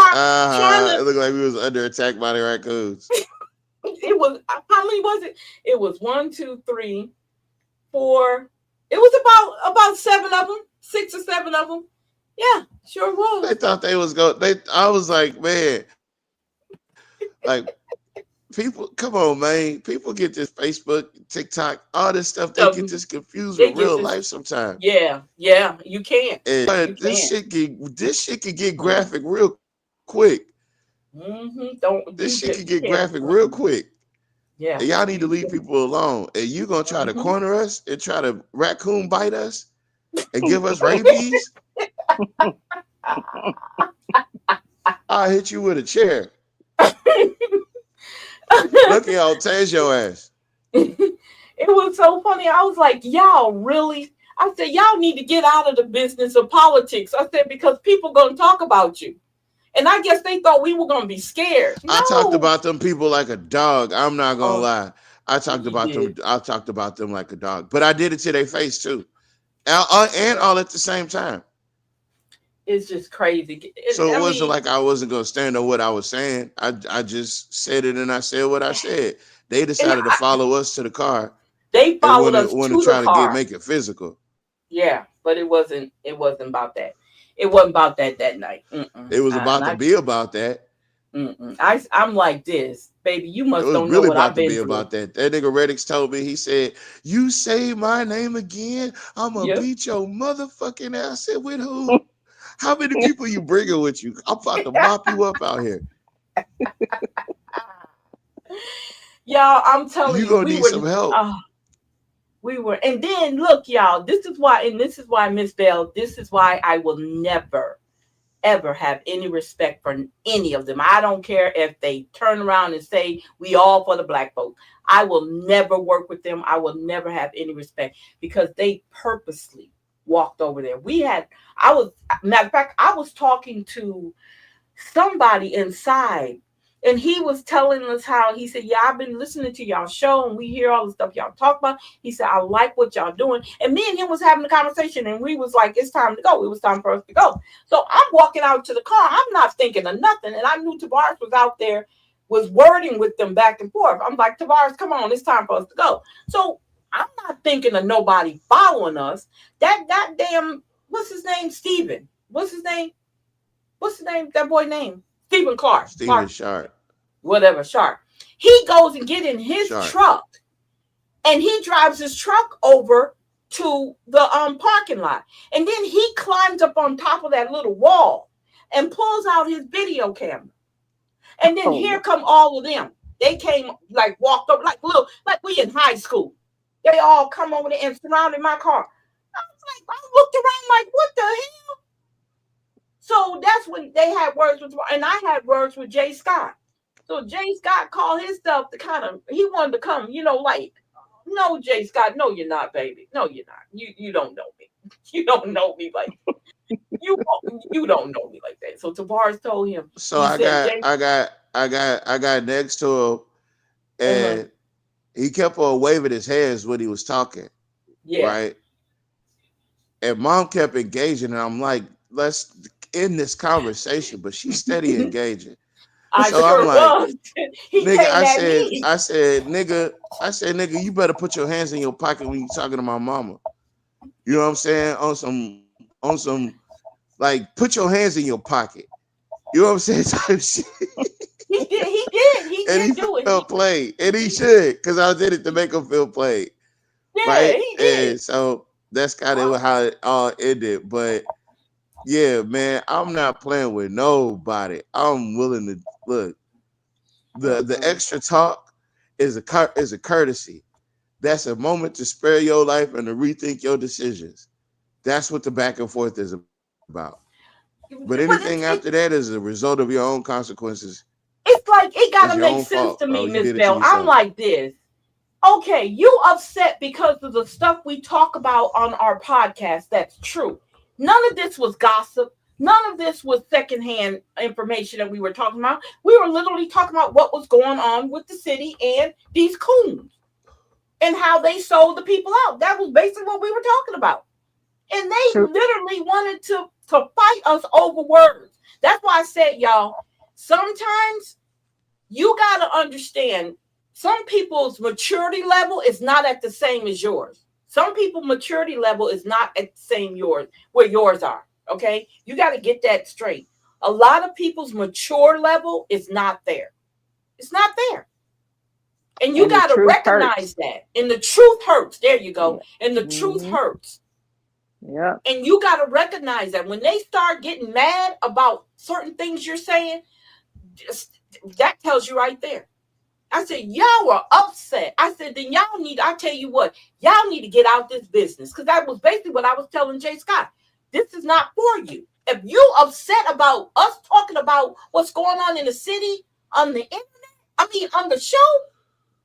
It looked like we was under attack by the raccoons. It was, how many was it? It was 1, 2, 3, 4. It was about 7 of them, 6 or 7 of them. Yeah, sure was. They thought they was going. I was like, man, like. People, come on, man. People get this Facebook, TikTok, all this stuff. They get just confused with real life sometimes. Yeah, you can't. This shit can get graphic real quick. This shit can get graphic real quick. Yeah. And y'all need to leave people alone. And you gonna try to corner us and try to raccoon bite us and give us rabies? I'll hit you with a chair. Look at y'all, tase your ass. It was so funny. I was like, y'all really? I said, y'all need to get out of the business of politics. I said, because people gonna talk about you. And I guess they thought we were gonna be scared. No. I talked about them people like a dog. I'm not gonna lie. I talked about them like a dog. But I did it to their face too. And all at the same time. It's just crazy. So it wasn't like I wasn't going to stand on what I was saying. I just said it, and I said what I said. They decided to follow us to the car. They followed us to the car. Make it physical. Yeah, but it wasn't about that. It wasn't about that night. It was about to be about that. I'm like this, baby. You must don't really know what I've been through. About that. That nigga Reddix told me. He said, "You say my name again, I'm gonna beat your motherfucking ass." I said, "With who? How many people you bringing with you? I'm about to mop you up out here." Y'all, I'm telling you, you're gonna need some help. We were, and then look, y'all, this is why, Miss Bell, this is why I will never, ever have any respect for any of them. I don't care if they turn around and say we all for the black vote. I will never work with them. I will never have any respect because they purposely walked over there. Matter of fact, I was talking to somebody inside, and he was telling us how, he said, yeah, I've been listening to y'all show, and we hear all the stuff y'all talk about. He said, I like what y'all doing. And me and him was having a conversation, and we was like, it's time to go. It was time for us to go. So I'm walking out to the car. I'm not thinking of nothing. And I knew Tavares was out there, was wording with them back and forth. I'm like, Tavares, come on, it's time for us to go. So I'm not thinking of nobody following us. That goddamn, what's his name? Steven. What's his name? That boy name? Stephen Clark. Stephen Sharp. Whatever, Sharp. He goes and get in his truck, and he drives his truck over to the parking lot. And then he climbs up on top of that little wall and pulls out his video camera. And then here come all of them. They came, like, walked up like we in high school. They all come over there and surrounded my car. I looked around like, what the hell? So that's when they had words with, and I had words with Jay Scott. So Jay Scott called his stuff to kind of, he wanted to come, like, no, Jay Scott, no, you're not, baby. No, you're not. You don't know me. You don't know me like you don't know me like that. So Tavares told him. So I got next to him, and he kept on waving his hands when he was talking. Yeah. Right. And Mom kept engaging, and I'm like, let's end this conversation, but she's steady engaging. I So sure I'm like, was. He nigga, came at me. I said, nigga, you better put your hands in your pocket when you talking to my mama. You know what I'm saying? On some, like, put your hands in your pocket. You know what I'm saying? Type shit. He And he did do it. felt played. And he should, because I did it to make him feel played. Yeah, Right? he did. And so that's kind of how it all ended. But yeah, man, I'm not playing with nobody. I'm willing to look. The extra talk is a courtesy. That's a moment to spare your life and to rethink your decisions. That's what the back and forth is about. But anything after that is a result of your own consequences. It's like it gotta It's your make own sense fault, to bro. me, You Miss did it to Bell. I'm yourself. like this. Okay, you upset because of the stuff we talk about on our podcast. That's true. None of this was gossip. None of this was secondhand information that we were talking about. We were literally talking about what was going on with the city and these coons and how they sold the people out. That was basically what we were talking about. And they True. literally wanted to fight us over words. That's why I said, y'all, sometimes you got to understand some people's maturity level is not at the same as yours. Some people's maturity level is not at the same where yours are. Okay. You got to get that straight. A lot of people's mature level is not there. It's not there. And you got to recognize that. And the truth hurts. There you go. Yeah. And the truth hurts. Yeah. And you got to recognize that when they start getting mad about certain things you're saying, that tells you right there. I said, y'all were upset. I said, then I tell you what, y'all need to get out this business. Because that was basically what I was telling Jay Scott. This is not for you. If you upset about us talking about what's going on in the city, on the internet, on the show,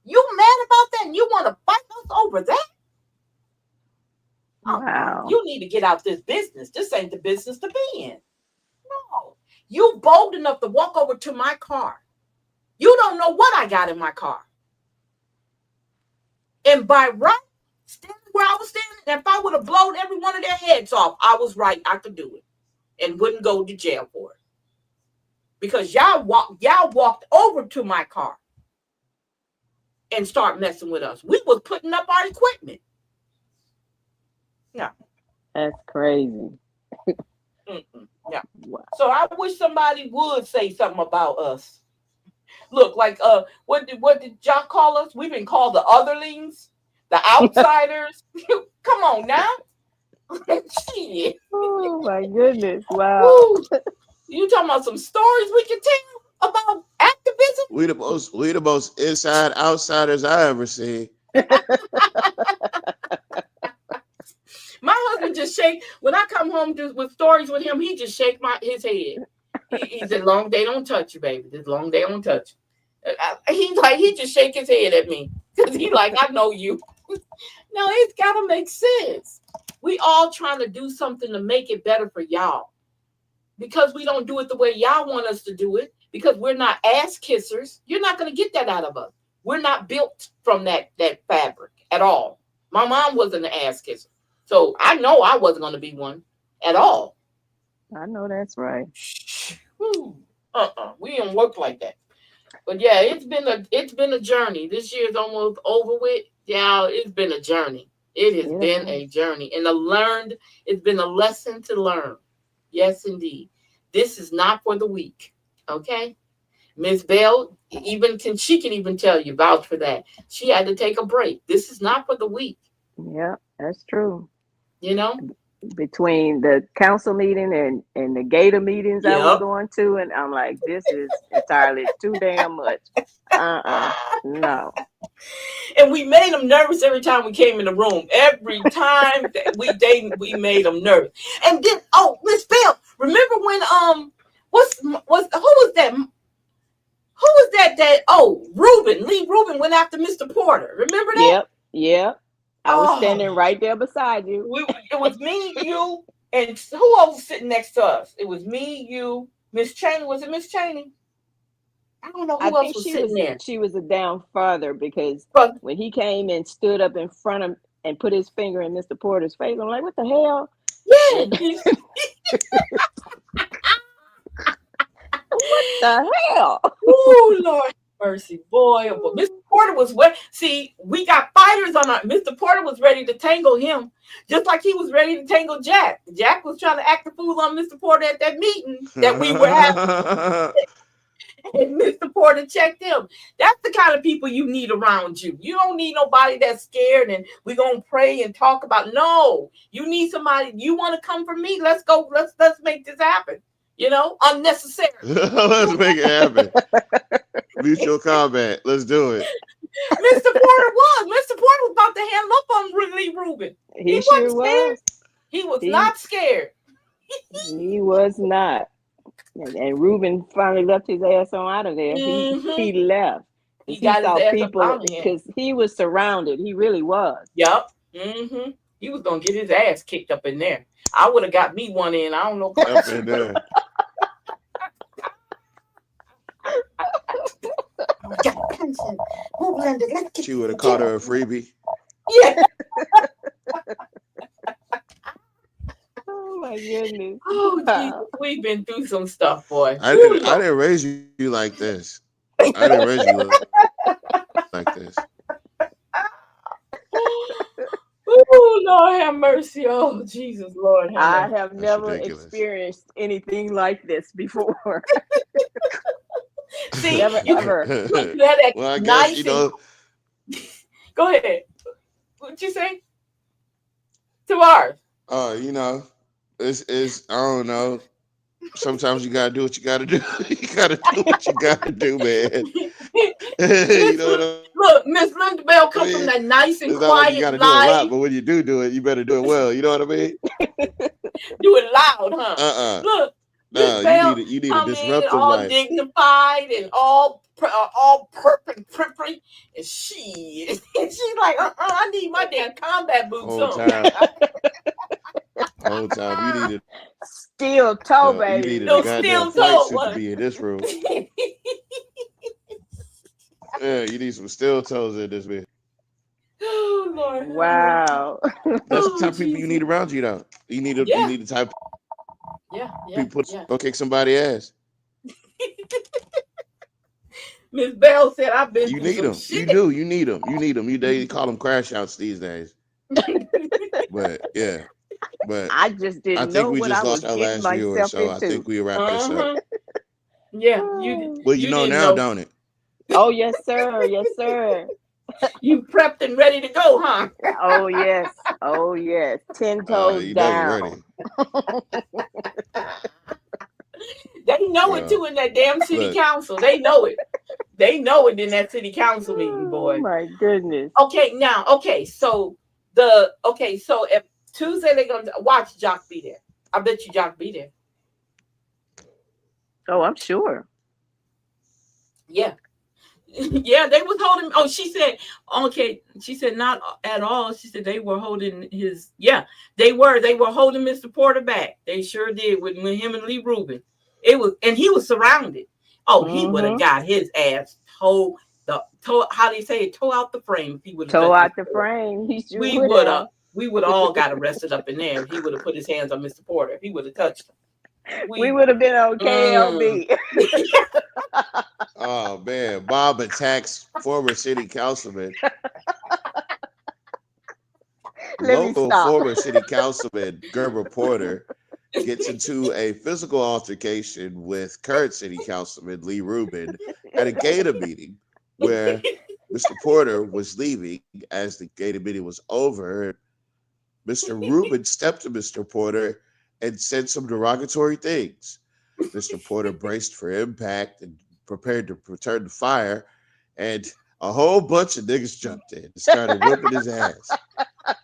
you mad about that and you want to fight us over that? Wow. You need to get out this business. This ain't the business to be in. No. You bold enough to walk over to my car. You don't know what I got in my car. And by right, standing where I was standing, if I would have blown every one of their heads off, I was right. I could do it and wouldn't go to jail for it. Because y'all walked over to my car and start messing with us. We was putting up our equipment. Yeah. That's crazy. Yeah. Wow. So I wish somebody would say something about us. Look, like what did y'all call us? We've been called the otherlings, the outsiders. Come on now. Shit. Oh my goodness. Wow. Woo. You talking about some stories we can tell about activism? We the most inside outsiders I ever seen. My husband just shake when I come home with stories with him. He just shake his head. He said, "Long they don't touch you, baby. This long they don't touch you." He just shake his head at me because he like, I know you. No, it's gotta make sense. We all trying to do something to make it better for y'all because we don't do it the way y'all want us to do it because we're not ass kissers. You're not gonna get that out of us. We're not built from that fabric at all. My mom wasn't an ass kisser. So I know I wasn't going to be one at all. I know that's right. We didn't work like that. But yeah, it's been a journey. This year's almost over with. Yeah, it's been a journey. It has been a journey. And it's been a lesson to learn. Yes, indeed. This is not for the weak. Okay? Miss Bell, she can even tell you, vouch for that. She had to take a break. This is not for the weak. Yeah, that's true. You know, between the council meeting and the Gator meetings I was going to, and I'm like, this is entirely too damn much. No. And we made them nervous every time we came in the room. Every time that we made them nervous. And then, Miss Bell, remember when who was that? Who was that? Lee Rubin went after Mr. Porter. Remember that? Yep. I was standing right there beside you. It was me, you, and who else was sitting next to us? It was me, you, Miss Cheney. Was it Miss Cheney? I don't know who else was sitting there. She was down further because when he came and stood up in front of and put his finger in Mr. Porter's face, I'm like, what the hell? Yeah. the hell? Oh, Lord mercy, boy. But Mr. Porter was wet. See, we got fighters on our. Mr. Porter was ready to tangle him, just like he was ready to tangle Jack. Jack was trying to act the fool on Mr. Porter at that meeting that we were having. And Mr. Porter checked him. That's the kind of people you need around you. You don't need nobody that's scared and we're gonna pray and talk about. No, you need somebody. You want to come from me? Let's go. Let's make this happen. You know, unnecessary. Let's make it happen. Mutual combat. Let's do it. Mr. Porter was about to hand up on Lee Rubin. He sure scared. was. He was not scared. He was not. And Rubin finally left his ass on out of there. He left. He got saw his ass people up out of here. because he was surrounded. He really was. Yep. He was gonna get his ass kicked up in there. I would have got me one in. I don't know. Up in there. She would have caught her a freebie. Yeah. Oh my goodness. Oh, Jesus. We've been through some stuff, boy. I didn't raise you like this. I didn't raise you like this. Oh, Lord have mercy. Oh, Jesus, Lord. I have That's never ridiculous. experienced anything like this before. See, Never, you ever. had that Well, I guess, nice you know. Go ahead. What'd you say? Tavares. You know, it's I don't know. Sometimes you gotta do what you gotta do. You gotta do what you gotta do, man. You know what I mean? Look, Miss Linda Bell comes from that nice and It's not like quiet you gotta do a lot, life. but when you do it, you better do it well. You know what I mean? Do it loud, huh? Look, No, Miss Bell you need a come in disruptive all life. dignified and all perfect, primpy, and she's like, I need my damn combat boots Whole on. time, you needed Steel toe, you baby. needed No a goddamn steel flight toe, suit what? to be in this room. Yeah, you need some steel toes in this bitch. Oh, Lord. Wow. That's the type of people you Jesus. need around you, though. You need the type of Yeah. people go kick somebody ass. Miss Bell said, I've been You through need some them. shit. You do. You need them. You need them. They call them crash outs these days. But yeah, but I just I didn't think know we what just I was lost our getting last viewer, myself so I into. think we wrap this up. Yeah, Well, you know didn't now, don't it? Oh, yes, sir. Yes, sir. You prepped and ready to go, huh? Oh, yes. Oh, yes. 10 toes You down. They know it too in that damn city council. They know it. They know it in that city council meeting, boy. Oh my goodness. So if Tuesday they're gonna watch Jock be there. I bet you Jock be there. Oh, I'm sure. Yeah. Yeah, they was holding. Oh, she said, okay. She said not at all. She said they were holding his. Yeah, they were holding Mr. Porter back. They sure did with him and Lee Rubin. It was, and he was surrounded. Oh, he would have got his ass toe. How do you say it? Toe out the frame. If he would have toe out the frame. He sure we would all got arrested up in there if he would have put his hands on Mr. Porter. If he would have touched him. We would have been on KLB. Oh man, Bob attacks former city councilman. Local former city councilman Gerber Porter gets into a physical altercation with current city councilman Lee Rubin at a GATA meeting where Mr. Porter was leaving. As the GATA meeting was over, Mr. Rubin stepped to Mr. Porter and said some derogatory things. Mr. Porter braced for impact and prepared to return the fire, and a whole bunch of niggas jumped in and started whipping his ass.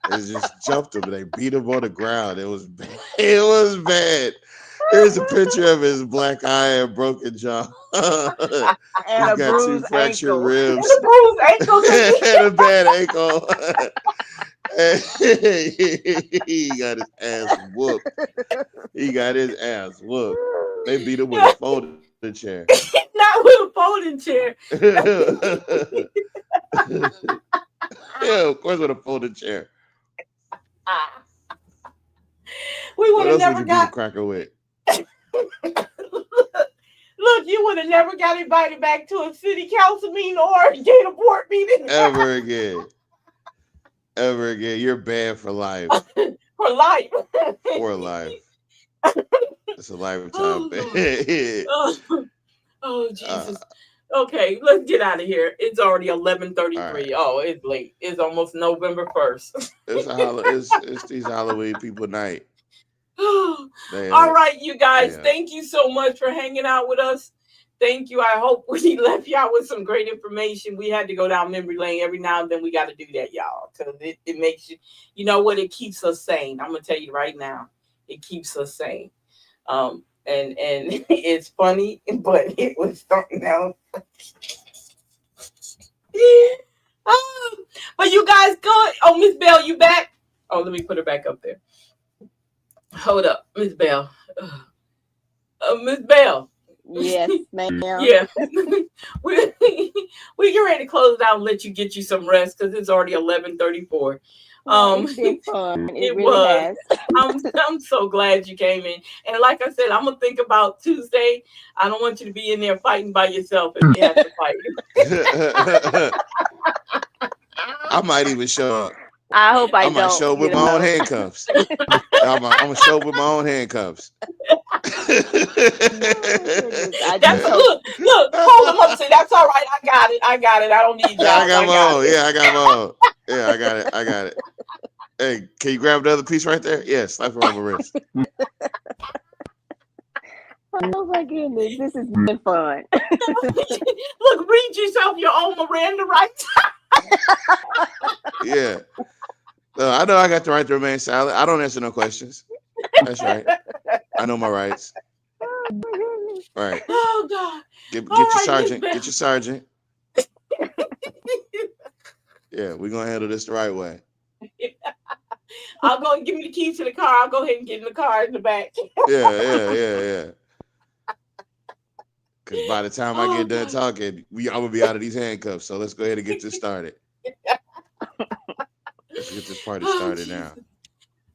They just jumped him and they beat him on the ground. It was bad. It was bad. Here's a picture of his black eye and broken jaw. And He's got two fractured ankle. ribs. And a bruised ankle. And a bad ankle. He got his ass whooped. They beat him with a folding chair. Not with a folding chair. Yeah, of course with a folding chair. We would What have else never would you beat got. a cracker with? Look, you would have never got invited back to a city council meeting or a Gator board meeting ever again. Ever again. You're banned for life. for life. For life. It's a lifetime ban. Oh, Jesus. Okay, let's get out of here. It's already 11:33. Right. Oh, it's late. It's almost November 1st. It's these Halloween people night. All right, you guys. Yeah. Thank you so much for hanging out with us. Thank you. I hope we left y'all with some great information. We had to go down memory lane every now and then. We got to do that, y'all, because it makes you know what? It keeps us sane. I'm gonna tell you right now, it keeps us sane. And it's funny, but it was something else. But you guys good? Oh, Miss Bell, you back? Oh, let me put her back up there. Hold up, Miss Bell. Miss Bell. Yes, ma'am. Yeah. we get ready to close out and let you get you some rest because it's already 11:34. It's been fun. It really was. has. I'm so glad you came in. And like I said, I'm gonna think about Tuesday. I don't want you to be in there fighting by yourself if you have to fight. I might even show up. I hope I might don't. show up with my own handcuffs. I'm gonna show up with my own handcuffs. Look, hold them up. Say that's all right. I got it. I don't need y'all. I got my own. Yeah, I got my own. Yeah, I got it. Hey, can you grab the other piece right there? Yeah, slap it on my wrist. Oh my goodness, this has been fun. Look, read yourself your own Miranda rights. Yeah. I know I got the right to remain silent. I don't answer no questions. That's right. I know my rights. Right. Oh God. Get your sergeant. Get your sergeant. Yeah, we're gonna handle this the right way. I'll go and give me the keys to the car. I'll go ahead and get in the car in the back. Yeah. Because by the time I get done talking, I'm gonna be out of these handcuffs. So let's go ahead and get this started. Let's get this party started now.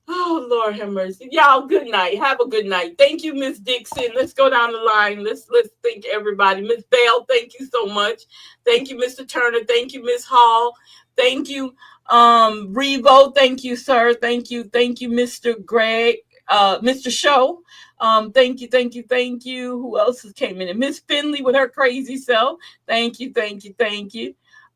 Oh, Lord have mercy. Y'all, good night. Have a good night. Thank you, Miss Dixon. Let's go down the line. Let's thank everybody. Miss Bell, thank you so much. Thank you, Mr. Turner. Thank you, Miss Hall. Thank you, Revo. Thank you, sir. Thank you, Mr. Greg, Mr. Show. Thank you. Who else came in? Miss Finley with her crazy self. Thank you.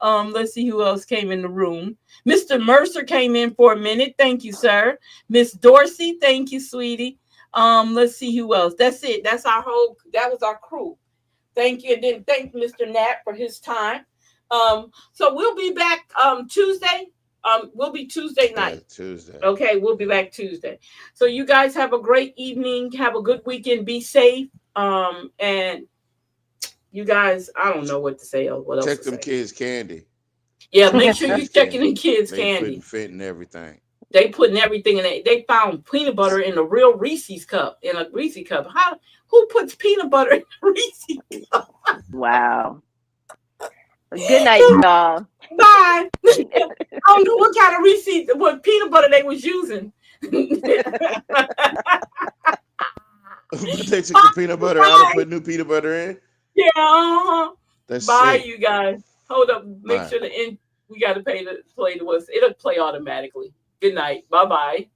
Let's see who else came in the room. Mr. Mercer came in for a minute. Thank you, sir. Miss Dorsey, thank you, sweetie. Let's see who else. That's it. That was our crew. Thank you. And then thank Mr. Knapp for his time. So we'll be back Tuesday. We'll be Tuesday night. Yeah, Tuesday. Okay, we'll be back Tuesday. So you guys have a great evening. Have a good weekend. Be safe. And you guys, I don't know what to say. What else? Check them kids' candy. Yeah, make sure you're checking the kids' candy. Putting everything. They putting everything in it. They found peanut butter in a real Reese's cup, in a Reese's cup. Who puts peanut butter in a Reese's cup? Wow. Good night, y'all. Bye. I don't know what kind of Reese's, what peanut butter they was using. They took the peanut butter out and put new peanut butter in. Yeah. Bye, sick. you guys. Hold up. Make Bye. sure we got to play the what's. It'll play automatically. Good night. Bye-bye.